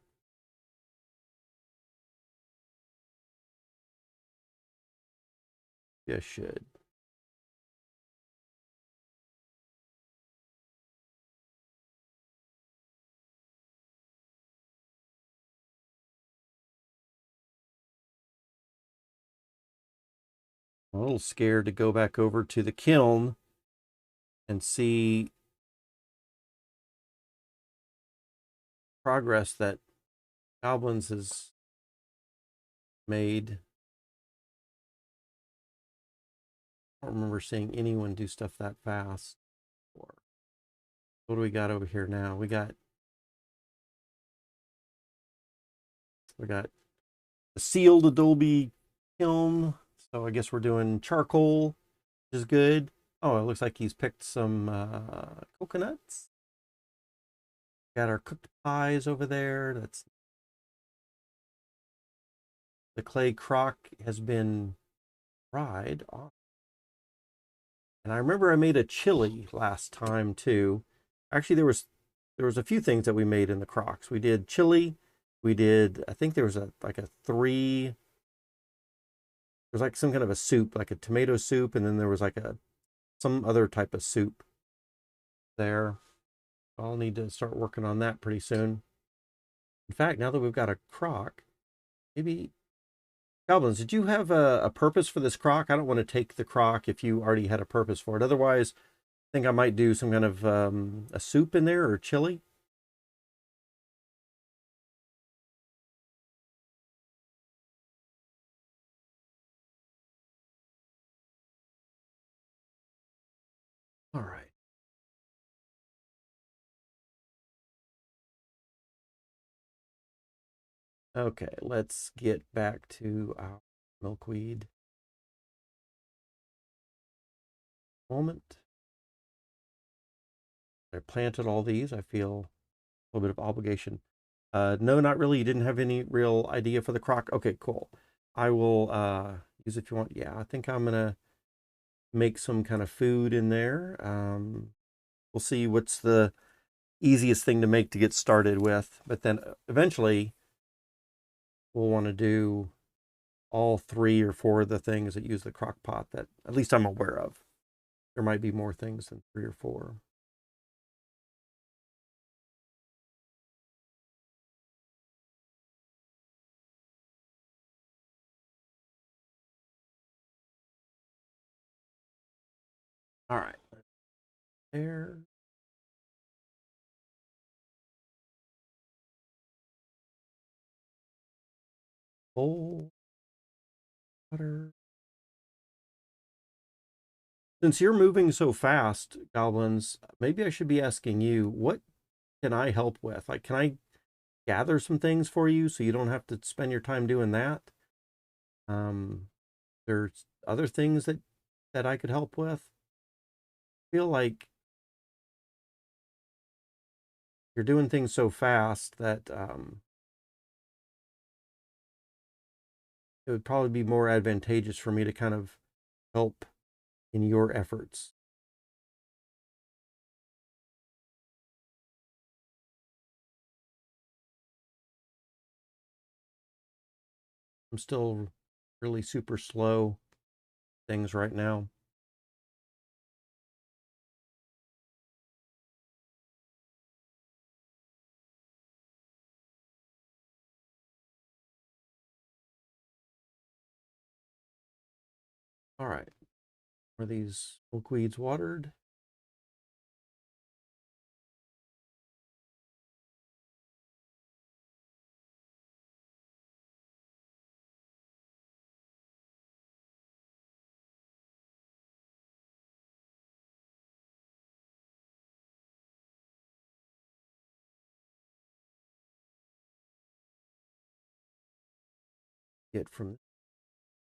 Yeah, I should. I'm a little scared to go back over to the kiln and see progress that Goblins has made. I don't remember seeing anyone do stuff that fast before. What do we got over here now? We got the sealed adobe kiln. So I guess we're doing charcoal, which is good. Oh, it looks like he's picked some coconuts. Got our cooked pies over there. That's the clay crock has been fried off. And I remember I made a chili last time too. Actually, there was a few things that we made in the crocks. We did chili. We did, I think there was like some kind of a soup, like a tomato soup, and then there was like some other type of soup there. I'll need to start working on that pretty soon. In fact, now that we've got a crock, maybe Goblins, did you have a purpose for this crock? I don't want to take the crock if you already had a purpose for it. Otherwise, I think I might do some kind of a soup in there or chili. All right. Okay, let's get back to our milkweed moment. I planted all these. I feel a little bit of obligation. No, not really. You didn't have any real idea for the crock. Okay, cool. I will use if you want. Yeah, I think I'm gonna make some kind of food in there. We'll see what's the easiest thing to make to get started with, but then eventually we'll want to do all 3 or 4 of the things that use the crock pot that at least I'm aware of. There might be more things than 3 or 4. All right. There. Bowl. Water. Since you're moving so fast, goblins, maybe I should be asking you, what can I help with? Like, can I gather some things for you so you don't have to spend your time doing that? There's other things that I could help with. I feel like you're doing things so fast that it would probably be more advantageous for me to kind of help in your efforts. I'm still really super slow things right now. All right. Are these milkweeds watered? Get from,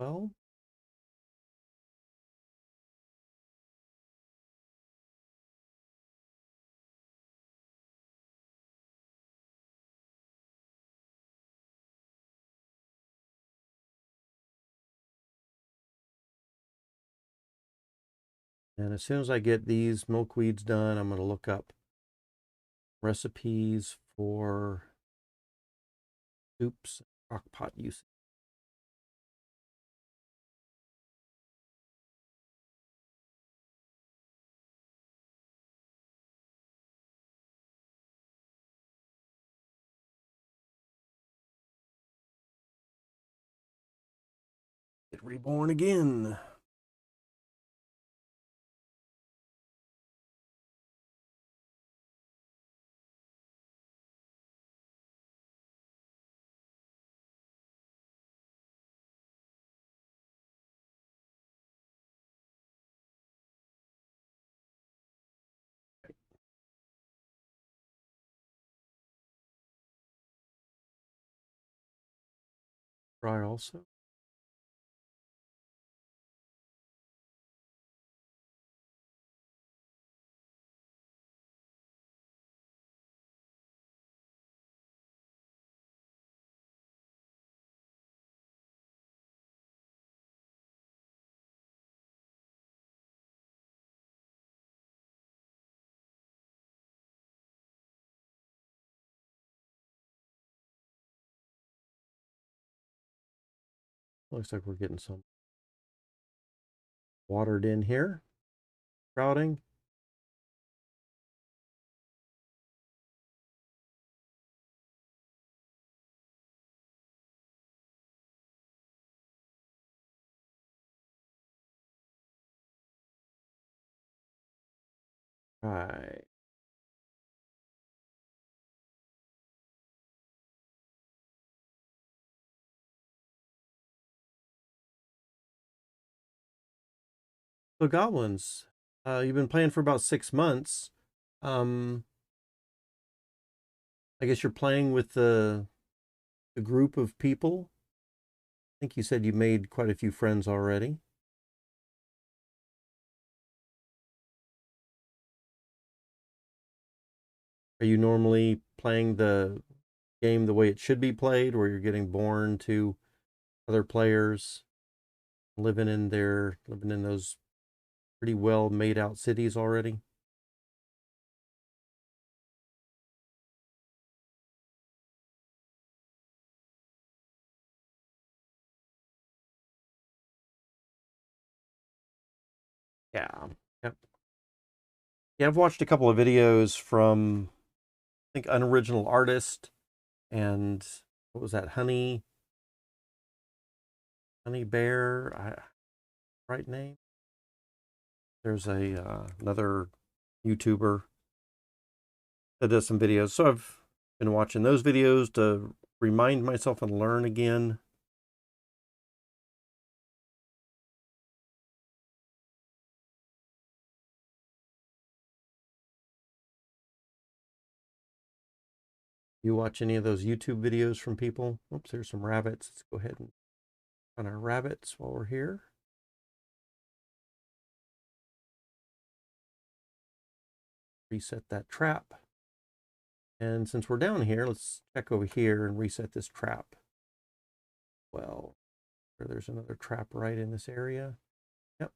well, and as soon as I get these milkweeds done, I'm going to look up recipes for soups, crock pot use. Get reborn again. Try also. Looks like we're getting some watered in here. Sprouting. Right. So goblins, you've been playing for about 6 months. Um, I guess you're playing with the group of people. I think you said you made quite a few friends already. Are you normally playing the game the way it should be played, where you're getting born to other players, living in those pretty well made out cities already? Yeah. Yep. Yeah, I've watched a couple of videos from, I think, Unoriginal Artist and what was that, Honey Bear, right name? There's another YouTuber that does some videos. So I've been watching those videos to remind myself and learn again. You watch any of those YouTube videos from people? Oops, there's some rabbits. Let's go ahead and on our rabbits while we're here. Reset that trap. And since we're down here, let's check over here and reset this trap. Well, there's another trap right in this area. Yep.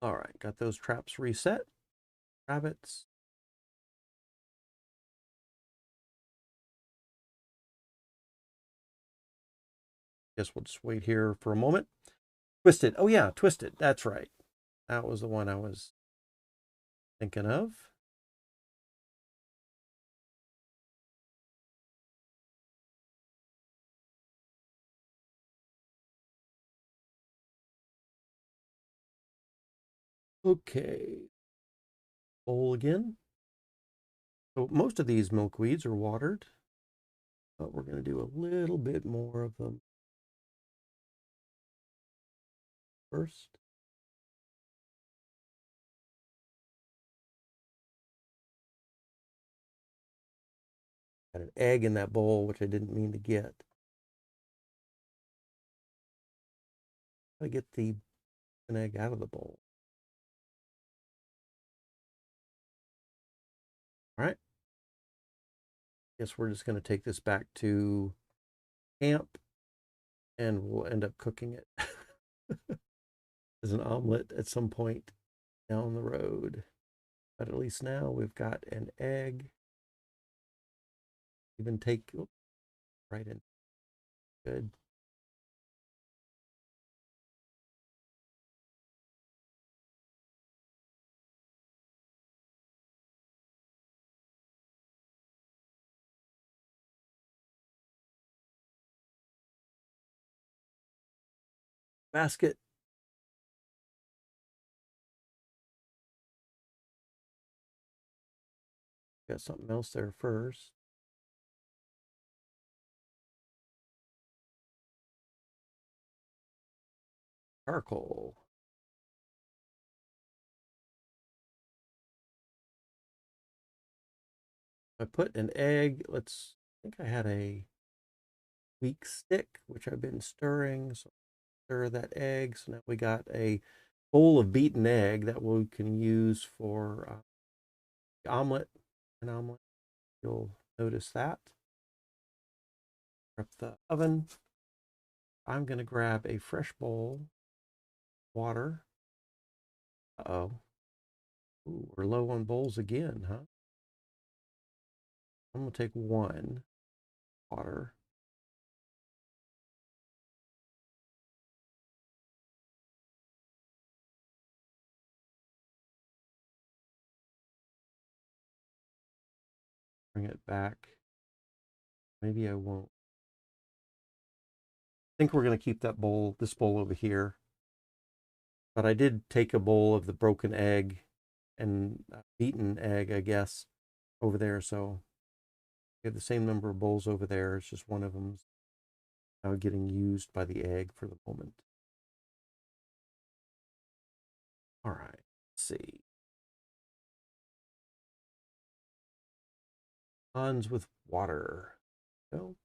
All right, got those traps reset. Rabbits. Guess we'll just wait here for a moment. Twisted. Oh yeah, Twisted. That's right. That was the one I was thinking of. Okay. Bowl again. So most of these milkweeds are watered, but we're going to do a little bit more of them first. Got an egg in that bowl, which I didn't mean to get. I get an egg out of the bowl. All right. Guess we're just going to take this back to camp and we'll end up cooking it as an omelet at some point down the road. But at least now we've got an egg. Even take right in. Good. Basket. Got something else there first. Charcoal. I put an egg. I think I had a weak stick, which I've been stirring. So stir that egg. So now we got a bowl of beaten egg that we can use for the omelet. An omelet. You'll notice that. Prep the oven. I'm going to grab a fresh bowl, water. Uh-oh. Ooh, we're low on bowls again, huh? I'm going to take one water. Bring it back. Maybe I won't. I think we're going to keep this bowl over here. But I did take a bowl of the broken egg and beaten egg, I guess, over there. So we have the same number of bowls over there. It's just one of them's now getting used by the egg for the moment. All right, let's see. Ponds with water. So,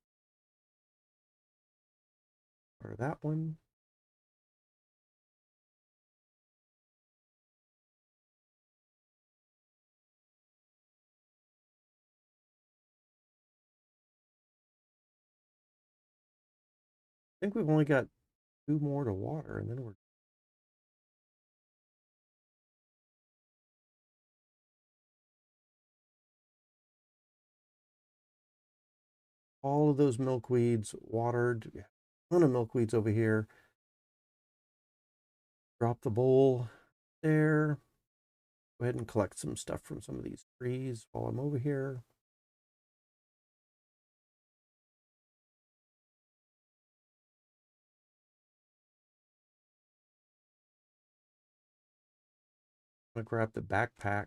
or that one. I think we've only got 2 more to water, and then we're all of those milkweeds watered. Yeah, a ton of milkweeds over here. Drop the bowl there. Go ahead and collect some stuff from some of these trees while I'm over here. I'm gonna grab the backpack.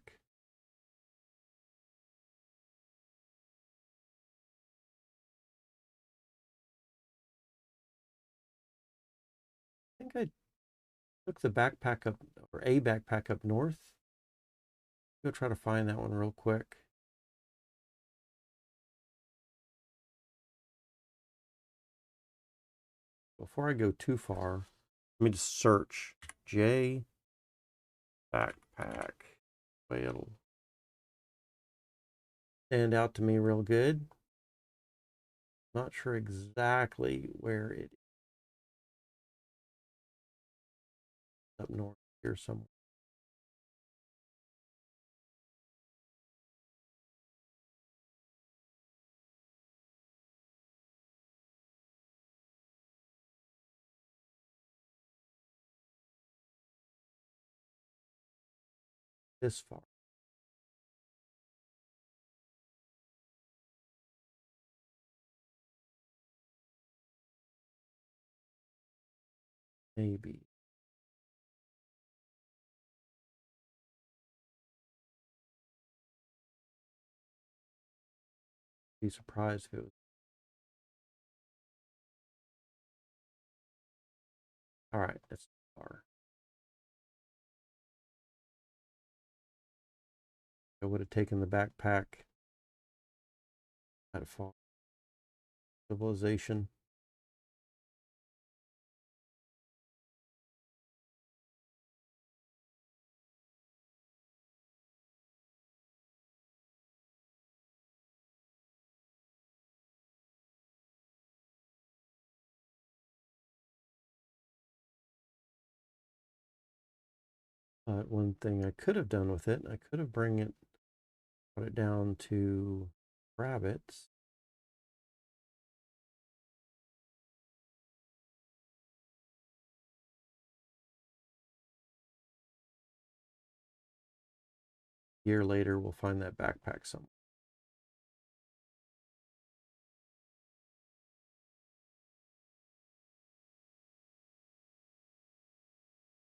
I think I took the backpack up, or a backpack up north. Go try to find that one real quick. Before I go too far, let me just search J backpack. Way it'll stand out to me real good. Not sure exactly where it is. Up north here somewhere. This far. Maybe. Be surprised if it was. All right, that's far. I would have taken the backpack. Out of fall. Civilization. One thing I could have done with it, I could have brought it down to rabbits. A year later, we'll find that backpack somewhere.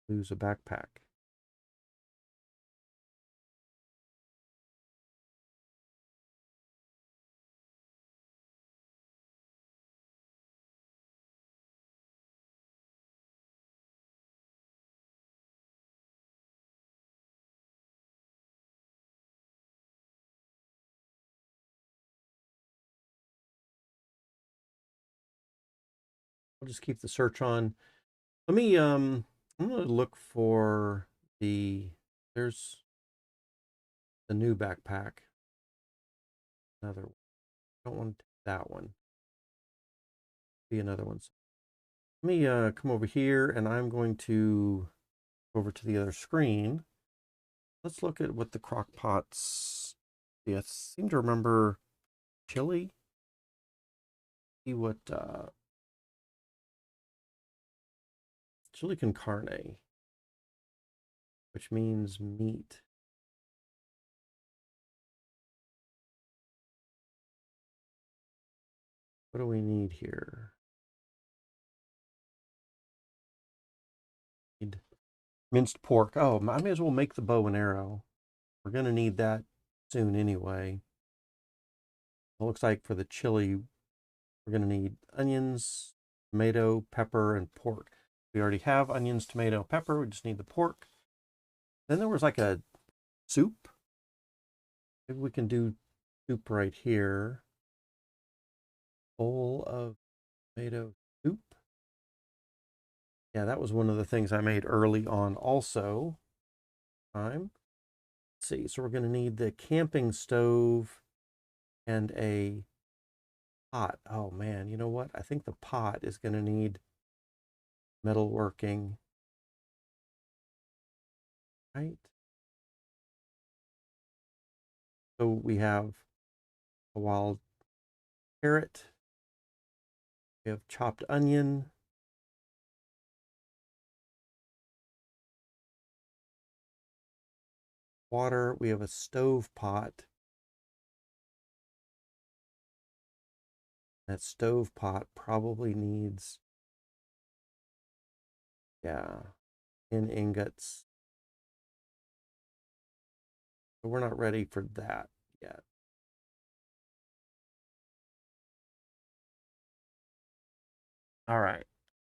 Lose a backpack. I'll just keep the search on. Let me I'm gonna look for there's the new backpack. Another one. I don't want to take that one. Be another one. Let me come over here, and I'm going to go over to the other screen. Let's look at what the crock pots. Yeah, I seem to remember chili. See what chili con carne, which means meat. What do we need here? Need minced pork. Oh, I may as well make the bow and arrow. We're gonna need that soon anyway. It looks like for the chili, we're gonna need onions, tomato, pepper, and pork. We already have onions, tomato, pepper. We just need the pork. Then there was like a soup. Maybe we can do soup right here. Bowl of tomato soup. Yeah, that was one of the things I made early on also. Let's see, so we're going to need the camping stove and a pot. Oh man, you know what? I think the pot is going to need metalworking. Right? So we have a wild carrot. We have chopped onion. Water. We have a stove pot. That stove pot probably needs, yeah, 10 ingots. But we're not ready for that yet. All right.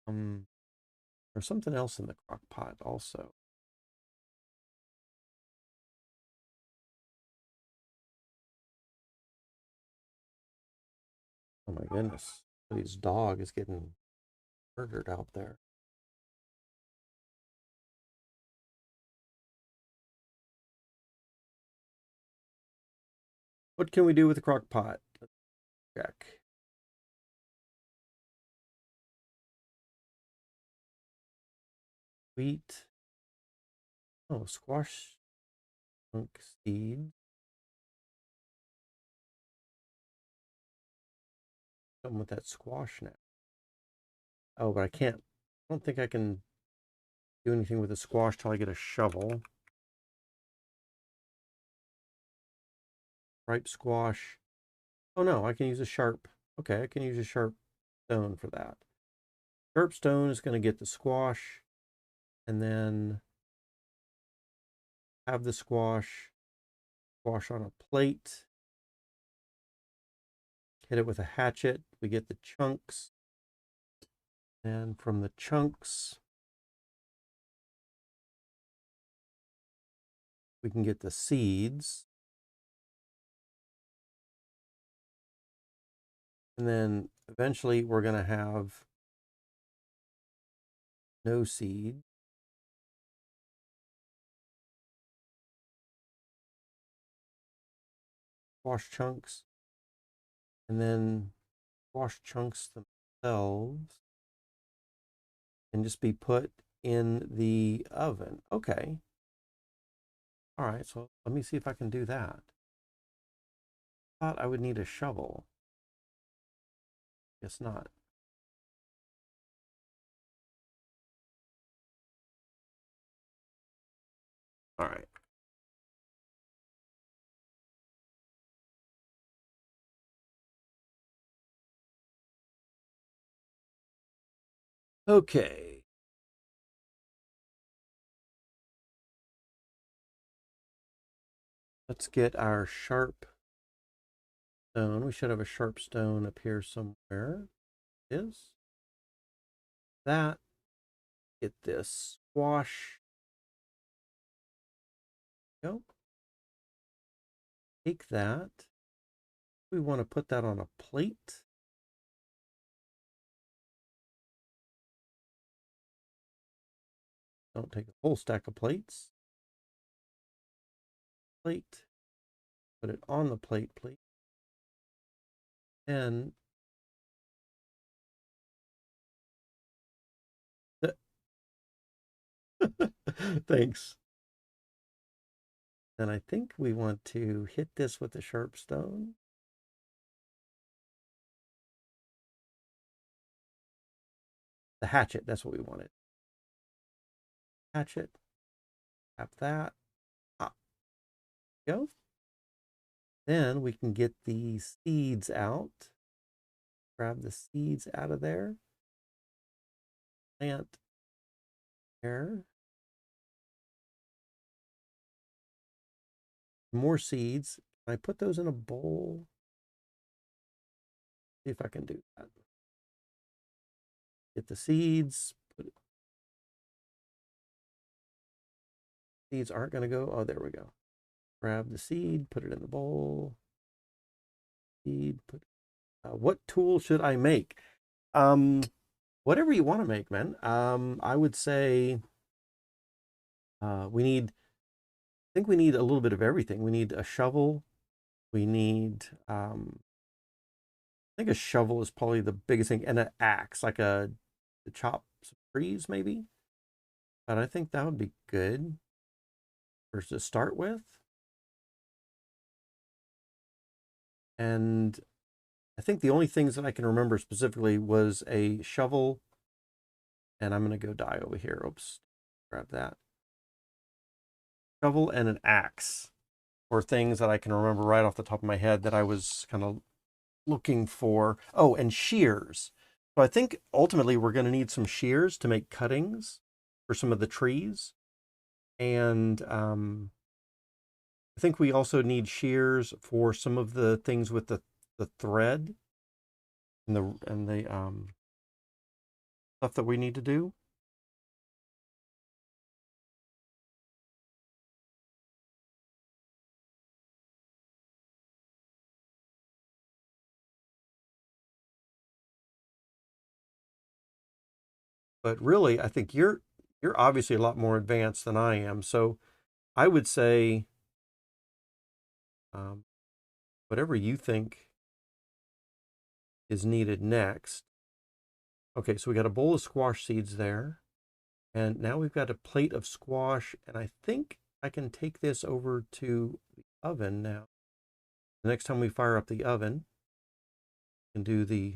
There's something else in the crock pot also. Oh my goodness. Somebody's dog is getting murdered out there. What can we do with the crock pot? Let's check. Wheat. Oh, squash chunk seed. Something with that squash now. Oh, but I can't. I don't think I can do anything with the squash till I get a shovel. Ripe squash. Oh no, I can use a sharp. Okay, I can use a sharp stone for that. Sharp stone is going to get the squash, and then have the squash on a plate. Hit it with a hatchet. We get the chunks. And from the chunks, we can get the seeds. And then eventually we're going to have no seed. Squash chunks. And then squash chunks themselves can just be put in the oven. Okay. All right, so let me see if I can do that. I thought I would need a shovel. Guess not. All right. Okay. Let's get our sharp stone. We should have a sharp stone up here somewhere. It is that. Get this squash. Go. Take that. We want to put that on a plate. Don't take a whole stack of plates. Plate. Put it on the plate, please. And thanks. And I think we want to hit this with a sharp stone. The hatchet, that's what we wanted. Hatchet. Tap that. Ah, go. Then we can get the seeds out. Grab the seeds out of there. Plant there. More seeds. Can I put those in a bowl? See if I can do that. Get the seeds. Seeds aren't going to go. Oh, there we go. Grab the seed, put it in the bowl. Seed, put. What tool should I make? Whatever you want to make, man. I would say we need. I think we need a little bit of everything. We need a shovel. We need. I think a shovel is probably the biggest thing, and an axe, like to chop some trees, maybe. But I think that would be good for to start with. And I think the only things that I can remember specifically was a shovel. And I'm going to go die over here. Oops. Grab that. Shovel and an axe. Or things that I can remember right off the top of my head that I was kind of looking for. Oh, and shears. So I think ultimately we're going to need some shears to make cuttings for some of the trees. And I think we also need shears for some of the things with the thread and the stuff that we need to do. But really, I think you're obviously a lot more advanced than I am. So I would say um, whatever you think is needed next. Okay, so we got a bowl of squash seeds there. And now we've got a plate of squash. And I think I can take this over to the oven now. The next time we fire up the oven, we can do the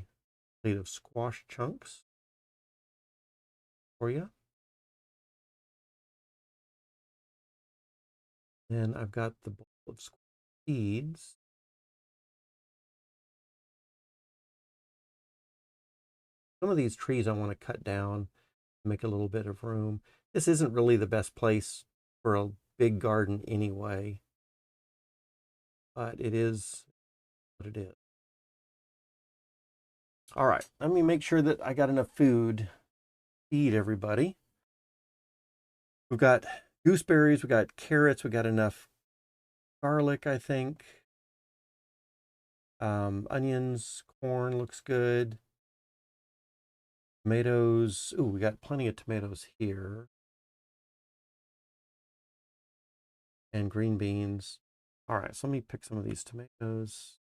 plate of squash chunks for you. Then I've got the bowl of seeds. Some of these trees I want to cut down, make a little bit of room. This isn't really the best place for a big garden anyway, but it is what it is. All right, let me make sure that I got enough food to feed everybody. We've got gooseberries, we got carrots, we got enough garlic, I think. Onions, corn looks good. Tomatoes. Ooh, we got plenty of tomatoes here. And green beans. All right, so let me pick some of these tomatoes.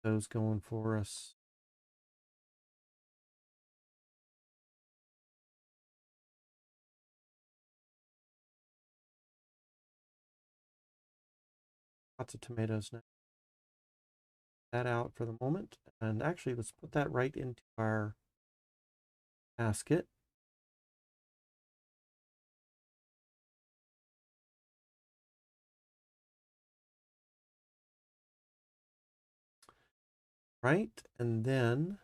Those going for us. Lots of tomatoes now. That out for the moment. And actually, let's put that right into our basket. Right, and then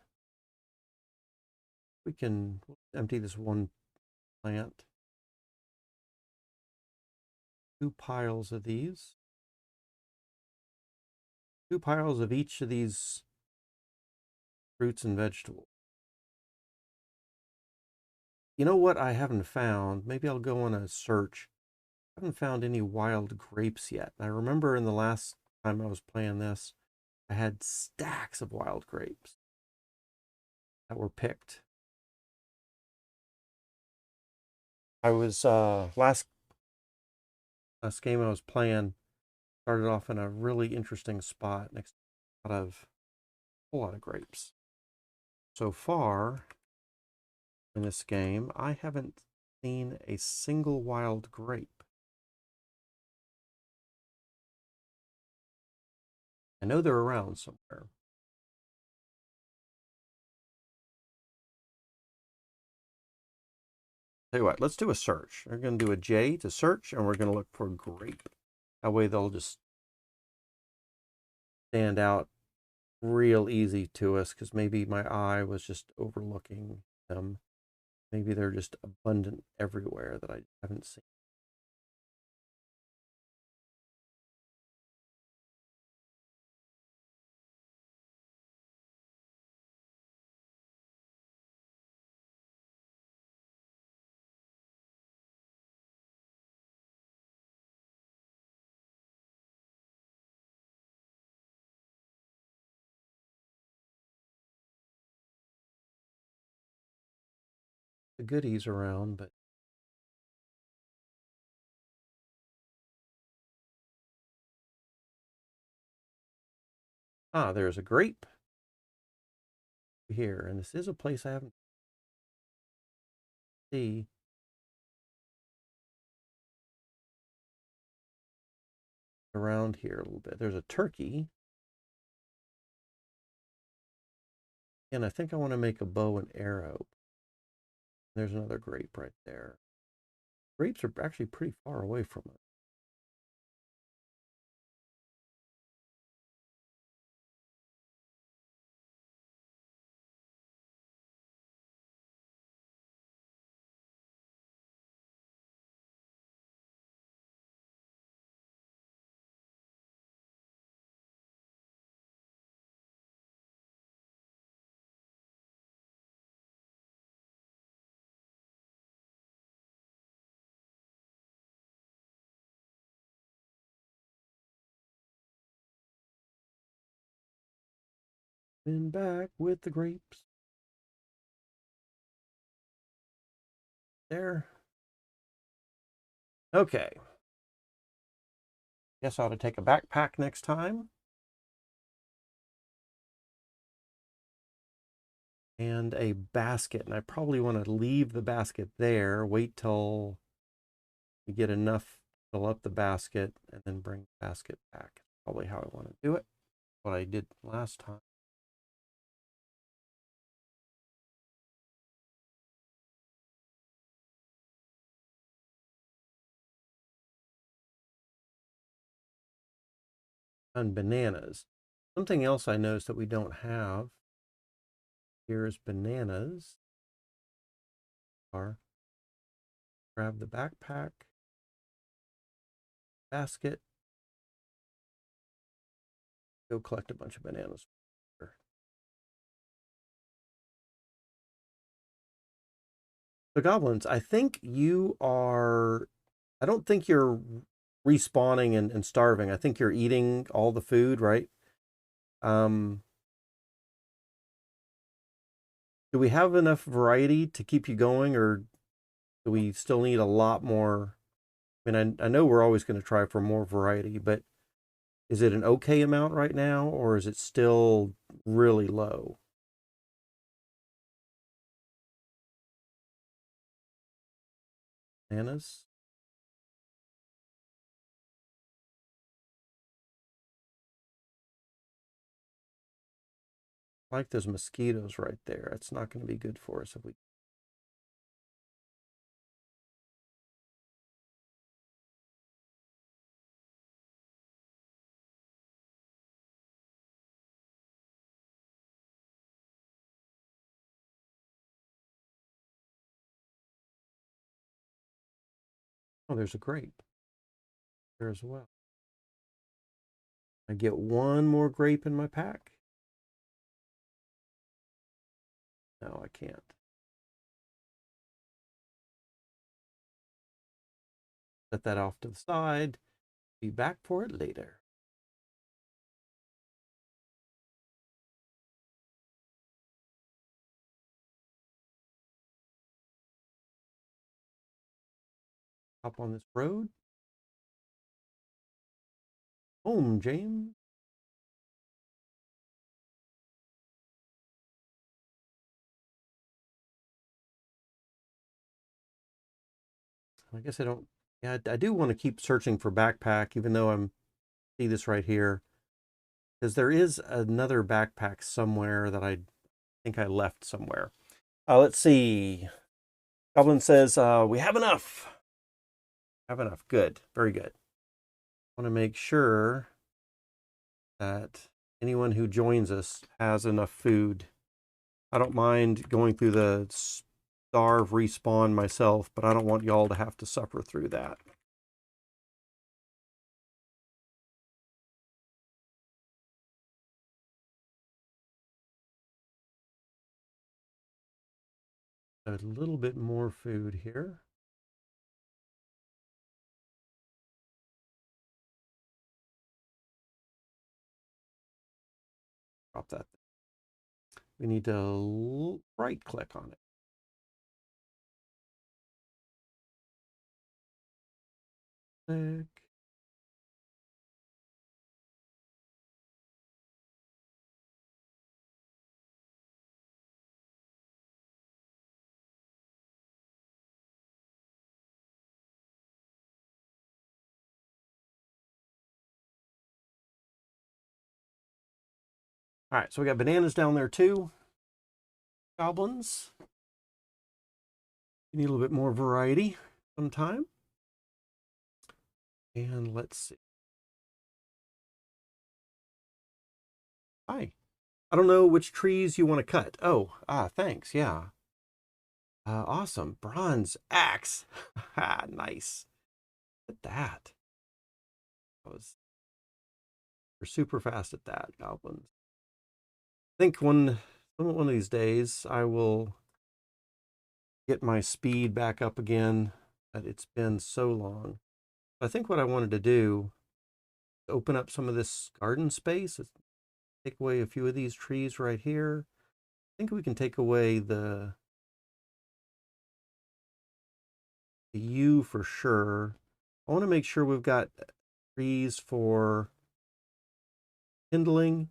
we can empty this one plant. 2 piles of these. 2 piles of each of these fruits and vegetables. You know what I haven't found? Maybe I'll go on a search. I haven't found any wild grapes yet. I remember in the last time I was playing this, I had stacks of wild grapes that were picked. I was last game I was playing started off in a really interesting spot next to a whole lot of grapes. So far in this game, I haven't seen a single wild grape. I know they're around somewhere. Tell you what, let's do a search. We're going to do a J to search, and we're going to look for grape. That way they'll just stand out real easy to us, because maybe my eye was just overlooking them. Maybe they're just abundant everywhere that I haven't seen. The goodies around, but there's a grape here, and this is a place I haven't seen around here a little bit. There's a turkey, and I think I want to make a bow and arrow. There's another grape right there. Grapes are actually pretty far away from us. Been back with the grapes. There. Okay. Guess I ought to take a backpack next time. And a basket. And I probably want to leave the basket there, wait till we get enough to fill up the basket, and then bring the basket back. Probably how I want to do it. What I did last time. On bananas. Something else I noticed that we don't have here is bananas. Or grab the backpack, basket, go collect a bunch of bananas. The goblins, I think you are, I don't think you're respawning and starving. I think you're eating all the food, right? Do we have enough variety to keep you going, or do we still need a lot more? I mean, I know we're always going to try for more variety, but is it an okay amount right now, or is it still really low? Bananas? I like those mosquitoes right there. It's not going to be good for us if we. Oh, there's a grape there as well. I get one more grape in my pack. No, I can't. Set that off to the side. Be back for it later. Hop on this road. Home, James. I guess I don't. Yeah, I do want to keep searching for backpack, even though I'm see this right here, because there is another backpack somewhere that I think I left somewhere. Let's see. Goblin says we have enough. Have enough. Good. Very good. I want to make sure that anyone who joins us has enough food. I don't mind going through the starve respawn myself, but I don't want y'all to have to suffer through that. A little bit more food here. Drop that. We need to right click on it. Click. All right, so we got bananas down there too. Goblins. You need a little bit more variety sometime. And let's see. Hi. I don't know which trees you want to cut. Oh, thanks. Yeah. Awesome. Bronze axe. Nice. Look at that. We're super fast at that, goblins. I think one of these days I will get my speed back up again. But it's been so long. I think what I wanted to do, open up some of this garden space. It's take away a few of these trees right here. I think we can take away the yew for sure. I want to make sure we've got trees for kindling.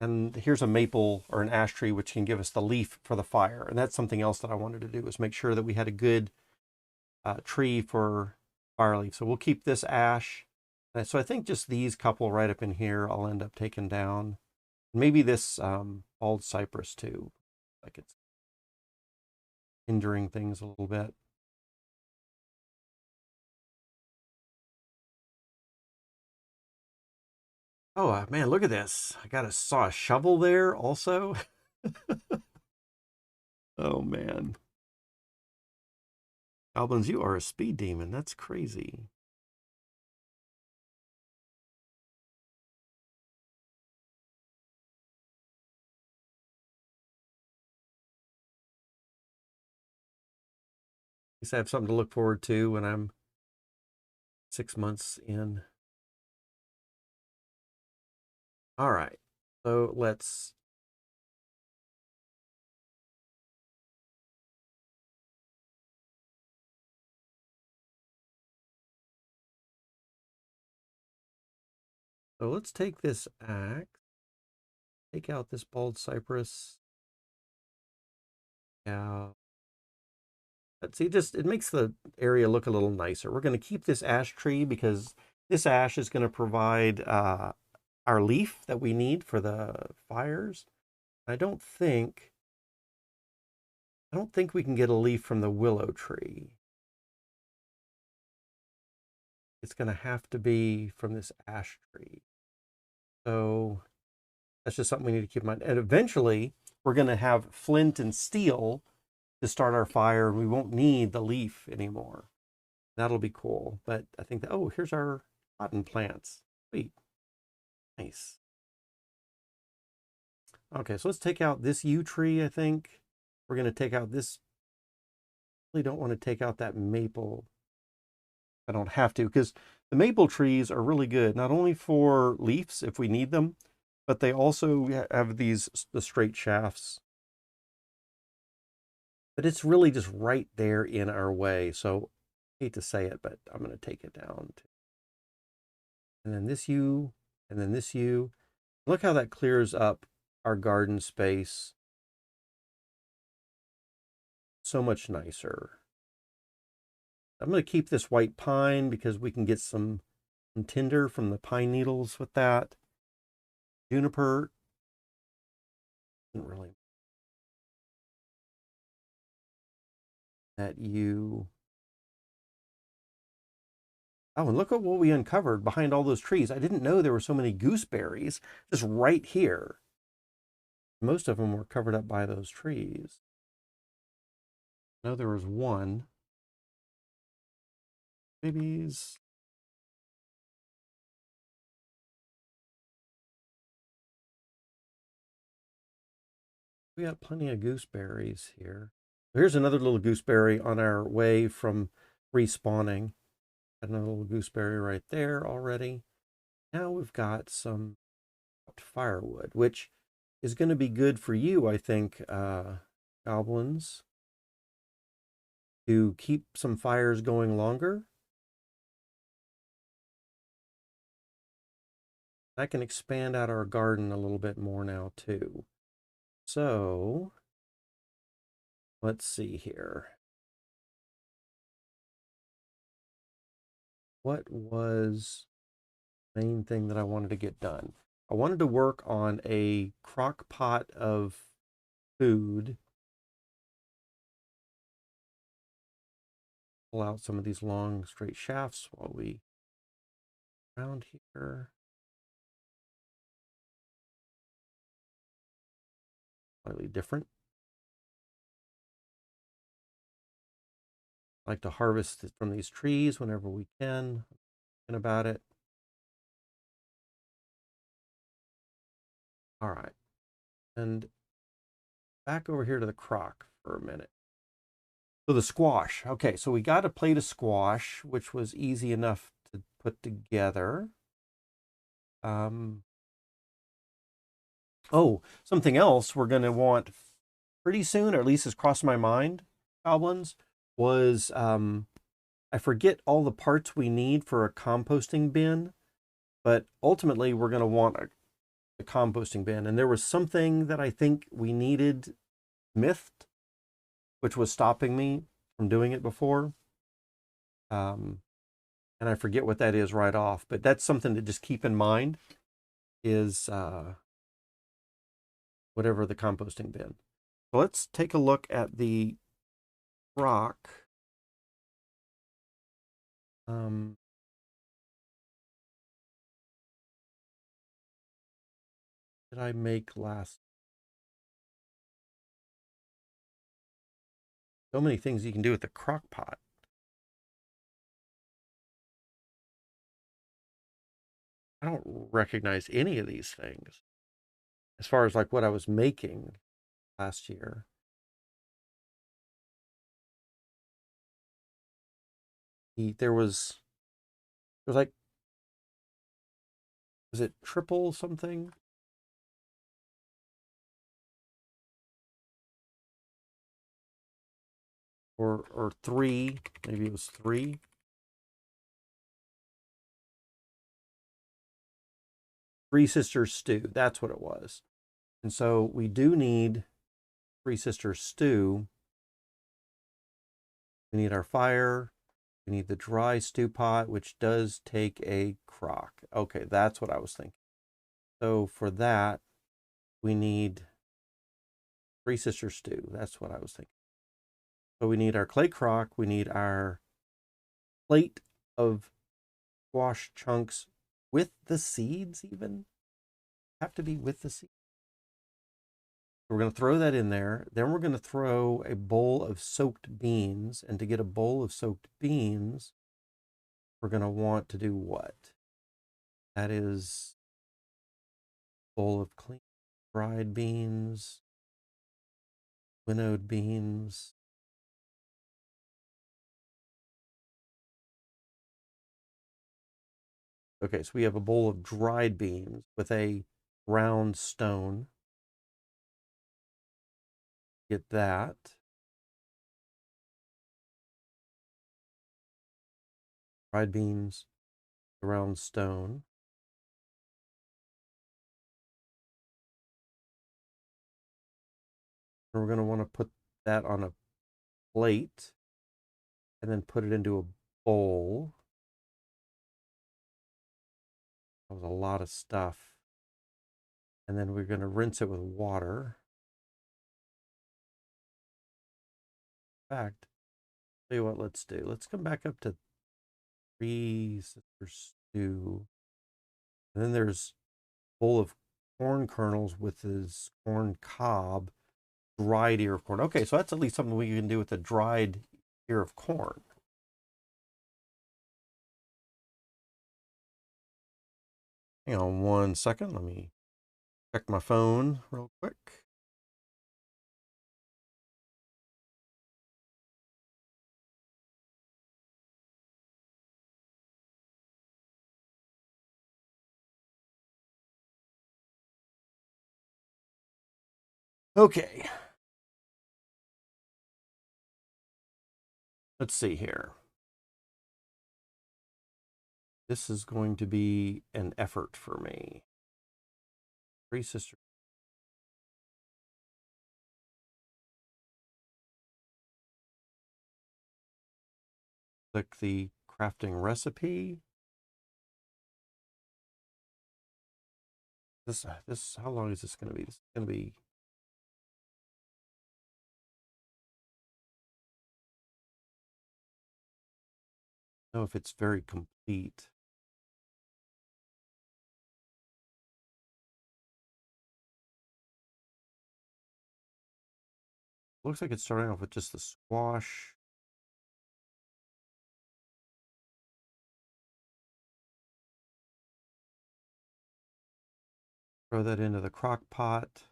And here's a maple or an ash tree, which can give us the leaf for the fire. And that's something else that I wanted to do, is make sure that we had a good tree for fire leaf. So we'll keep this ash. So I think just these couple right up in here, I'll end up taking down. Maybe this bald cypress too, like it's hindering things a little bit. Oh man, look at this! Saw a shovel there also. Oh man, Goblins, you are a speed demon. That's crazy. At least I have something to look forward to when I'm 6 months in. All right, so let's take this axe, take out this bald cypress. Yeah. Let's see, it makes the area look a little nicer. We're going to keep this ash tree because this ash is going to provide our leaf that we need for the fires. I don't think we can get a leaf from the willow tree. It's going to have to be from this ash tree. So that's just something we need to keep in mind. And eventually, we're going to have flint and steel to start our fire, and we won't need the leaf anymore. That'll be cool. But I think that, oh, here's our cotton plants. Sweet. Nice. Okay, so let's take out this yew tree, I think. We're going to take out this. I really don't want to take out that maple. I don't have to, because the maple trees are really good, not only for leaves if we need them, but they also have the straight shafts. But it's really just right there in our way. So I hate to say it, but I'm going to take it down. And then this yew, and then this yew. Look how that clears up our garden space so much nicer. I'm going to keep this white pine because we can get some tinder from the pine needles with that. Juniper, isn't really that yew. Oh, and look at what we uncovered behind all those trees. I didn't know there were so many gooseberries just right here. Most of them were covered up by those trees. I know there was one. Babies. We got plenty of gooseberries here. Here's another little gooseberry on our way from respawning. Another little gooseberry right there already. Now we've got some firewood, which is going to be good for you, I think, goblins, to keep some fires going longer. I can expand out our garden a little bit more now too. So let's see here. What was the main thing that I wanted to get done? I wanted to work on a crock pot of food. Pull out some of these long straight shafts while we around here. Slightly different. I like to harvest from these trees whenever we can. Thinking about it. All right. And back over here to the crock for a minute. So the squash. Okay, so we got a plate of squash, which was easy enough to put together. Oh, something else we're going to want pretty soon, or at least has crossed my mind, goblins, was I forget all the parts we need for a composting bin, but ultimately we're going to want a composting bin. And there was something that I think we needed mythed, which was stopping me from doing it before. Um, and I forget what that is right off, but that's something to just keep in mind is whatever the composting bin. So let's take a look at the rock. Um, did I make last? So many things you can do with the crock pot. I don't recognize any of these things as far as like what I was making last year. There was like, was it triple something or three? Maybe it was three. Three Sisters stew. That's what it was. And so we do need Three Sisters stew. We need our fire. We need the dry stew pot, which does take a crock. Okay, that's what I was thinking. So for that, we need Three Sisters stew. That's what I was thinking. So we need our clay crock. We need our plate of squash chunks with the seeds, even have to be with the seeds. We're going to throw that in there. Then we're going to throw a bowl of soaked beans. And to get a bowl of soaked beans, we're going to want to do what? That is a bowl of clean fried beans, winnowed beans. Okay, so we have a bowl of dried beans with a round stone. Get that. Dried beans, a round stone. And we're going to want to put that on a plate and then put it into a bowl. That was a lot of stuff. And then we're going to rinse it with water. In fact, tell you what, let's do. Let's come back up to Three Sisters stew. And then there's a bowl of corn kernels with his corn cob, dried ear of corn. Okay, so that's at least something we can do with a dried ear of corn. Hang on 1 second. Let me check my phone real quick. Okay. Let's see here. This is going to be an effort for me. Three Sisters. Click the crafting recipe. This how long is this going to be? This is going to be I don't know if it's very complete. Looks like it's starting off with just the squash. Throw that into the crock pot.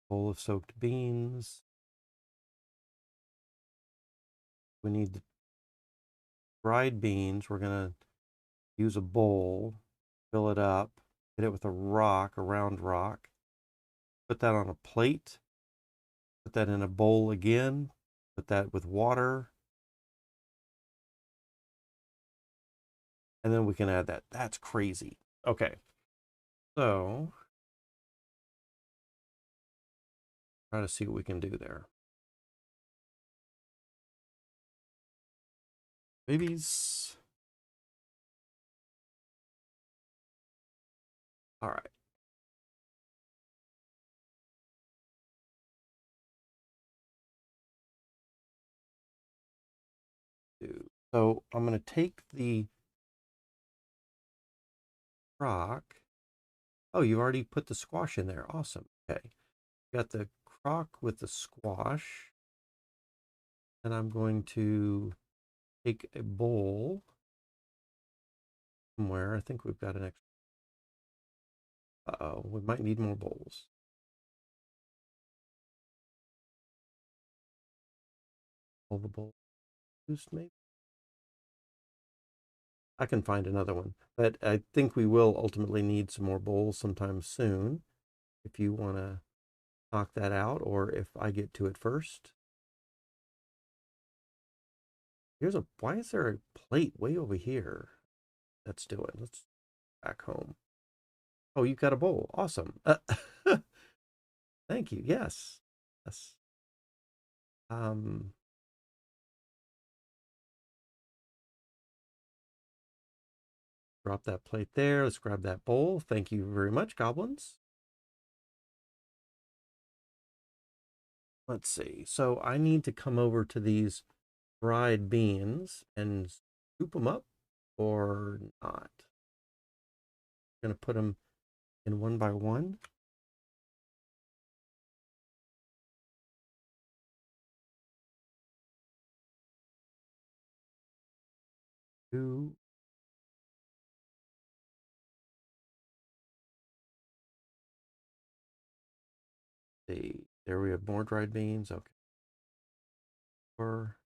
Bowl of soaked beans. We need dried beans. We're going to use a bowl. fill it up, hit it with a rock, a round rock, put that on a plate, put that in a bowl again, put that with water, and then we can add that. That's crazy. Okay, so try to see what we can do there. Babies. All right. So I'm going to take the crock. Oh, you already put the squash in there. Awesome. Okay. Got the crock with the squash. And I'm going to take a bowl somewhere. I think we've got an extra. Uh-oh, we might need more bowls. All the bowls used, maybe? I can find another one. But I think we will ultimately need some more bowls sometime soon. If you want to knock that out, or if I get to it first. Why is there a plate way over here? Let's do it. Let's back home. Oh, you've got a bowl. Awesome. Thank you. Yes. Yes. Um, Drop that plate there. Let's grab that bowl. Thank you very much, goblins. Let's see. So I need to come over to these dried beans and scoop them up or not. I'm going to put them in one by one. Two. See, there we have more dried beans. Okay. 4,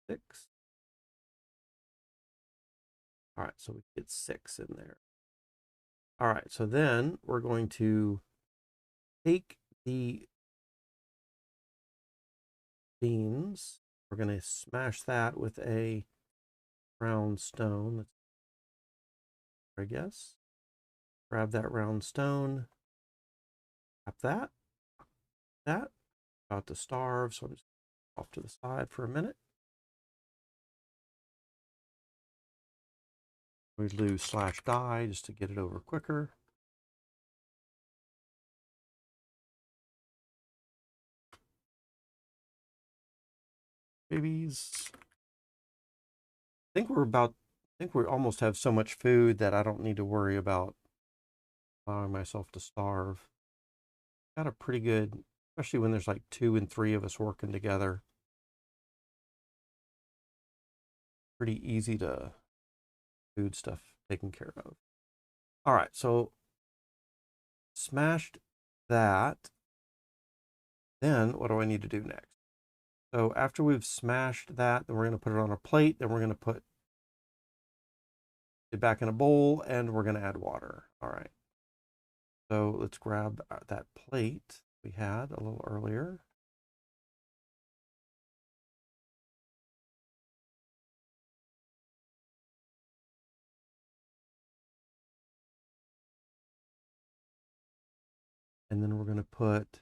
6. All right, so we get 6 in there. All right, so then we're going to take the beans. We're going to smash that with a round stone, I guess. Grab that round stone, tap that. About to starve, so I'm just off to the side for a minute. We lose slash die just to get it over quicker. Babies. I think we almost have so much food that I don't need to worry about allowing myself to starve. Got a pretty good, especially when there's like 2 and 3 of us working together. Pretty easy to food stuff taken care of. All right, so smashed that. Then what do I need to do next? So after we've smashed that, then we're going to put it on a plate. Then we're going to put it back in a bowl, and we're going to add water. All right. So let's grab that plate we had a little earlier. And then we're going to put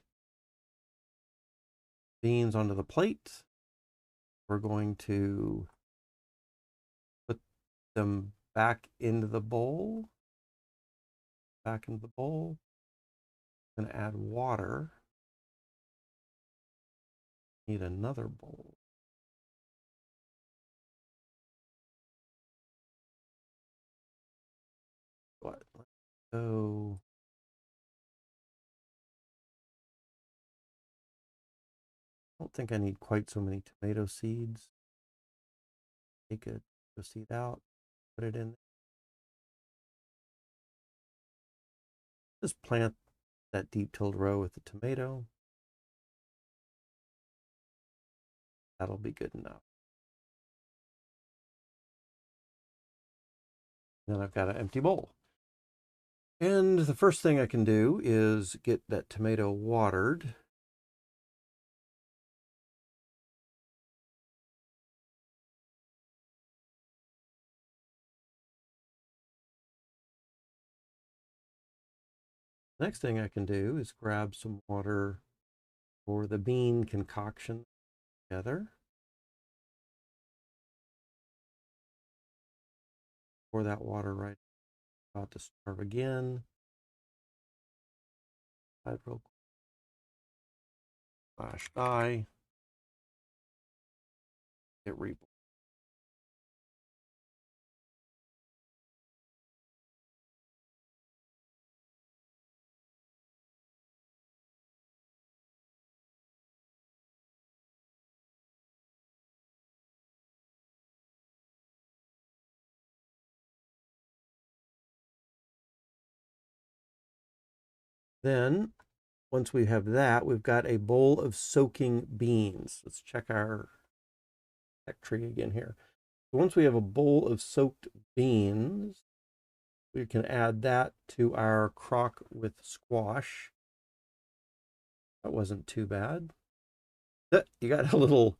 beans onto the plate. We're going to put them back into the bowl. Back into the bowl. I'm going to add water. Need another bowl. What? Let's go. I don't think I need quite so many tomato seeds. Take a tomato seed out, put it in. Just plant that deep tilled row with the tomato. That'll be good enough. Then I've got an empty bowl. And the first thing I can do is get that tomato watered. Next thing I can do is grab some water for the bean concoction together. Pour that water right about to starve again. Hydro slash dye. Get re. Then, once we have that, we've got a bowl of soaking beans. Let's check our tech tree again here. So once we have a bowl of soaked beans, we can add that to our crock with squash. That wasn't too bad. You got a little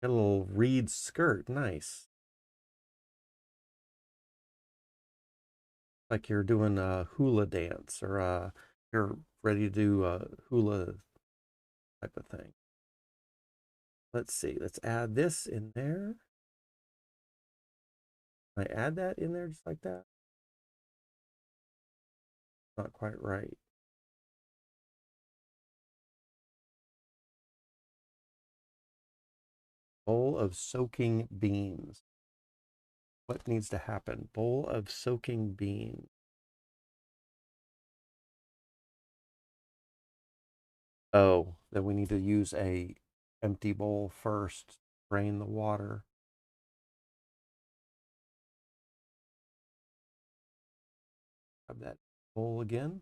reed skirt. Nice. Like you're doing a hula dance, or you're ready to do a hula type of thing. Let's see. Let's add this in there. Can I add that in there just like that? Not quite right. Bowl of soaking beans. What needs to happen? Bowl of soaking beans. Oh, then we need to use a empty bowl first. Drain the water. Grab that bowl again.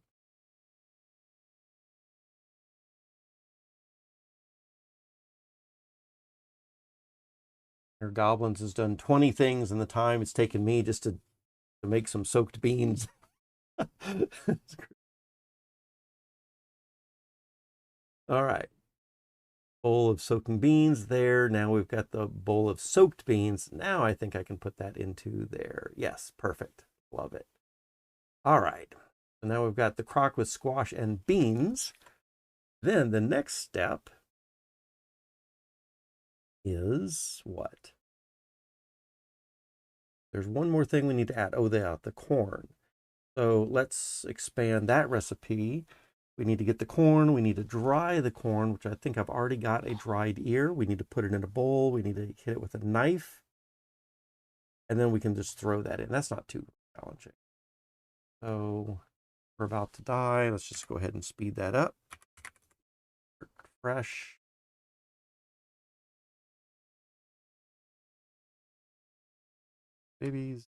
Your Goblins has done 20 things in the time it's taken me just to make some soaked beans. All right. Bowl of soaking beans there. Now we've got the bowl of soaked beans. Now I think I can put that into there. Yes, perfect. Love it. All right. So now we've got the crock with squash and beans. Then the next step is what? There's one more thing we need to add. Oh, the corn. So let's expand that recipe. We need to get the corn. We need to dry the corn, which I think I've already got a dried ear. We need to put it in a bowl. We need to hit it with a knife. And then we can just throw that in. That's not too challenging. So we're about to die. Let's just go ahead and speed that up. Fresh. Babies.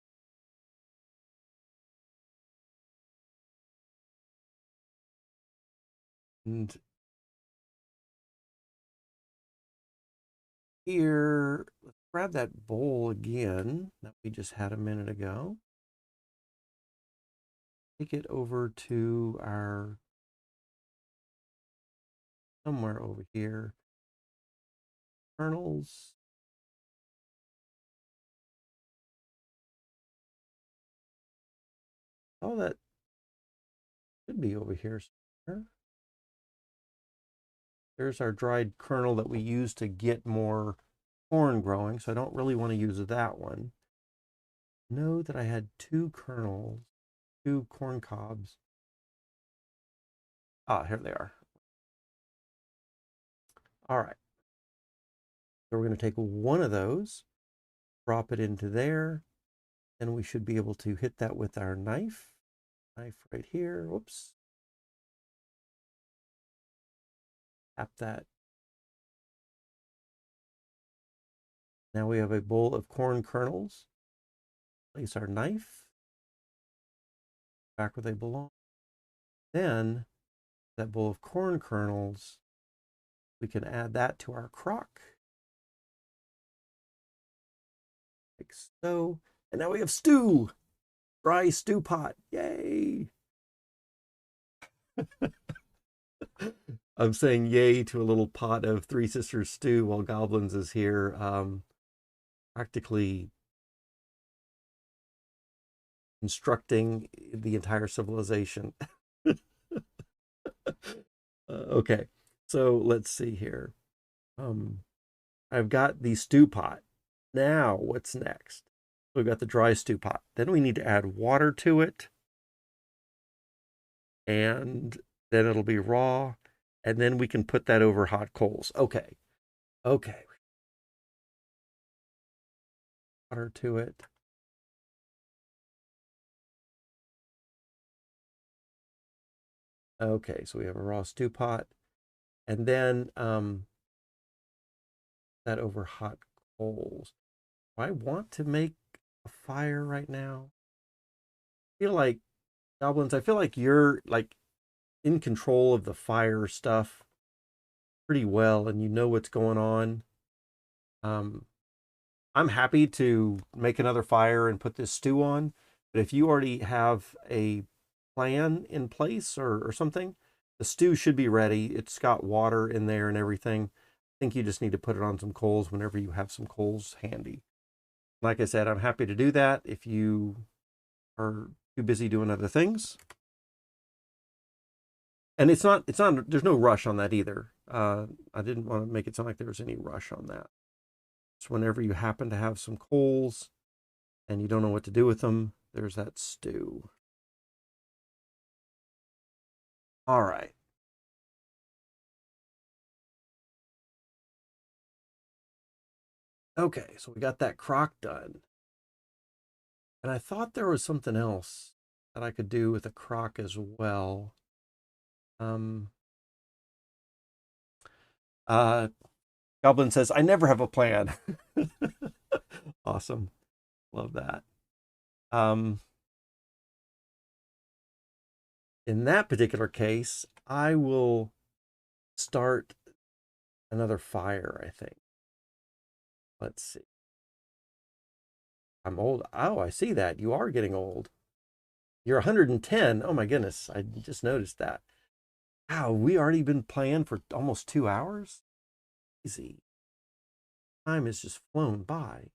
And here, let's grab that bowl again that we just had a minute ago. Take it over to our, somewhere over here, kernels. Oh, that should be over here somewhere. There's our dried kernel that we use to get more corn growing, so I don't really want to use that one. Know that I had two kernels, two corn cobs. Ah, here they are. All right. So we're going to take one of those, drop it into there, and we should be able to hit that with our knife. Knife right here. Whoops. Tap that. Now we have a bowl of corn kernels. Place our knife back where they belong. Then that bowl of corn kernels, We can add that to our crock. Like so. And now we have stew. Dry stew pot. Yay. I'm saying yay to a little pot of Three Sisters stew while Goblins is here, practically instructing the entire civilization. Okay, so let's see here. I've got the stew pot. Now, what's next? We've got the dry stew pot. Then we need to add water to it. And then it'll be raw. And then we can put that over hot coals. Okay. Okay. Water to it. Okay, so we have a raw stew pot. And then that over hot coals. Do I want to make a fire right now? I feel like, Goblins, I feel like you're like in control of the fire stuff pretty well and you know what's going on. I'm happy to make another fire and put this stew on, but if you already have a plan in place or something, the stew should be ready. It's got water in there and everything. I think you just need to put it on some coals whenever you have some coals handy. Like I said, I'm happy to do that if you are too busy doing other things. And there's no rush on that either. I didn't want to make it sound like there was any rush on that. So whenever you happen to have some coals and you don't know what to do with them, there's that stew. All right. Okay, so we got that crock done. And I thought there was something else that I could do with a crock as well. Goblin says, I never have a plan. Awesome. Love that. In that particular case, I will start another fire, I think. Let's see. I'm old. Oh, I see that. You are getting old. You're 110. Oh my goodness. I just noticed that. Wow, we already been playing for almost 2 hours? Easy. Time has just flown by.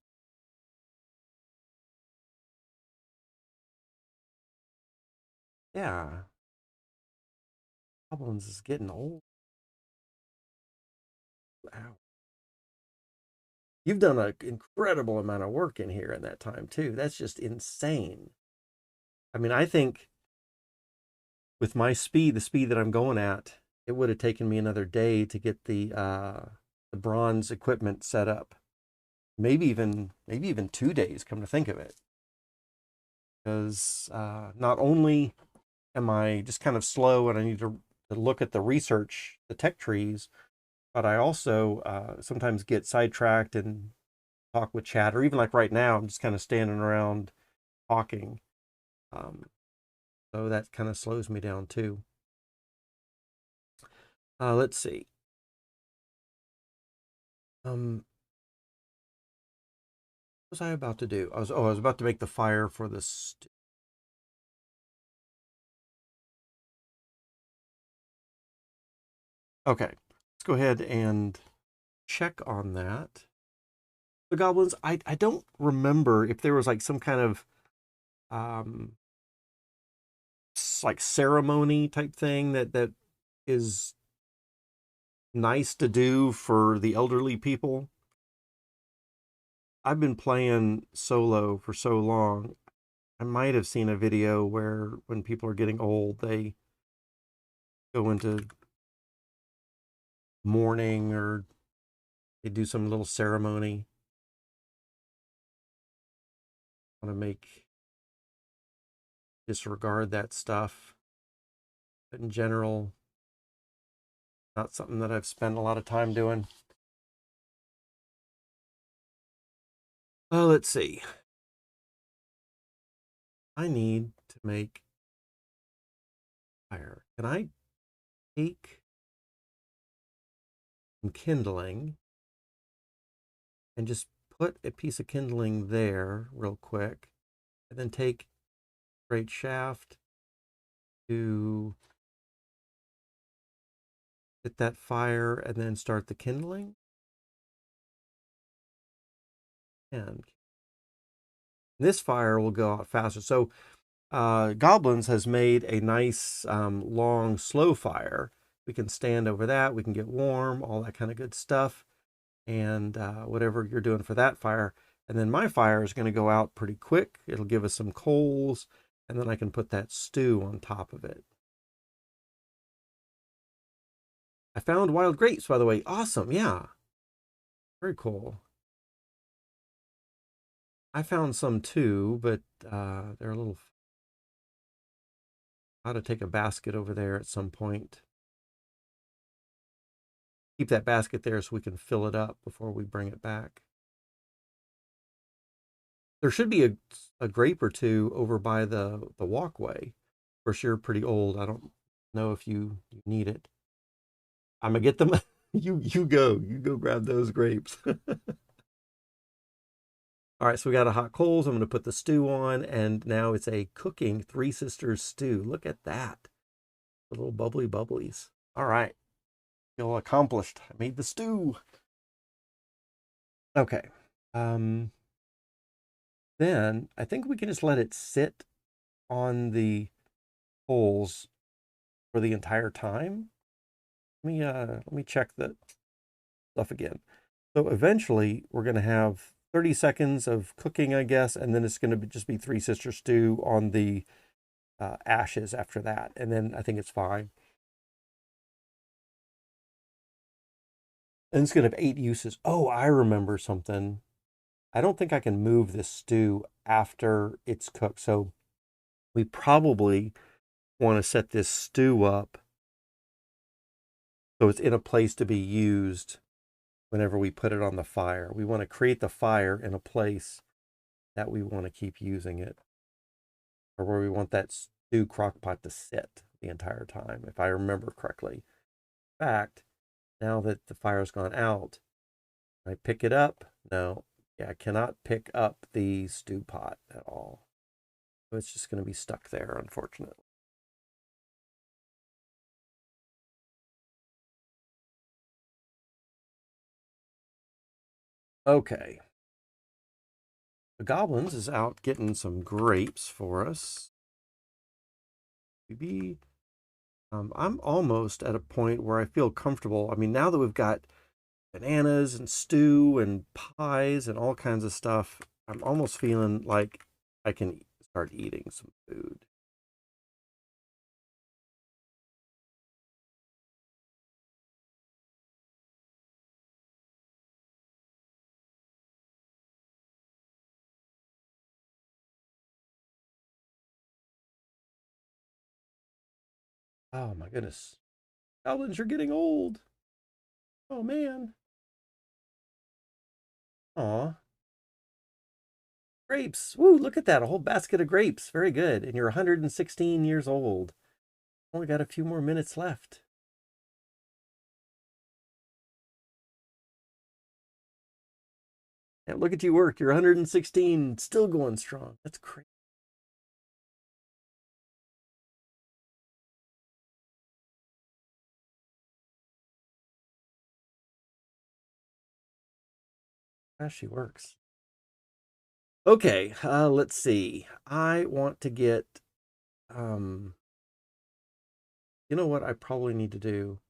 Yeah. Goblins is getting old. Wow. You've done an incredible amount of work in here in that time too. That's just insane. I mean, I think with my speed, the speed that I'm going at, it would have taken me another day to get the bronze equipment set up. Maybe even 2 days, come to think of it. Because not only am I just kind of slow and I need to look at the research, the tech trees, but I also sometimes get sidetracked and talk with chat, or even like right now, I'm just kind of standing around talking. So that kind of slows me down too. Let's see. What was I about to do? I was about to make the fire for this. Okay, let's go ahead and check on that. The goblins, I don't remember if there was like some kind of like ceremony type thing that is nice to do for the elderly people. I've been playing solo for so long. I might have seen a video where when people are getting old, they go into mourning or they do some little ceremony. I want to disregard that stuff. But in general, not something that I've spent a lot of time doing. Let's see. I need to make fire. Can I take some kindling and just put a piece of kindling there real quick, and then take great shaft to hit that fire and then start the kindling. And this fire will go out faster. So Goblins has made a nice long slow fire. We can stand over that, we can get warm, all that kind of good stuff, and whatever you're doing for that fire. And then my fire is going to go out pretty quick. It'll give us some coals, and then I can put that stew on top of it. I found wild grapes, by the way. Awesome. Yeah. Very cool. I found some too, but they're a little... I ought to take a basket over there at some point. Keep that basket there so we can fill it up before we bring it back. There should be a grape or two over by the walkway. Of course, you're pretty old. I don't know if you need it. I'm gonna get them. You go grab those grapes. All right, so we got a hot coals. I'm gonna put the stew on, and now it's a cooking Three Sisters stew. Look at that, the little bubbly bubblies. All right, feel accomplished. I made the stew. Okay. Then I think we can just let it sit on the coals for the entire time. Let me check the stuff again. So eventually we're going to have 30 seconds of cooking, I guess, and then it's going to just be Three Sister stew on the ashes after that, and then I think it's fine. And it's going to have 8 uses. Oh, I remember something. I don't think I can move this stew after it's cooked, so we probably want to set this stew up so it's in a place to be used whenever we put it on the fire. We want to create the fire in a place that we want to keep using it, or where we want that stew crock pot to sit the entire time, if I remember correctly. In fact, now that the fire's gone out, I pick it up. No, yeah, I cannot pick up the stew pot at all. So it's just going to be stuck there, unfortunately. Okay. The Goblins is out getting some grapes for us. Maybe I'm almost at a point where I feel comfortable. I mean, now that we've got bananas and stew and pies and all kinds of stuff, I'm almost feeling like I can start eating some food. Oh my goodness. Goblins, you're getting old. Oh man. Aw. Grapes. Woo, look at that. A whole basket of grapes. Very good. And you're 116 years old. Only got a few more minutes left. And look at you work. You're 116, still going strong. That's crazy. How she works. Okay, let's see. I want to get, um, you know what I probably need to do?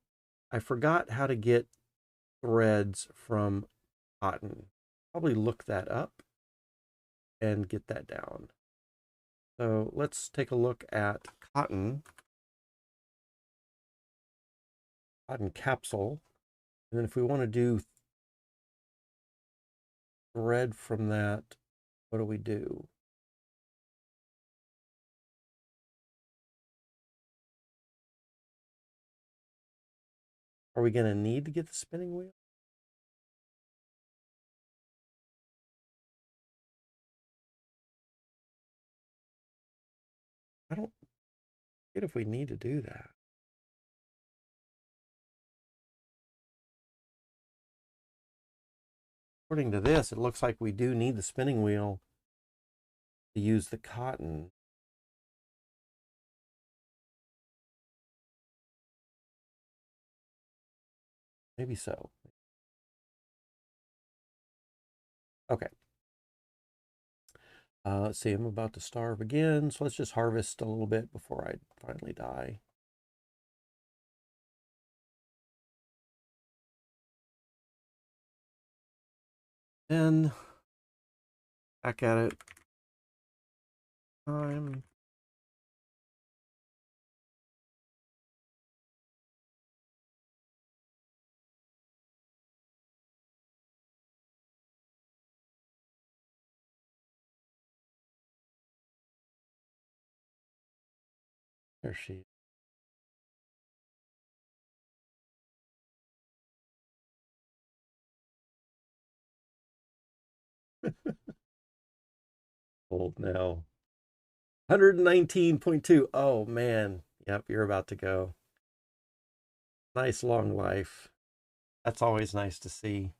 I forgot how to get threads from cotton. Probably look that up and get that down. So let's take a look at cotton capsule. And then if we want to do thread from that, what do we do? Are we going to need to get the spinning wheel? I don't get if we need to do that. according to this, it looks like we do need the spinning wheel to use the cotton. Maybe so. Okay. Let's see, I'm about to starve again, so let's just harvest a little bit before I finally die. And back at it. Time. There she is. Old now. 119.2. Oh man. Yep, you're about to go. Nice long life. That's always nice to see.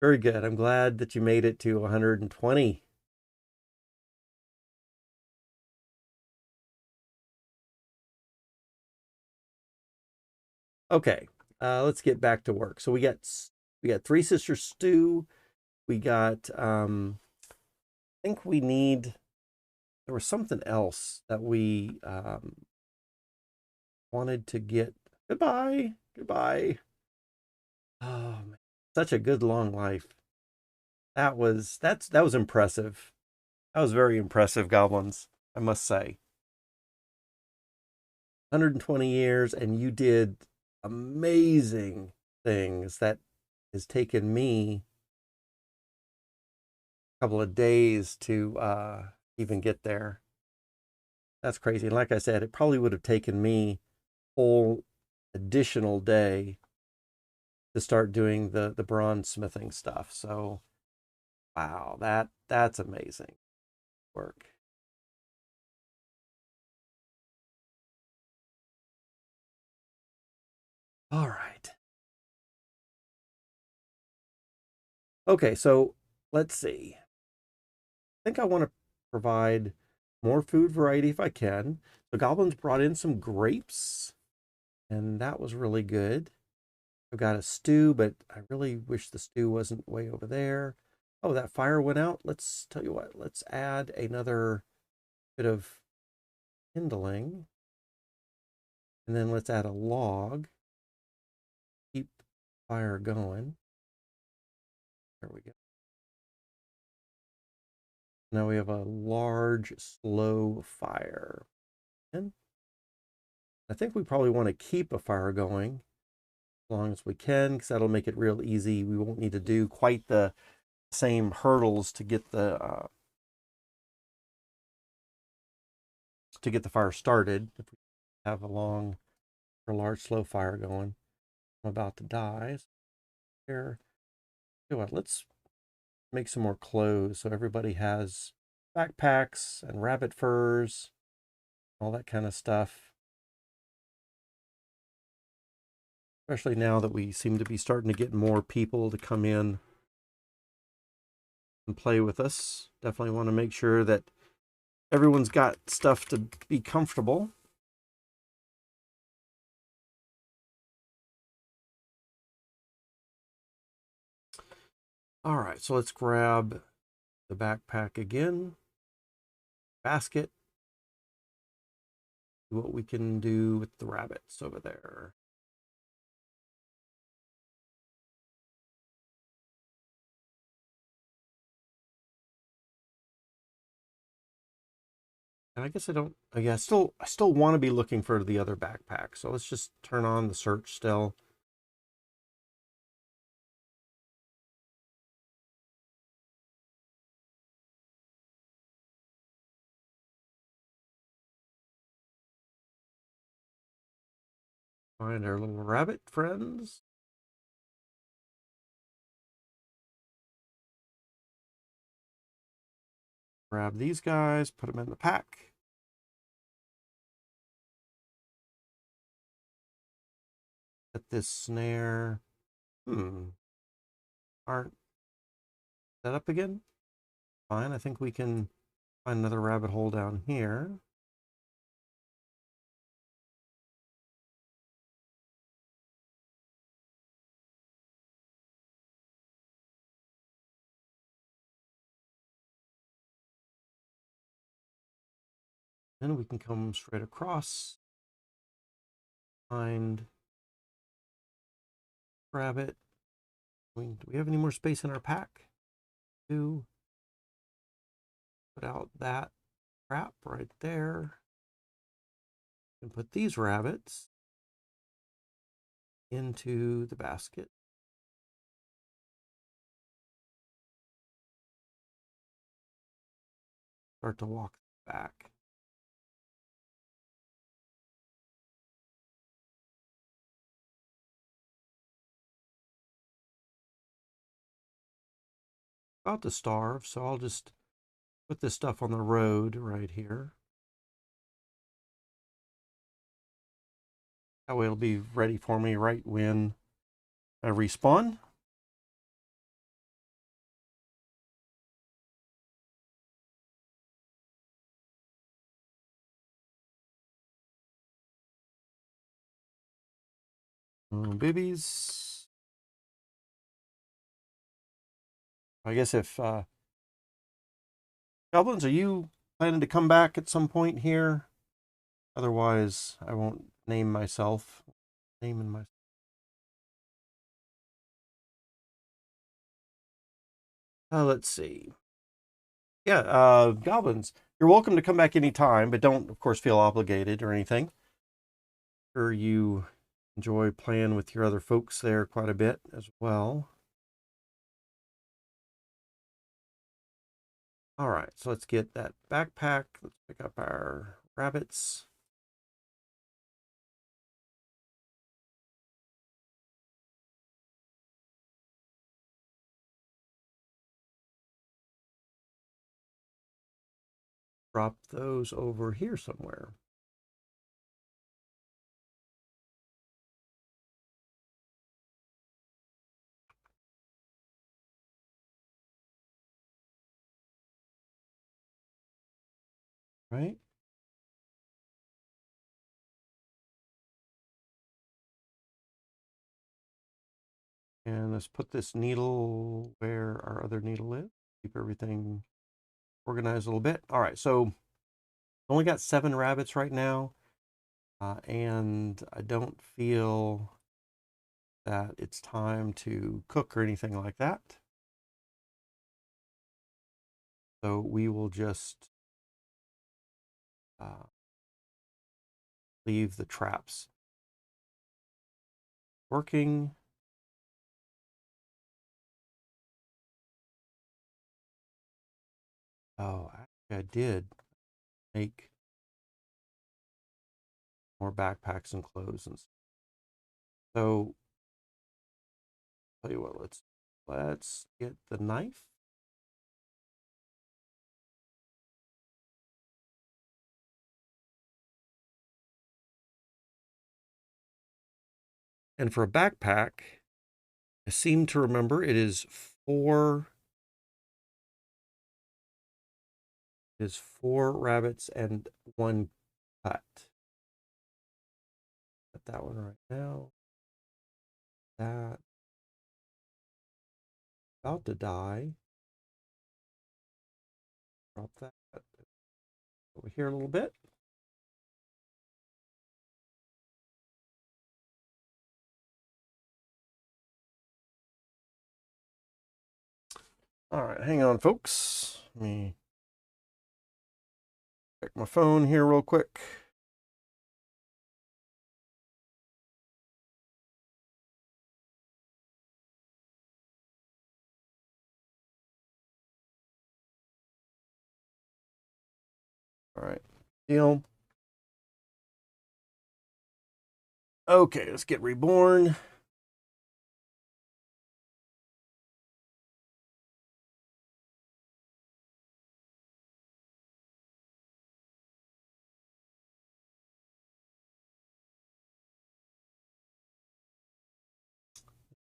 Very good. I'm glad that you made it to 120. Okay, let's get back to work. So we got Three Sisters stew. We got I think we need, there was something else that we wanted to get. Goodbye. Goodbye. Oh man, such a good long life. That was impressive. That was very impressive, goblins, I must say. 120 years, and you did amazing things that has taken me a couple of days to even get there. That's crazy. And like I said, it probably would have taken me a whole additional day to start doing the bronze smithing stuff. So wow, that's amazing work. All right. Okay, so let's see. I think I want to provide more food variety if I can. The goblins brought in some grapes, and that was really good. I've got a stew, but I really wish the stew wasn't way over there. Oh, that fire went out. Let's tell you what, let's add another bit of kindling. And then let's add a log. Keep fire going. There we go. Now we have a large, slow fire. And I think we probably want to keep a fire going as long as we can, because that'll make it real easy. We won't need to do quite the same hurdles to get the fire started. If we have a long or large, slow fire going, I'm about to die. So here, you know what? Let's make some more clothes so everybody has backpacks and rabbit furs, all that kind of stuff. Especially now that we seem to be starting to get more people to come in and play with us. Definitely want to make sure that everyone's got stuff to be comfortable. All right, so let's grab the backpack again, basket, see what we can do with the rabbits over there. And I guess I don't, yeah, I still want to be looking for the other backpack. So let's just turn on the search still. Find our little rabbit friends. Grab these guys, put them in the pack. Set get this snare. Aren't set up again? Fine, I think we can find another rabbit hole down here. Then we can come straight across, find rabbit. Do we have any more space in our pack to put out that crap right there? And put these rabbits into the basket. Start to walk back. About to starve, so I'll just put this stuff on the road right here. That way it'll be ready for me right when I respawn. Babies. I guess if goblins, are you planning to come back at some point here? Otherwise, I won't name myself. Naming myself. Let's see. Yeah, goblins, you're welcome to come back anytime, but don't, of course, feel obligated or anything. Sure, you enjoy playing with your other folks there quite a bit as well. All right, so let's get that backpack. Let's pick up our rabbits. Drop those over here somewhere. Right? And let's put this needle where our other needle is. Keep everything organized a little bit. All right, so only got 7 rabbits right now, and I don't feel that it's time to cook or anything like that. So we will just leave the traps working. Oh, actually I did make more backpacks and clothes and stuff. So tell you what, let's get the knife. And for a backpack, I seem to remember it is 4 rabbits and 1 cut. Put that one right now. That about to die. Drop that over here a little bit. All right, hang on, folks. Let me check my phone here real quick. All right, deal. Okay, let's get reborn.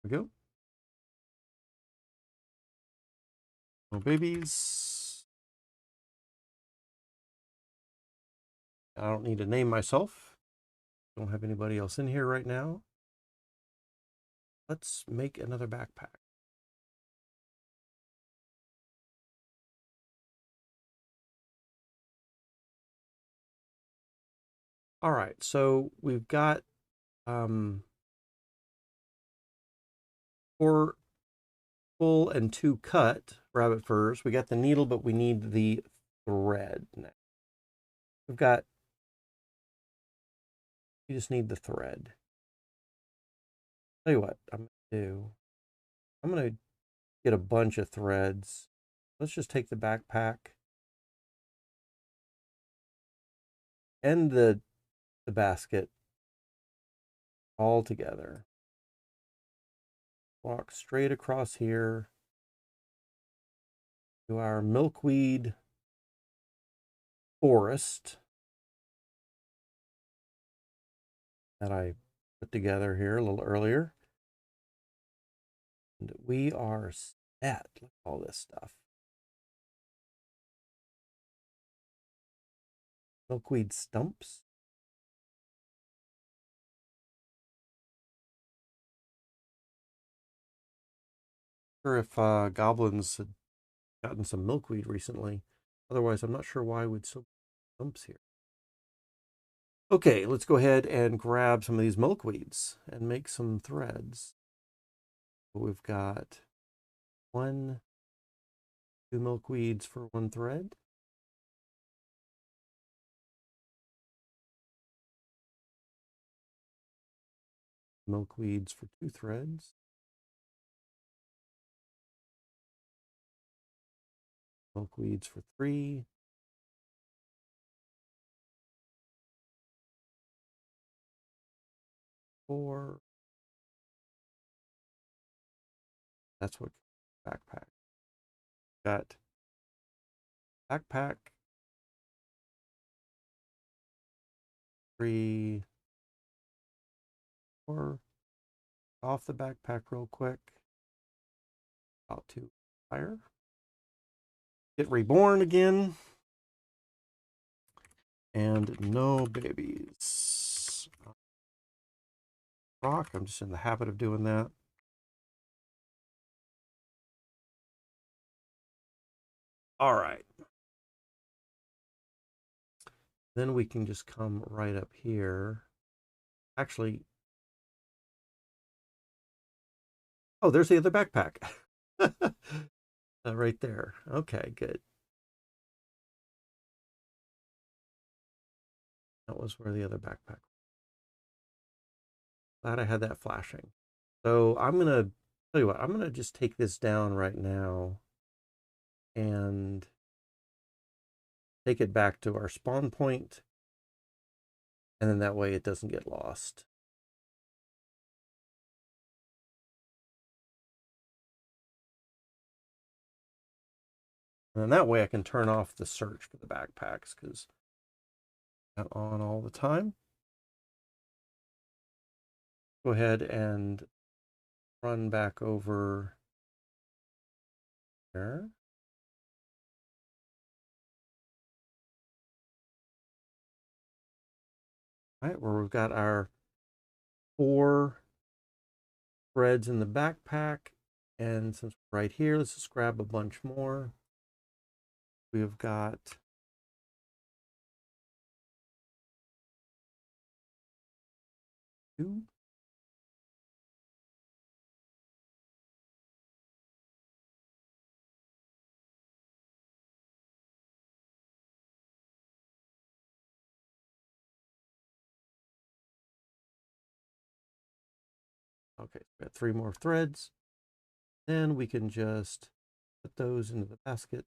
we go. No babies. I don't need to name myself. Don't have anybody else in here right now. Let's make another backpack. All right, so we've got 4 full and 2 cut rabbit furs. We got the needle, but we need the thread now. We've got, you just need the thread. Tell you what I'm gonna do. I'm gonna get a bunch of threads. Let's just take the backpack and the basket all together. Walk straight across here to our milkweed forest that I put together here a little earlier. And we are set. Look at all this stuff. Milkweed stumps. Sure if goblins had gotten some milkweed recently. Otherwise, I'm not sure why we'd still stumps here. Okay, let's go ahead and grab some of these milkweeds and make some threads. We've got 1, 2 milkweeds for 1 thread. Milkweeds for 2 threads. Milkweeds for 3. Four. That's what backpack. Got backpack. 3, 4. Off the backpack real quick. About to fire. Get reborn again. And no babies. Rock. I'm just in the habit of doing that. All right. Then we can just come right up here. Actually, oh, there's the other backpack. Right there. Okay, good. That was where the other backpack. Glad I had that flashing. So I'm gonna tell you what, I'm gonna just take this down right now and take it back to our spawn point, and then that way it doesn't get lost. And then that way I can turn off the search for the backpacks because I'm on all the time. Go ahead and run back over there. All right, where we've got our 4 threads in the backpack. And since we're right here, let's just grab a bunch more. We've got 2. Okay, we got 3 more threads. Then we can just put those into the basket.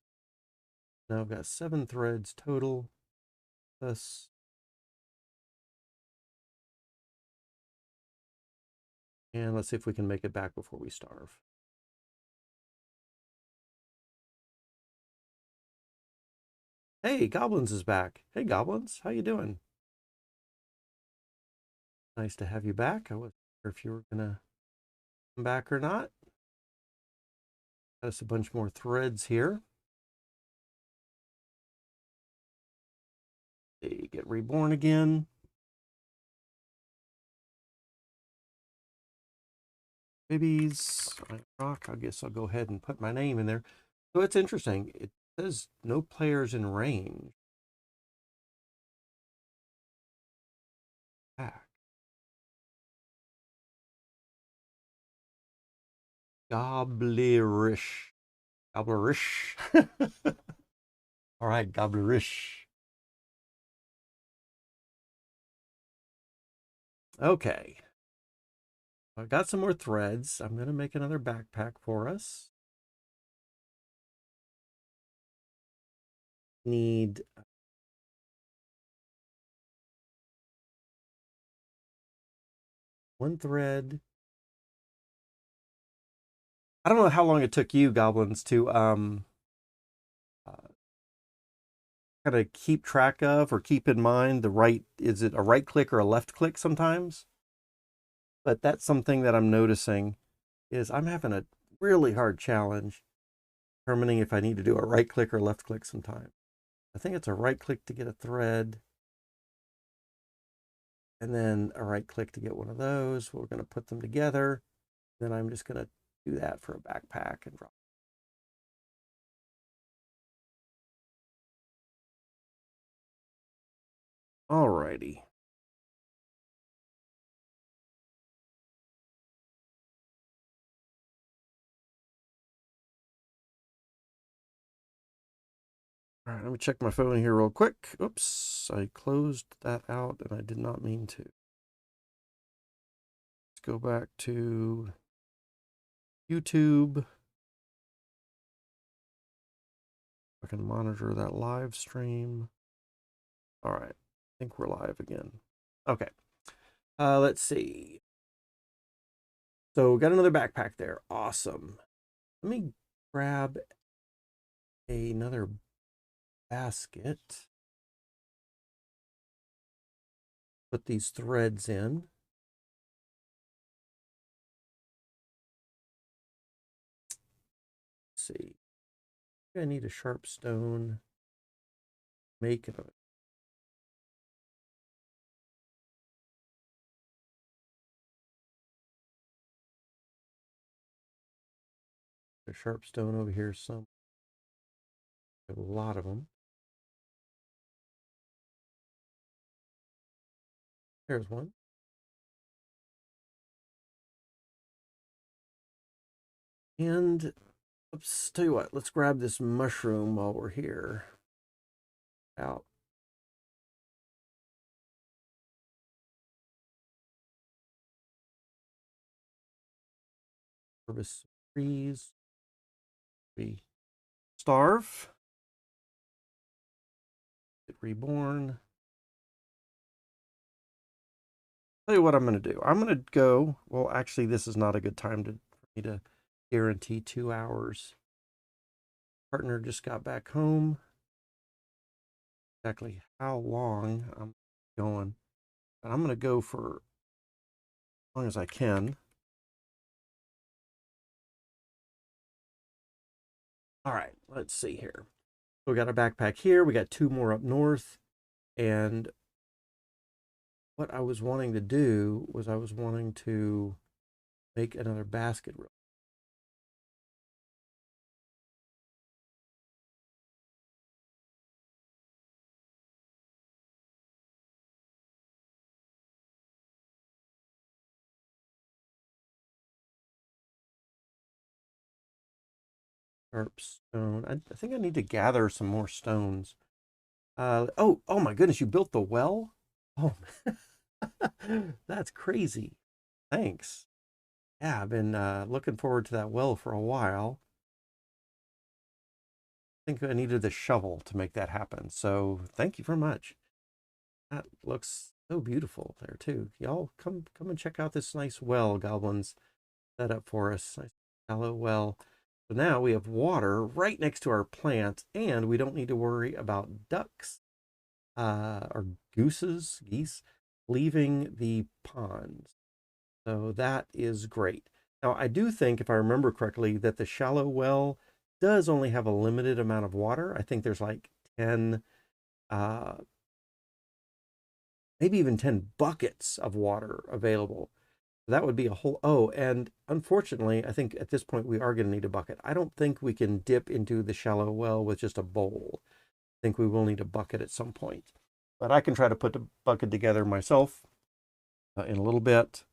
Now I've got 7 threads total. Thus, and let's see if we can make it back before we starve. Hey, Goblins is back. Hey, Goblins, how you doing? Nice to have you back. I wasn't sure if you were gonna come back or not. Got us a bunch more threads here. They get reborn again. Babies, rock. I guess I'll go ahead and put my name in there. So it's interesting. It says no players in range. Back. Gobblerish. Gobblerish. All right, Gobblerish. Okay. I've got some more threads. I'm going to make another backpack for us. Need one thread. I don't know how long it took you, goblins, to kind of keep track of or keep in mind the right, is it a right click or a left click sometimes? But that's something that I'm noticing is I'm having a really hard challenge determining if I need to do a right click or left click sometime. I think it's a right click to get a thread and then a right click to get one of those. We're going to put them together. Then I'm just going to do that for a backpack and drop. Alrighty. All right, let me check my phone here real quick. Oops, I closed that out and I did not mean to. Let's go back to YouTube. I can monitor that live stream. All right, I think we're live again. Okay, let's see. So we got another backpack there. Awesome. Let me grab another basket. Put these threads in. Let's see. I need a sharp stone. Make it a sharp stone over here. Some a lot of them. There's one. And let's tell you what, let's grab this mushroom while we're here. Out. Harvest trees. We starve. Get reborn. Tell you what I'm going to do. I'm going to go. Well, actually, this is not a good time for me to guarantee 2 hours. Partner just got back home. Exactly how long I'm going. But I'm going to go for as long as I can. All right, let's see here. So we got a backpack here. We got 2 more up north. And what I was wanting to do was I was wanting to make another basket. Sharp stone. I think I need to gather some more stones. Oh my goodness, you built the well? Oh, that's crazy. Thanks. Yeah, I've been looking forward to that well for a while. I think I needed the shovel to make that happen. So thank you very much. That looks so beautiful there too. Y'all come and check out this nice well goblins set up for us. Nice shallow well. So now we have water right next to our plant, and we don't need to worry about ducks or geese leaving the ponds. So that is great. Now, I do think, if I remember correctly, that the shallow well does only have a limited amount of water. I think there's like 10, uh, maybe even 10 buckets of water available. That would be a whole, oh, and unfortunately, I think at this point we are going to need a bucket. I don't think we can dip into the shallow well with just a bowl. I think we will need a bucket at some point. But I can try to put the bucket together myself in a little bit.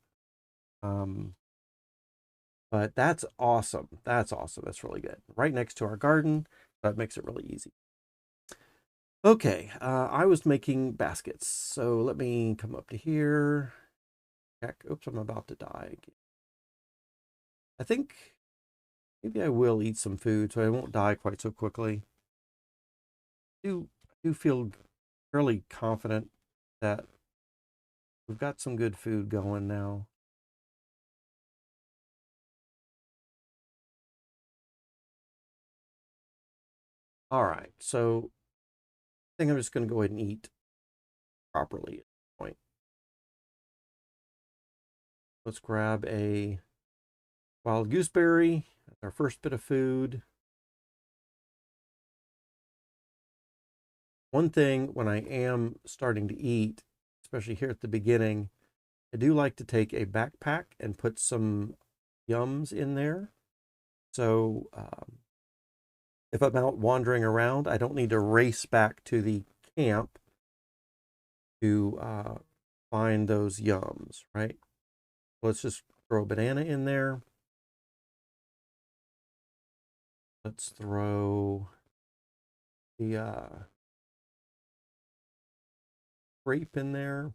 But that's awesome. That's awesome. That's really good. Right next to our garden. That makes it really easy. Okay, I was making baskets. So let me come up to here. Check. Oops, I'm about to die again. I think maybe I will eat some food so I won't die quite so quickly. I do feel fairly confident that we've got some good food going now. All right, so I think I'm just going to go ahead and eat properly at this point. Let's grab a wild gooseberry. That's our first bit of food. One thing when I am starting to eat, especially here at the beginning, I do like to take a backpack and put some yums in there. So if I'm out wandering around, I don't need to race back to the camp to find those yums, right? Let's just throw a banana in there. Let's throw the grape in there.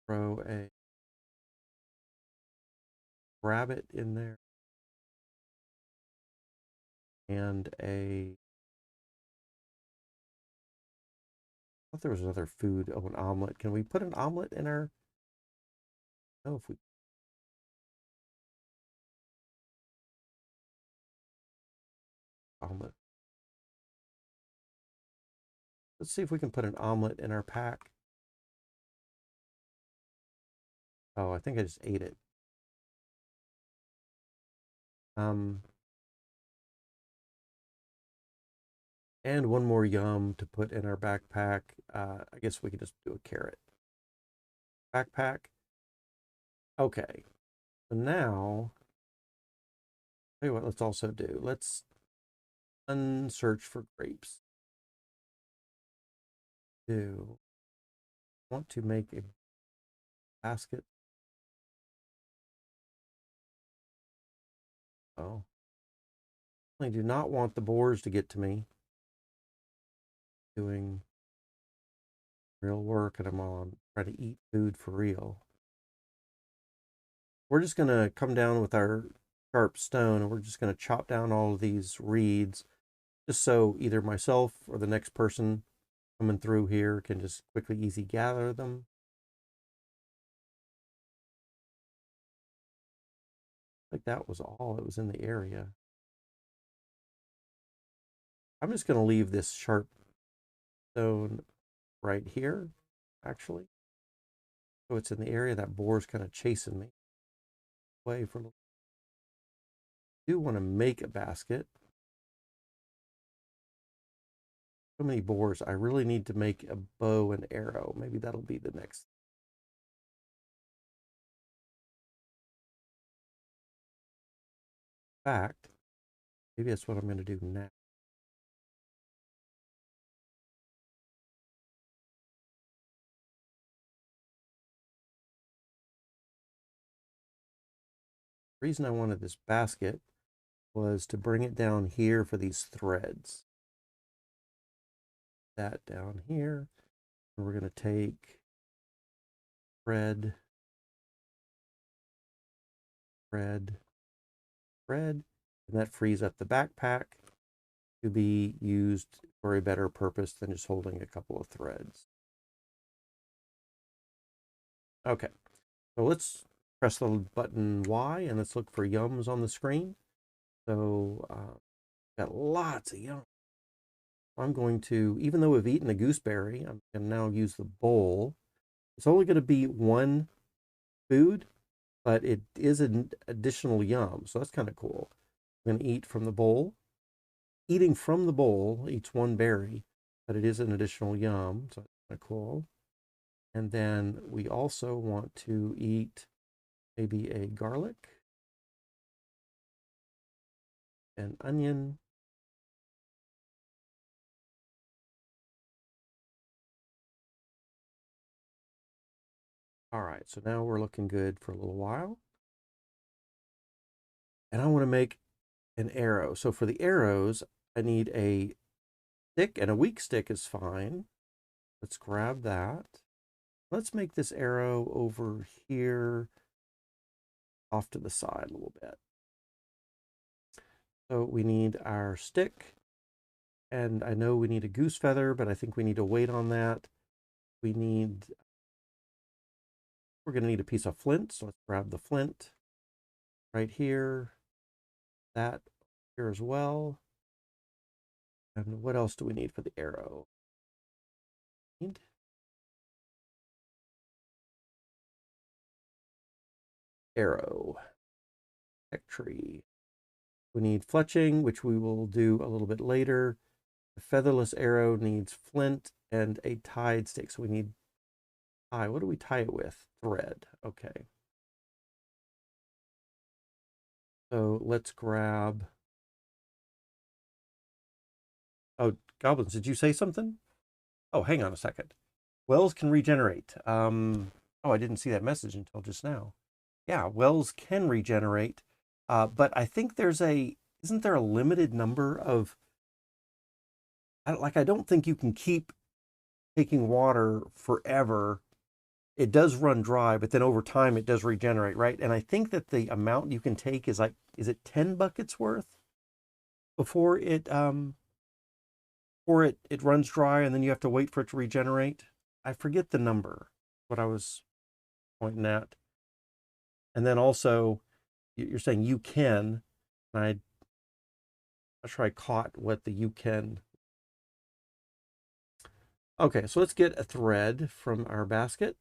Throw a rabbit in there. And I thought there was another food. Oh, an omelet. Can we put an omelet in our? Oh, if we omelet. Let's see if we can put an omelet in our pack. Oh, I think I just ate it. Um, and one more yum to put in our backpack. I guess we could just do a carrot. Backpack. Okay. So now, tell you what, let's also do. Let's unsearch for grapes. Do want to make a basket? Oh, I do not want the boars to get to me doing real work, and I'm on try to eat food for real. We're just gonna come down with our sharp stone and we're just gonna chop down all of these reeds just so either myself or the next person coming through here can just quickly, easy gather them. Like that was all that was in the area. I'm just gonna leave this sharp stone right here, actually. So it's in the area that boar's kind of chasing me away for a little. I do want to make a basket. So many boars. I really need to make a bow and arrow. Maybe that'll be the next. Fact, maybe that's what I'm going to do now. The reason I wanted this basket was to bring it down here for these threads. That down here. And we're going to take thread, thread, thread, and that frees up the backpack to be used for a better purpose than just holding a couple of threads. Okay, so let's press the button Y and let's look for yums on the screen. So got lots of yum. I'm going to, even though we've eaten the gooseberry, I'm going to now use the bowl. It's only going to be one food, but it is an additional yum, so that's kind of cool. I'm going to eat from the bowl. Eating from the bowl eats one berry, but it is an additional yum, so that's kind of cool. And then we also want to eat maybe a garlic, an onion, all right, so now we're looking good for a little while. And I want to make an arrow. So for the arrows, I need a stick, and a weak stick is fine. Let's grab that. Let's make this arrow over here off to the side a little bit. So we need our stick, and I know we need a goose feather, but I think we need to wait on that. We're going to need a piece of flint, so let's grab the flint right here, that here as well. And what else do we need for the arrow? Arrow, tech tree. We need fletching, which we will do a little bit later. The featherless arrow needs flint and a tied stick. So we need tie. What do we tie it with? Thread. Okay. So let's grab. Oh, goblins, did you say something? Oh, hang on a second. Wells can regenerate. Oh, I didn't see that message until just now. Yeah, wells can regenerate. But I think isn't there a limited number of, I don't think you can keep taking water forever. It does run dry, but then over time it does regenerate, right? And I think that the amount you can take is is it 10 buckets worth before it runs dry, and then you have to wait for it to regenerate? I forget the number, what I was pointing at. And then also, you're saying you can, and I'm not sure I caught what the you can. Okay, so let's get a thread from our basket,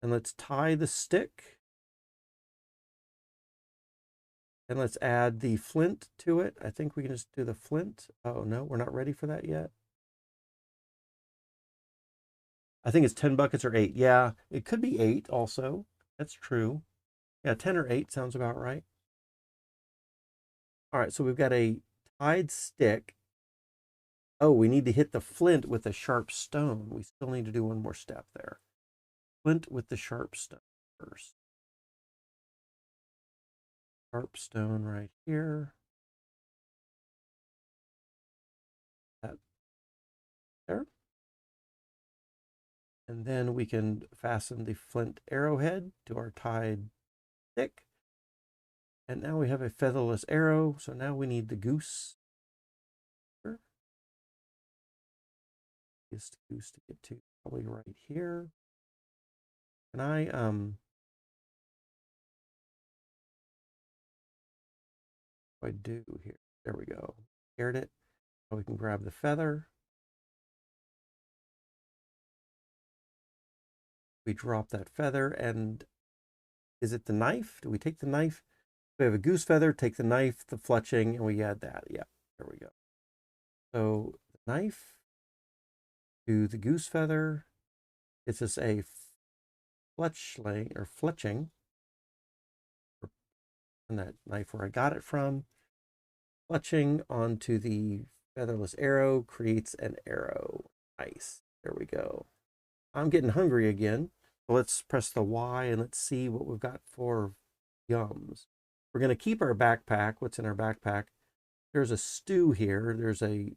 and let's tie the stick. And let's add the flint to it. I think we can just do the flint. Oh, no, we're not ready for that yet. I think it's 10 buckets or 8. Yeah, it could be 8 also. That's true. Yeah, 10 or 8 sounds about right. All right, so we've got a tied stick. Oh, we need to hit the flint with a sharp stone. We still need to do one more step there. Flint with the sharp stone first. Sharp stone right here. That there. And then we can fasten the flint arrowhead to our tied stick. And now we have a featherless arrow. So now we need the goose. Is the goose to get to? Probably right here. And what do I do here? There we go. Paired it. Now we can grab the feather. We drop that feather, and is it the knife? Do we take the knife? We have a goose feather, take the knife, the fletching, and we add that. Yeah, there we go. So the knife to the goose feather. It's just a fletching, and that knife where I got it from. Fletching onto the featherless arrow creates an arrow. Nice. There we go. I'm getting hungry again. So let's press the Y and let's see what we've got for yums. We're going to keep our backpack. What's in our backpack? There's a stew here. There's an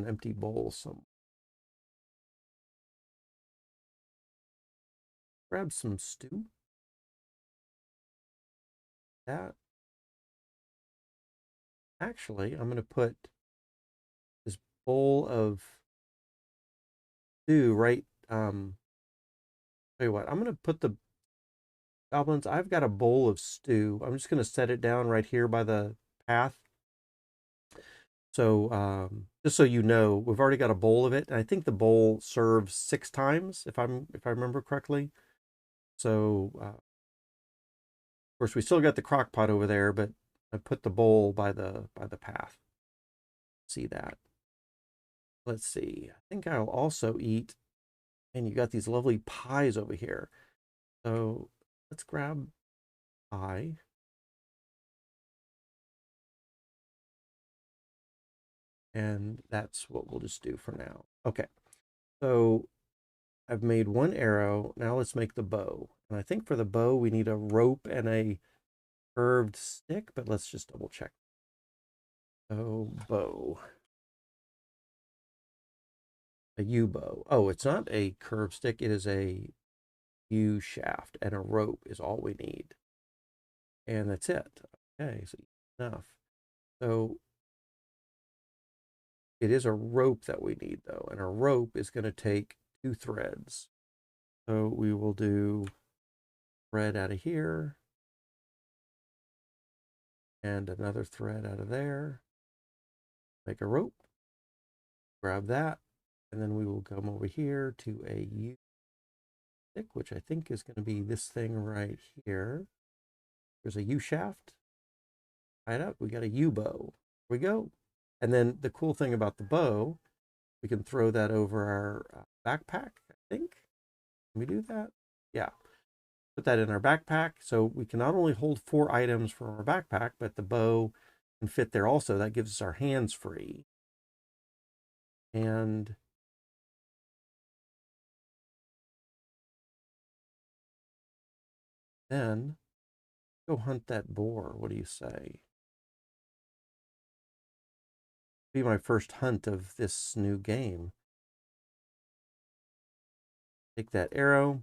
empty bowl somewhere. Grab some stew. That. Actually, I'm going to put this bowl of stew right. Tell you what, I'm going to put the goblins. I've got a bowl of stew. I'm just going to set it down right here by the path. So just so you know, we've already got a bowl of it, and I think the bowl serves 6 times if I remember correctly. So of course we still got the crock pot over there, but I put the bowl by the path. See that? Let's see. I think I'll also eat, and you got these lovely pies over here. So let's grab pie. And that's what we'll just do for now. Okay. So I've made one arrow. Now let's make the bow. And I think for the bow, we need a rope and a curved stick, but let's just double check. Oh, bow. A U bow. Oh, it's not a curved stick. It is a U shaft, and a rope is all we need. And that's it. Okay, so enough. So it is a rope that we need, though, and a rope is going to take 2 threads. So we will do thread out of here and another thread out of there. Make a rope. Grab that, and then we will come over here to a U stick, which I think is going to be this thing right here. There's a U shaft. Tie it up. We got a U bow. Here we go. And then the cool thing about the bow, we can throw that over our backpack, I think. Can we do that? Yeah. Put that in our backpack. So we can not only hold 4 items from our backpack, but the bow can fit there also. That gives us our hands free. And then go hunt that boar. What do you say? Be my first hunt of this new game. Take that arrow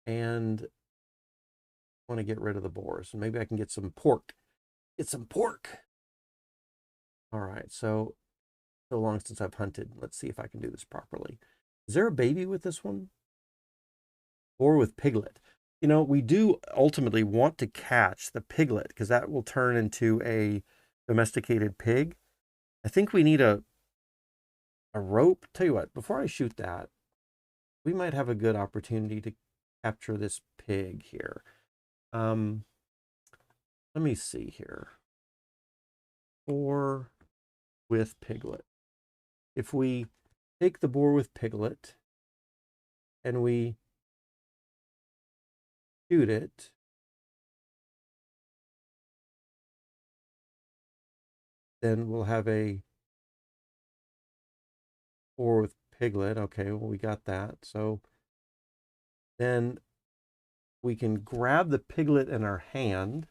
and want to get rid of the boars. And maybe I can get some pork. Get some pork. All right. So long since I've hunted. Let's see if I can do this properly. Is there a baby with this one? Or with piglet? You know, we do ultimately want to catch the piglet because that will turn into a domesticated pig. I think we need a rope. Tell you what, before I shoot that, we might have a good opportunity to capture this pig here. Let me see here. Boar with piglet. If we take the boar with piglet and we shoot it, then we'll have a boar with piglet. Okay, well, we got that. So then we can grab the piglet in our hand.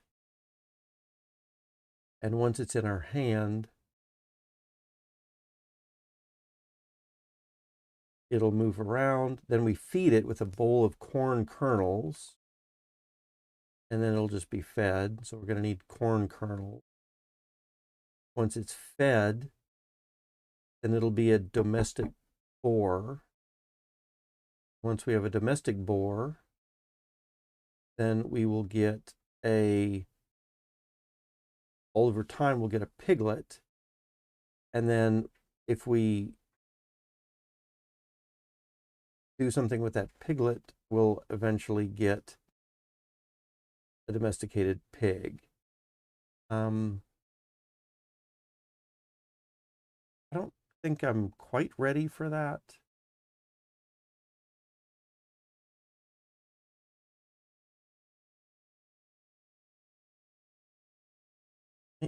And once it's in our hand, it'll move around. Then we feed it with a bowl of corn kernels. And then it'll just be fed. So we're going to need corn kernels. Once it's fed, then it'll be a domestic boar. Once we have a domestic boar, then we will get over time, we'll get a piglet. And then if we do something with that piglet, we'll eventually get a domesticated pig. I don't think I'm quite ready for that.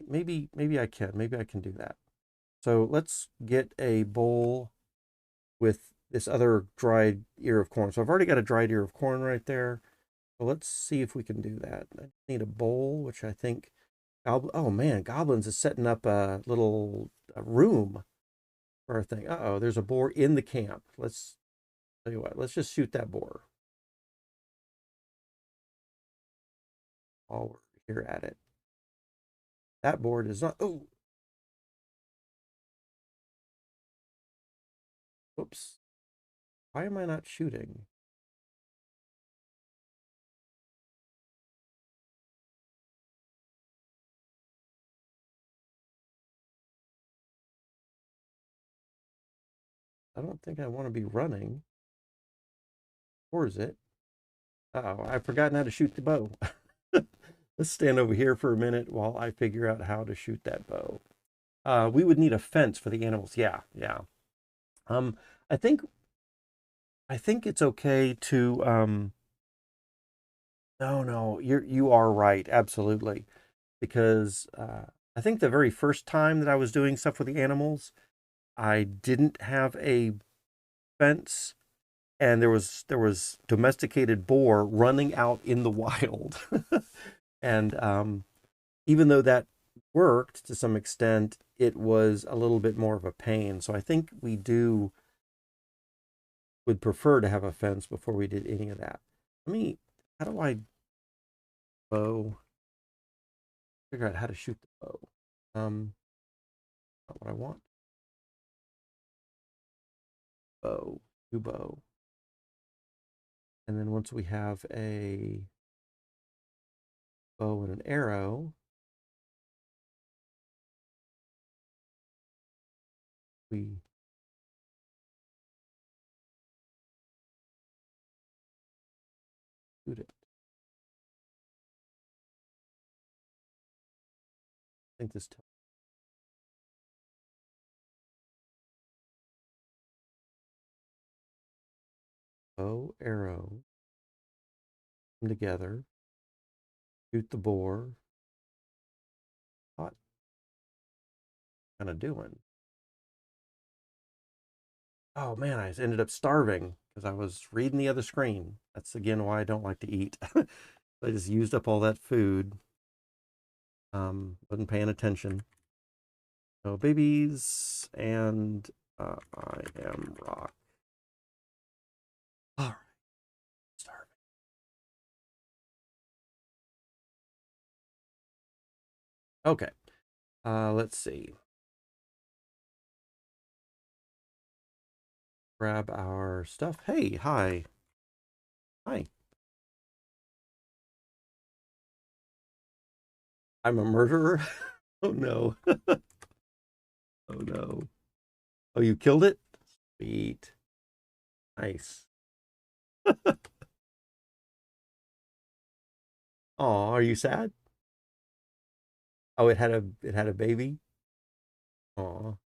Maybe I can. Maybe I can do that. So let's get a bowl with this other dried ear of corn. So I've already got a dried ear of corn right there. So let's see if we can do that. I need a bowl, which I think, oh man, Goblins is setting up a little room for our thing. Uh-oh, there's a boar in the camp. Let's tell you what, let's just shoot that boar while we're here at it. That boar is not, oh, whoops. Why am I not shooting? I don't think I want to be running. Or is it? Uh-oh, I've forgotten how to shoot the bow. Let's stand over here for a minute while I figure out how to shoot that bow. We would need a fence for the animals. Yeah, yeah. Um, I think it's okay to no, you are right, absolutely. Because I think the very first time that I was doing stuff with the animals, I didn't have a fence, and there was domesticated boar running out in the wild. And even though that worked to some extent, it was a little bit more of a pain. So I think we would prefer to have a fence before we did any of that. How do I bow? Figure out how to shoot the bow. Not what I want. Bow, new bow. And then once we have a bow and an arrow, we shoot it. I think this bow, arrow, come together, shoot the boar. What kind of doing? Oh man, I ended up starving because I was reading the other screen. That's again why I don't like to eat. I just used up all that food. Wasn't paying attention. No babies, and I am rock. All right, starving. Okay, let's see. Grab our stuff. Hey, hi. Hi. I'm a murderer? Oh no. Oh no. Oh, you killed it? Sweet. Nice. Oh, are you sad? Oh, it had a baby? Oh.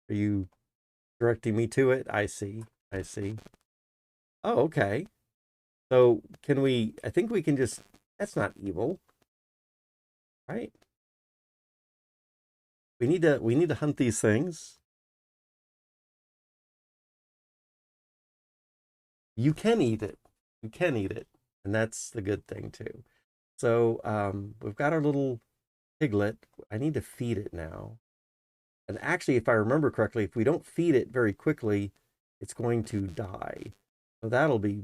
Are you directing me to it? I see. I see. Oh, okay. So I think we can just, that's not evil, right? We need to hunt these things. You can eat it. You can eat it. And that's the good thing too. So we've got our little piglet. I need to feed it now. And actually, if I remember correctly, if we don't feed it very quickly, it's going to die. So that'll be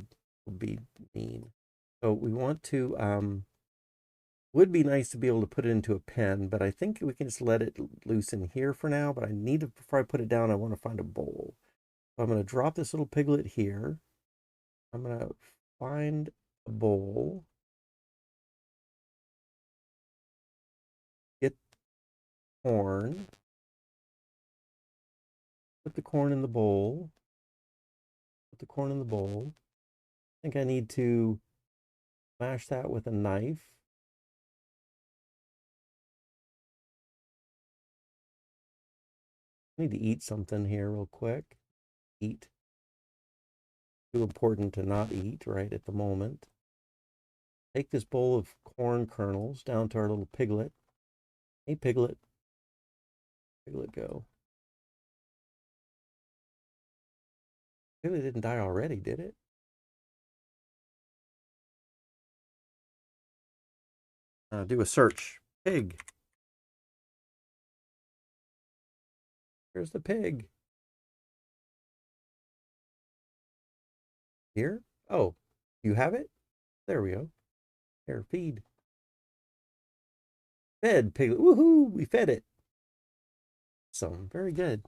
mean. So we want to would be nice to be able to put it into a pen, but I think we can just let it loose in here for now. But I need to, before I put it down, I want to find a bowl. So I'm going to drop this little piglet here. I'm going to find a bowl. Get corn. Put the corn in the bowl. Put the corn in the bowl. I think I need to mash that with a knife. I need to eat something here real quick. Eat. Too important to not eat right at the moment. Take this bowl of corn kernels down to our little piglet. Hey, piglet. Piglet, go. Piglet didn't die already, did it? Do a search. Pig. Where's the pig? Here? Oh, you have it? There we go. Here, feed. Fed piglet. Woohoo! We fed it. Awesome. Very good.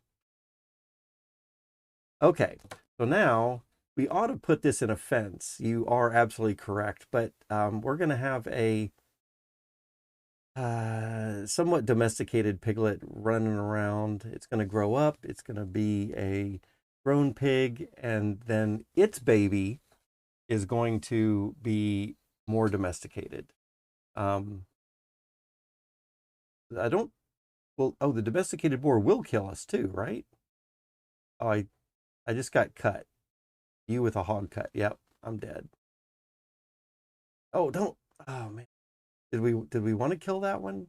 Okay. So now we ought to put this in a fence. You are absolutely correct. But we're going to have a somewhat domesticated piglet running around. It's going to grow up. It's going to be a grown pig, and then its baby is going to be more domesticated. I don't. Well, oh, the domesticated boar will kill us too, right? Oh, I just got cut. You with a hog cut. Yep, I'm dead. Oh, don't. Oh man, did we want to kill that one?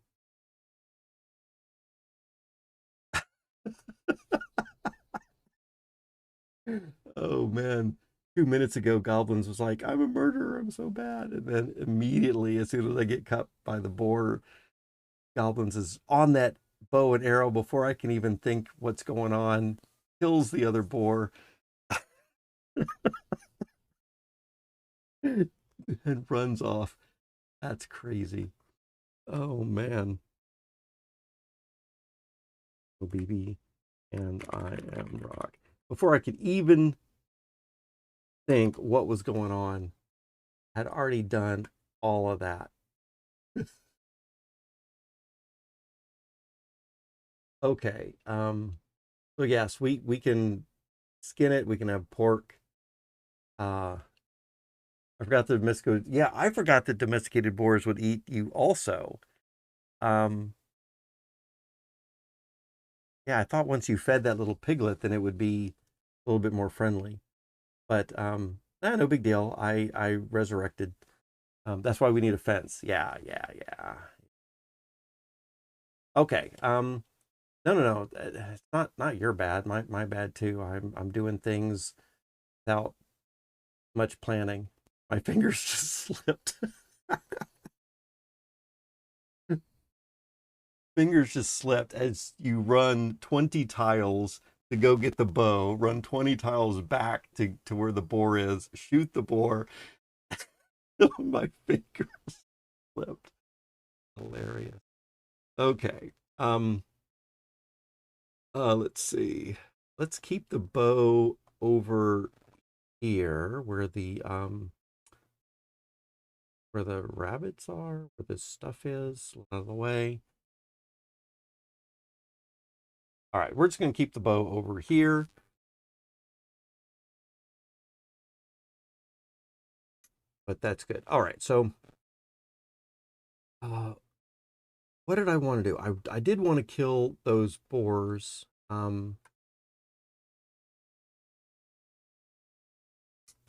Oh man. 2 minutes ago, Goblins was like, I'm a murderer, I'm so bad. And then immediately, as soon as I get cut by the boar, Goblins is on that bow and arrow before I can even think what's going on, kills the other boar, and runs off. That's crazy. Oh man. Oh, BB, and I am Rock. Before I could even think what was going on, I had already done all of that. Okay. So yes, we can skin it. We can have pork. Uh, I forgot the domesticated. Yeah, I forgot that domesticated boars would eat you also. Um, yeah, I thought once you fed that little piglet, then it would be a little bit more friendly. But no big deal. I resurrected. That's why we need a fence. Yeah, yeah, yeah. Okay. No. It's not your bad. My bad too. I'm doing things without much planning. My fingers just slipped. Fingers just slipped as you run 20 tiles to go get the bow, run 20 tiles back to where the boar is, shoot the boar. My fingers slipped. Hilarious. Okay. Let's see. Let's keep the bow over here where the rabbits are, where the stuff is, out of the way. All right, we're just going to keep the bow over here. But that's good. All right, so uh, what did I want to do? I did want to kill those boars to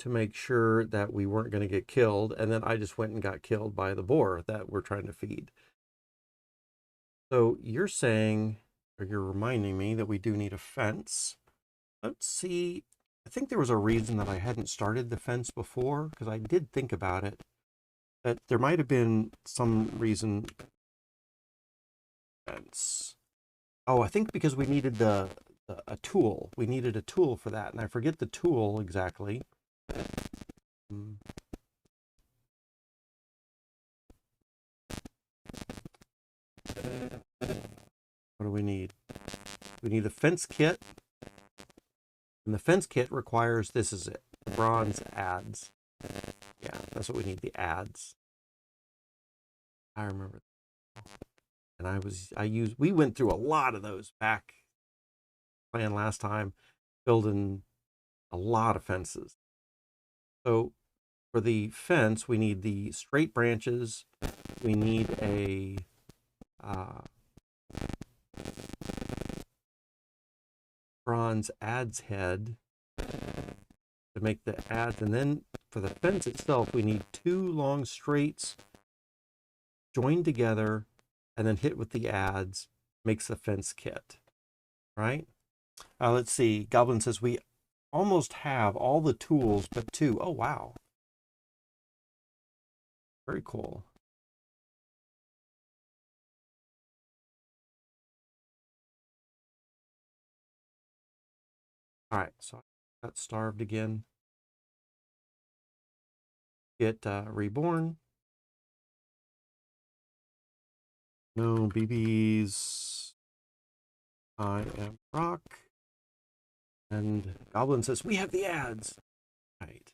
make sure that we weren't going to get killed, and then I just went and got killed by the boar that we're trying to feed. So you're saying, or you're reminding me that we do need a fence. Let's see. I think there was a reason that I hadn't started the fence before, because I did think about it. That there might have been some reason. Fence. Oh, I think because we needed a tool. We needed a tool for that, and I forget the tool exactly. Hmm. What do we need? We need a fence kit, and the fence kit requires, this is it, bronze adze. Yeah, that's what we need, the adze. I remember. And we went through a lot of those back playing last time, building a lot of fences. So for the fence, we need the straight branches. We need a bronze adze head to make the adze. And then for the fence itself, we need 2 long straights joined together and then hit with the adze, makes the fence kit, right? Let's see. Goblin says we almost have all the tools but 2. Oh, wow. Very cool. All right, so I got starved again. Get reborn. No BBs. I am Rock. And Goblin says, we have the adze. Right.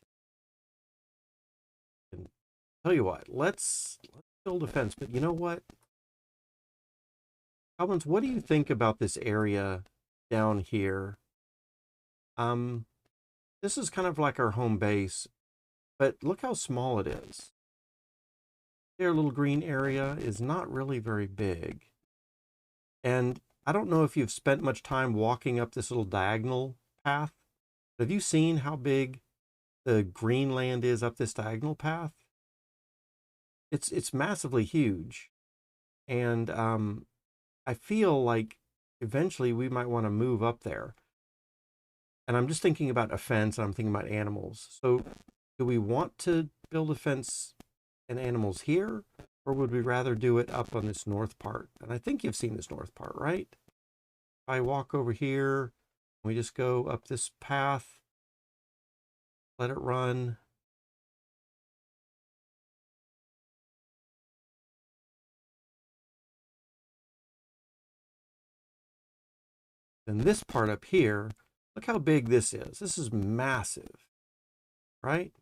And tell you what, let's build a fence. But you know what? Collins, what do you think about this area down here? Um, this is kind of like our home base, but look how small it is. Their little green area is not really very big. And I don't know if you've spent much time walking up this little diagonal path. Have you seen how big the green land is up this diagonal path? It's massively huge. And I feel like eventually we might want to move up there. And I'm just thinking about a fence and I'm thinking about animals. So do we want to build a fence and animals here? Or would we rather do it up on this north part? And I think you've seen this north part, right? If I walk over here, we just go up this path, let it run. Then this part up here, look how big this is. This is massive, right?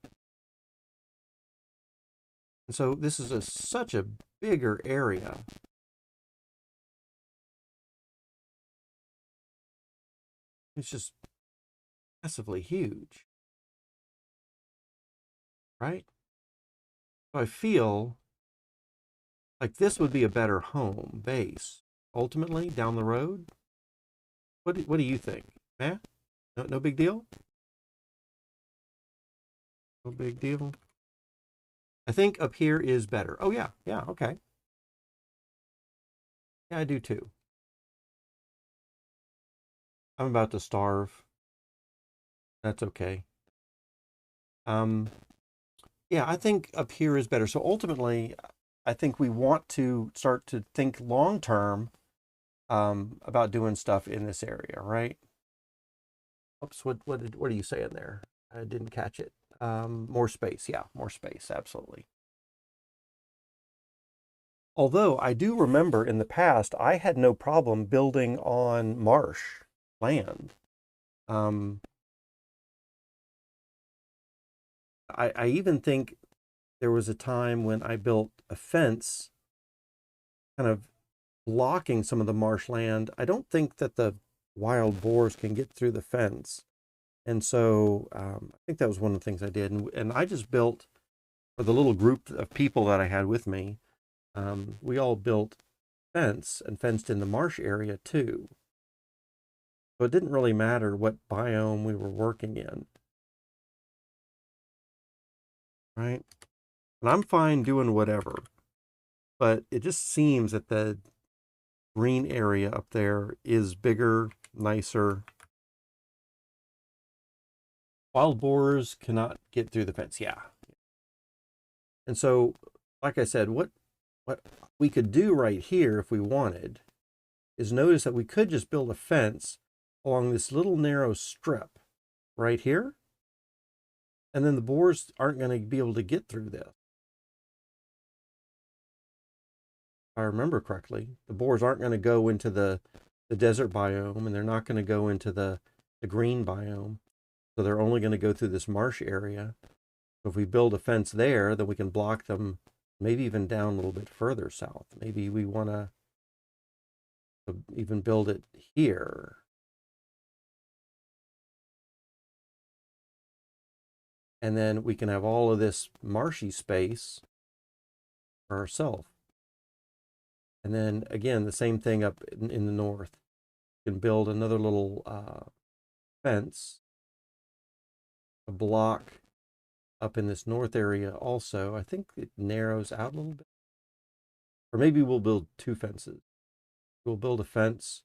And so this is such a bigger area. It's just massively huge, right? So I feel like this would be a better home base ultimately down the road. What do you think? Eh? No big deal? No big deal. I think up here is better. Oh yeah, yeah, okay. Yeah, I do too. I'm about to starve. That's okay. Um, yeah, I think up here is better. So ultimately, I think we want to start to think long term about doing stuff in this area, right? Oops, what are you saying there? I didn't catch it. More space, yeah, more space, absolutely. Although I do remember in the past, I had no problem building on marsh land. Um, I even think there was a time when I built a fence kind of blocking some of the marshland. I don't think that the wild boars can get through the fence. And so I think that was one of the things I did. And I just built, for the little group of people that I had with me, we all built fence and fenced in the marsh area too. So it didn't really matter what biome we were working in, right? And I'm fine doing whatever, but it just seems that the green area up there is bigger, nicer. Wild boars cannot get through the fence. Yeah. And so, like I said, what we could do right here if we wanted is notice that we could just build a fence along this little narrow strip right here. And then the boars aren't going to be able to get through this. If I remember correctly, the boars aren't going to go into the desert biome and they're not going to go into the green biome. So they're only going to go through this marsh area. So if we build a fence there, then we can block them maybe even down a little bit further south. Maybe we want to even build it here. And then we can have all of this marshy space for ourselves. And then again, the same thing up in the north. You can build another little fence, a block up in this north area also. I think it narrows out a little bit. Or maybe we'll build two fences. We'll build a fence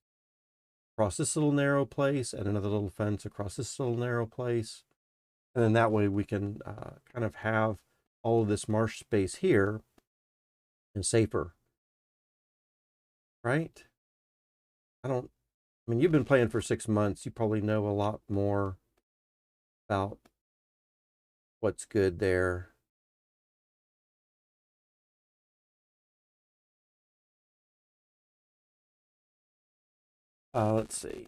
across this little narrow place and another little fence across this little narrow place. And then that way we can kind of have all of this marsh space here and safer, right? I mean, you've been playing for 6 months. You probably know a lot more about what's good there. Let's see.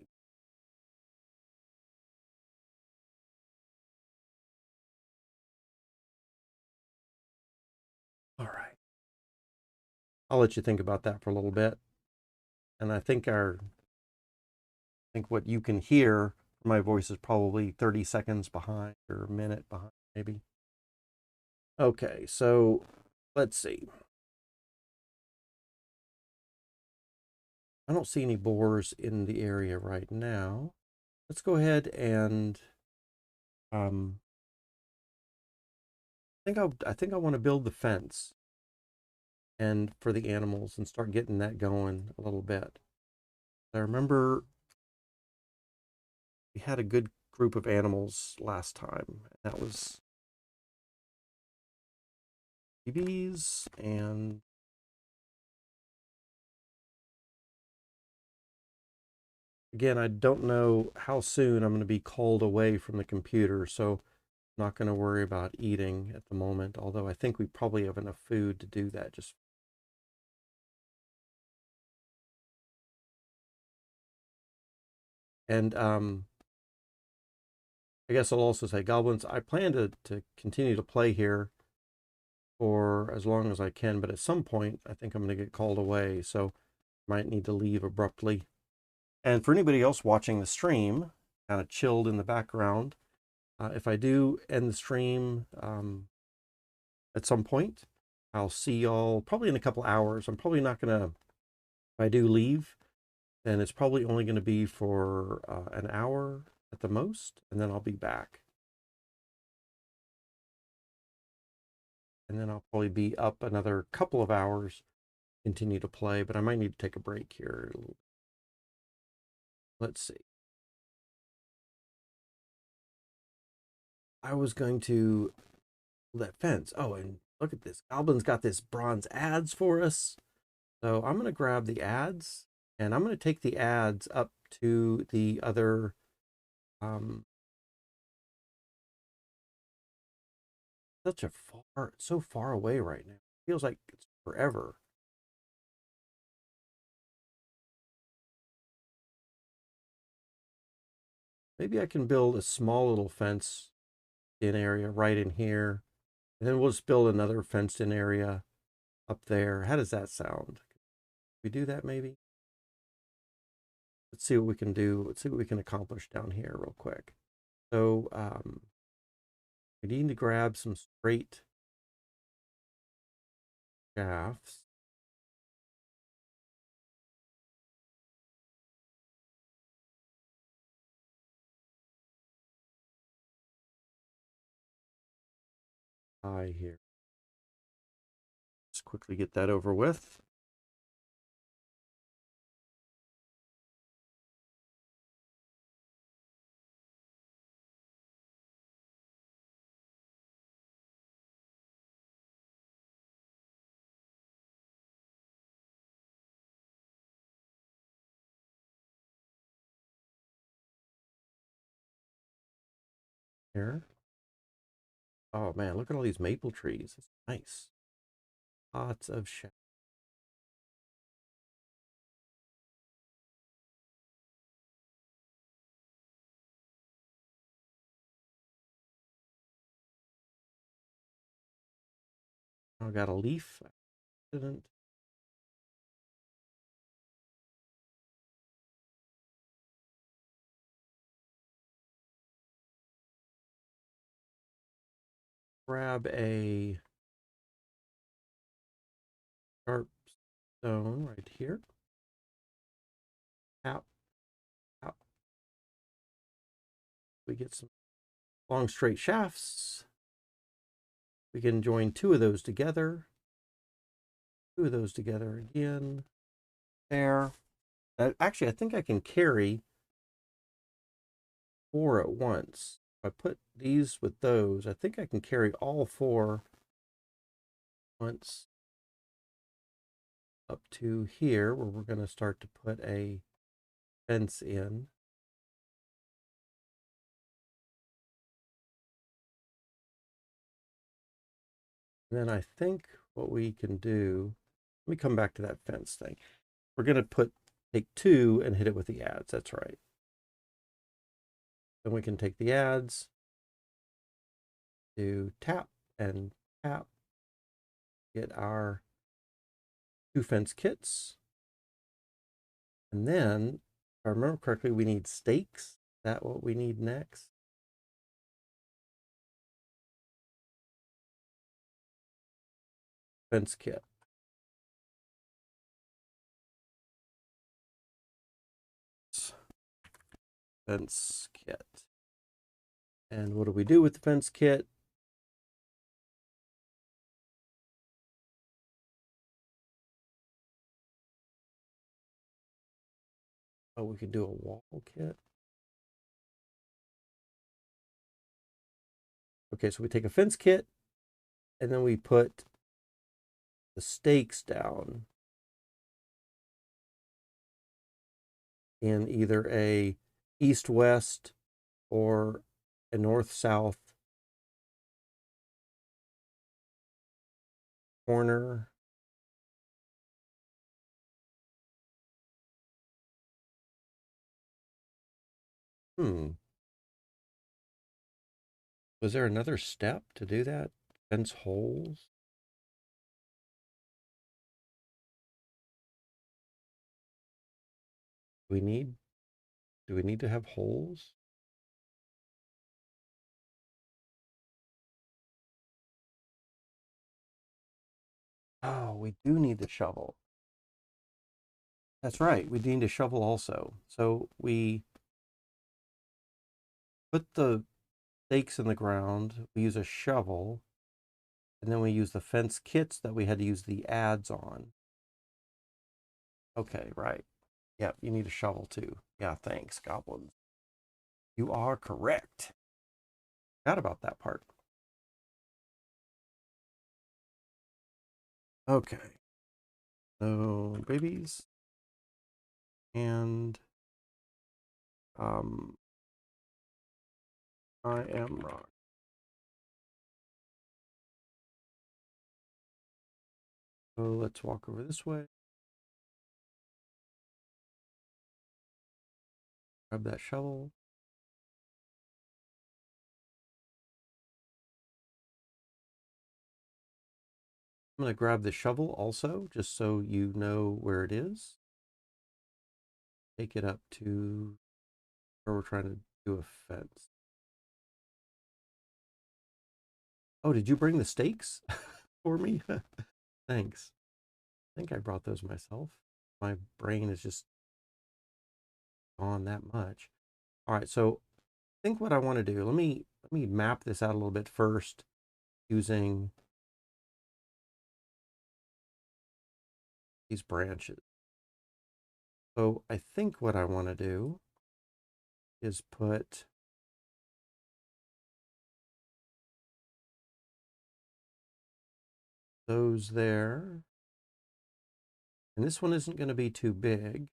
All right. I'll let you think about that for a little bit. And I think what you can hear from my voice is probably 30 seconds behind or a minute behind, maybe. Okay, so let's see. I don't see any boars in the area right now. Let's go ahead and um, I think I want to build the fence and for the animals and start getting that going a little bit. I remember we had a good group of animals last time. That was BBs, and again, I don't know how soon I'm going to be called away from the computer, so I'm not going to worry about eating at the moment, although I think we probably have enough food to do that. Just and I guess I'll also say, goblins, I plan to continue to play here for as long as I can, but at some point I think I'm going to get called away, so might need to leave abruptly. And for anybody else watching the stream, kind of chilled in the background, if I do end the stream at some point, I'll see y'all probably in a couple hours. I'm probably not going to, if I do leave, then it's probably only going to be for an hour at the most, and then I'll be back. And then I'll probably be up another couple of hours, continue to play, but I might need to take a break here. Let's see. I was going to that fence. Oh, and look at this. Goblin's got this bronze adze for us. So I'm going to grab the adze and I'm going to take the adze up to the other such a so far away right now. It feels like it's forever. Maybe I can build a small little fence in area right in here. And then we'll just build another fenced in area up there. How does that sound? We do that maybe? Let's see what we can do. Let's see what we can accomplish down here real quick. So we need to grab some straight shafts. Here. Let's quickly get that over with. Here. Oh man, look at all these maple trees. It's nice. Lots of shafts. I got a leaf. Didn't. Grab a sharp stone right here. Tap, tap. We get some long straight shafts. We can join two of those together. Two of those together again. There. Actually, I think I can carry 4 at once. If I put these with those, I think I can carry all 4 once up to here, where we're going to start to put a fence in. And then I think what we can do, let me come back to that fence thing. We're going to take 2 and hit it with the adze. That's right. Then we can take the adze, do tap and tap, get our 2 fence kits. And then, if I remember correctly, we need stakes. Is that what we need next? Fence kit. Fence kit. And what do we do with the fence kit? Oh, we can do a wall kit. Okay, so we take a fence kit and then we put the stakes down in either a east-west or a north-south corner. Was there another step to do that? Fence holes? Do we need to have holes? Oh, we do need the shovel. That's right. We need a shovel also. So we put the stakes in the ground. We use a shovel. And then we use the fence kits that we had to use the ads on. Okay, right. Yep, you need a shovel too. Yeah, thanks, goblins. You are correct. Forgot about that part. Okay. So babies. And I am wrong. So let's walk over this way. Grab that shovel. I'm going to grab the shovel also, just so you know where it is. Take it up to where we're trying to do a fence. Oh, did you bring the stakes for me? Thanks. I think I brought those myself. My brain is just gone that much. All right, so I think what I want to do, let me map this out a little bit first using these branches. So I think what I want to do is put those there. And this one isn't going to be too big.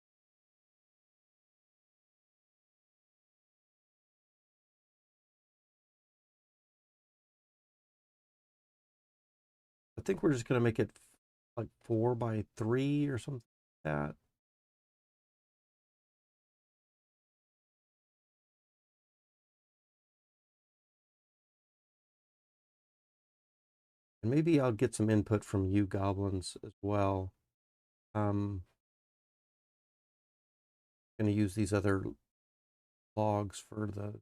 I think we're just going to make it like 4x3 or something like that. And maybe I'll get some input from you goblins as well. Going to use these other logs for the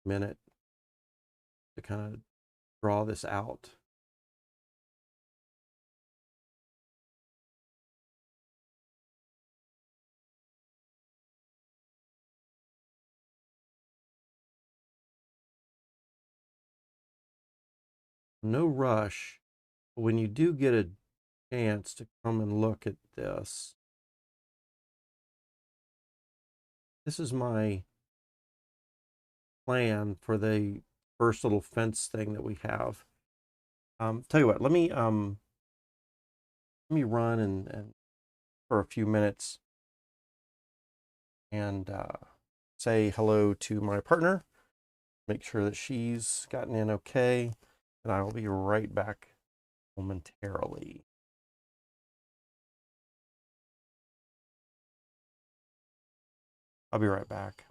minute to kind of draw this out. No rush. When you do get a chance to come and look at this, this is my plan for the first little fence thing that we have. Tell you what, let me run and for a few minutes and say hello to my partner, make sure that she's gotten in okay, and I will be right back momentarily. I'll be right back.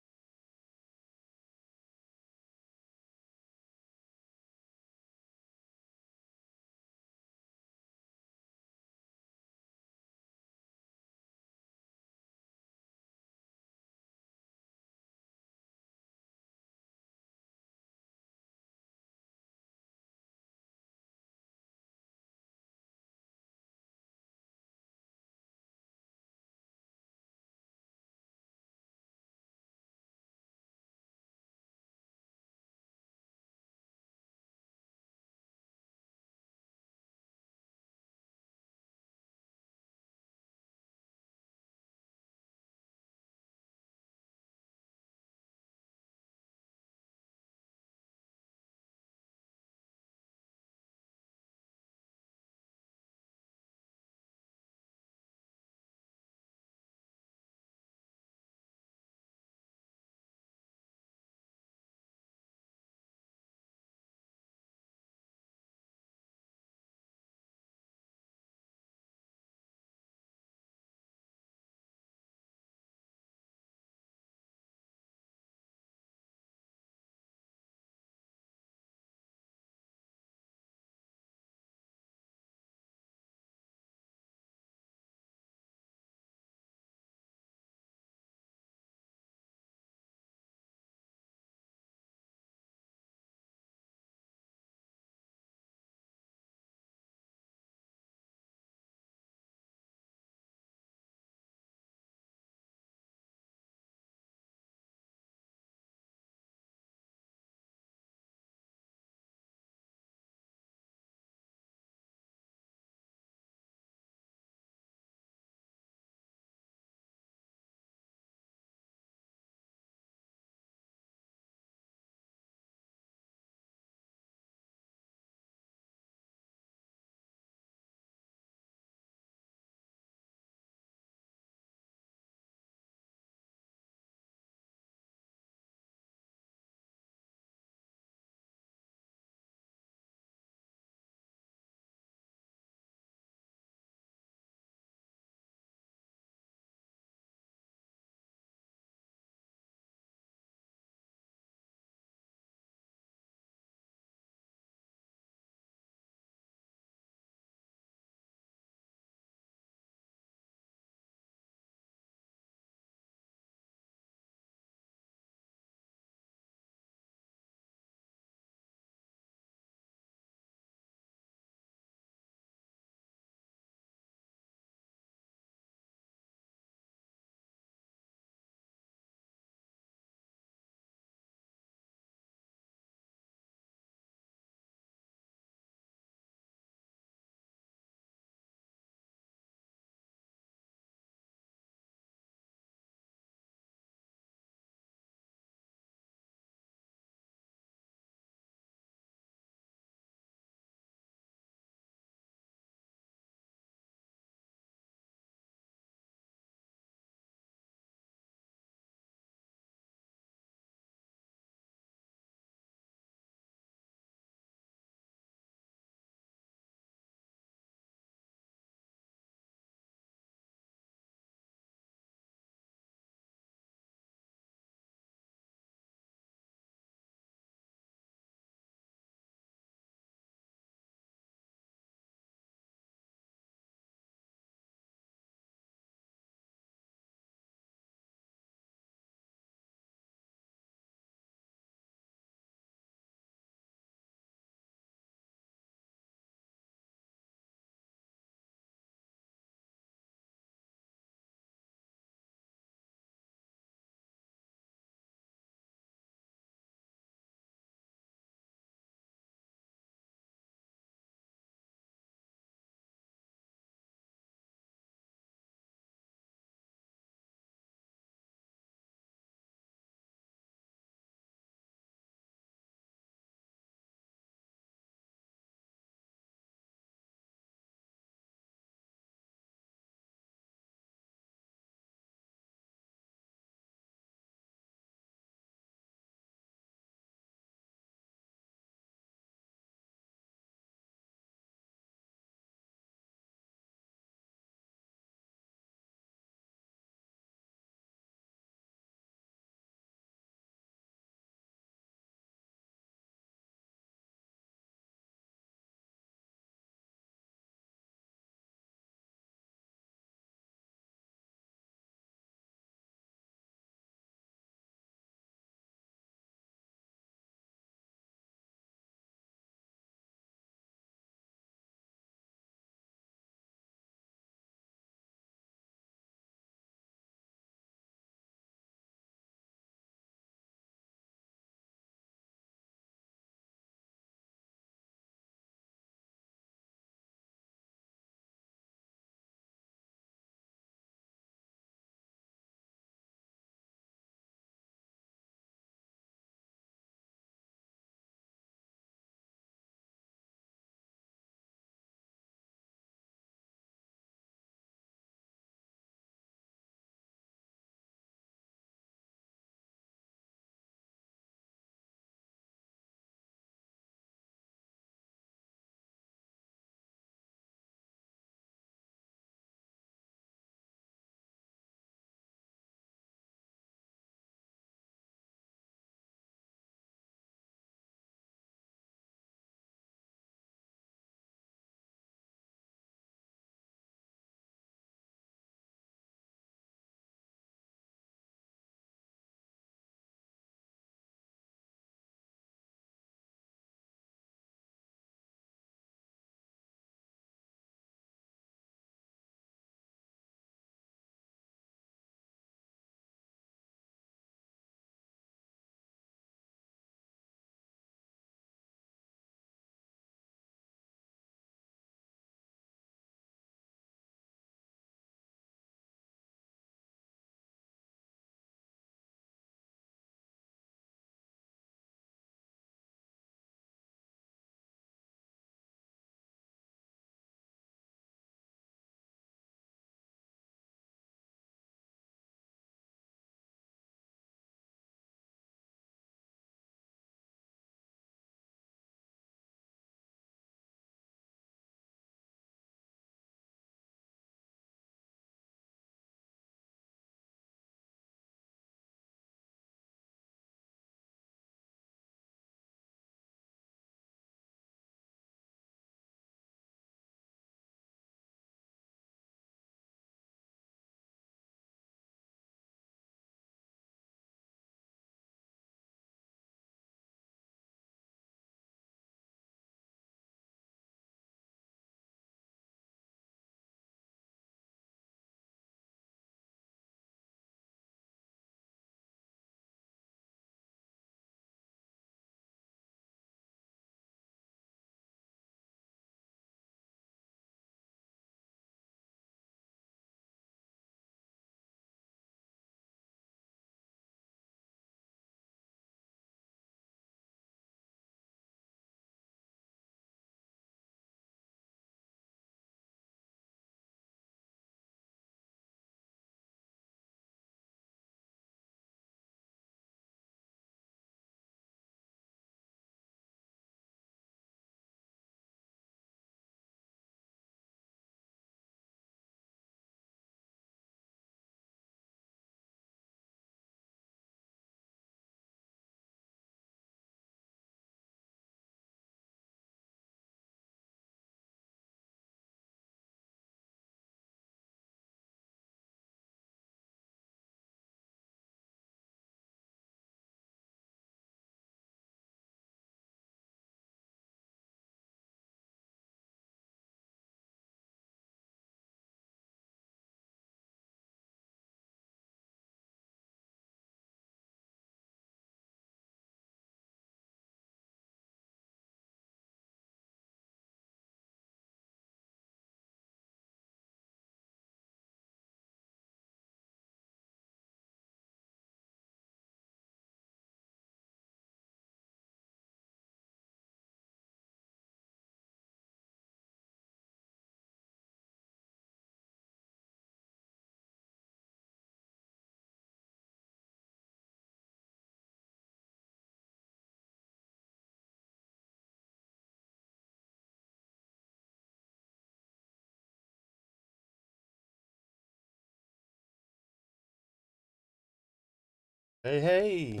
Hey, hey.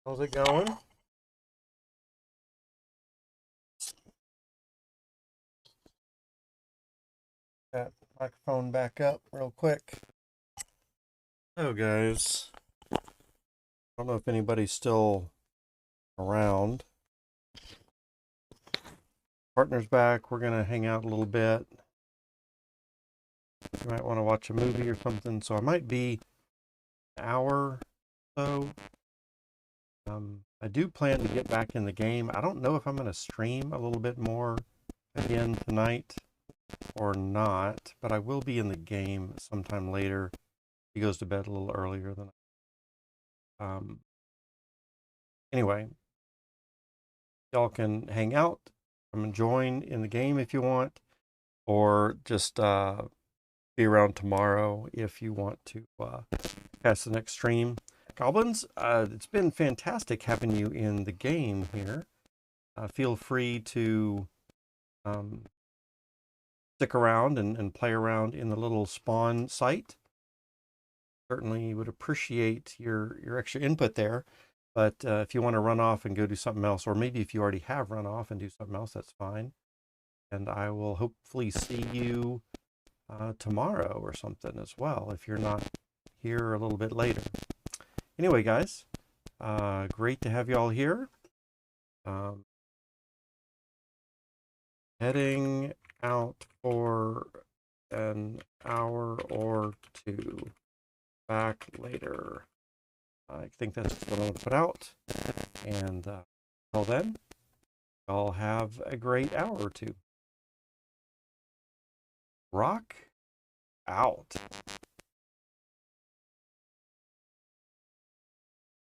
How's it going? That microphone back up real quick. Hello, guys. I don't know if anybody's still around. Partner's back. We're going to hang out a little bit. You might want to watch a movie or something. So I might be an hour or so. I do plan to get back in the game. I don't know if I'm going to stream a little bit more again tonight or not, but I will be in the game sometime later. He goes to bed a little earlier than anyway, y'all can hang out. Come and join in the game if you want, or just be around tomorrow if you want to catch the next stream. Goblins, it's been fantastic having you in the game here. Feel free to stick around and play around in the little spawn site. Certainly would appreciate your extra input there. But if you want to run off and go do something else, or maybe if you already have run off and do something else, that's fine. And I will hopefully see you tomorrow or something as well, if you're not here a little bit later. Anyway, guys, great to have you all here. Heading out for an hour or two. Back later. I think that's what I'm going to put out. And until then, y'all have a great hour or two. Rock out.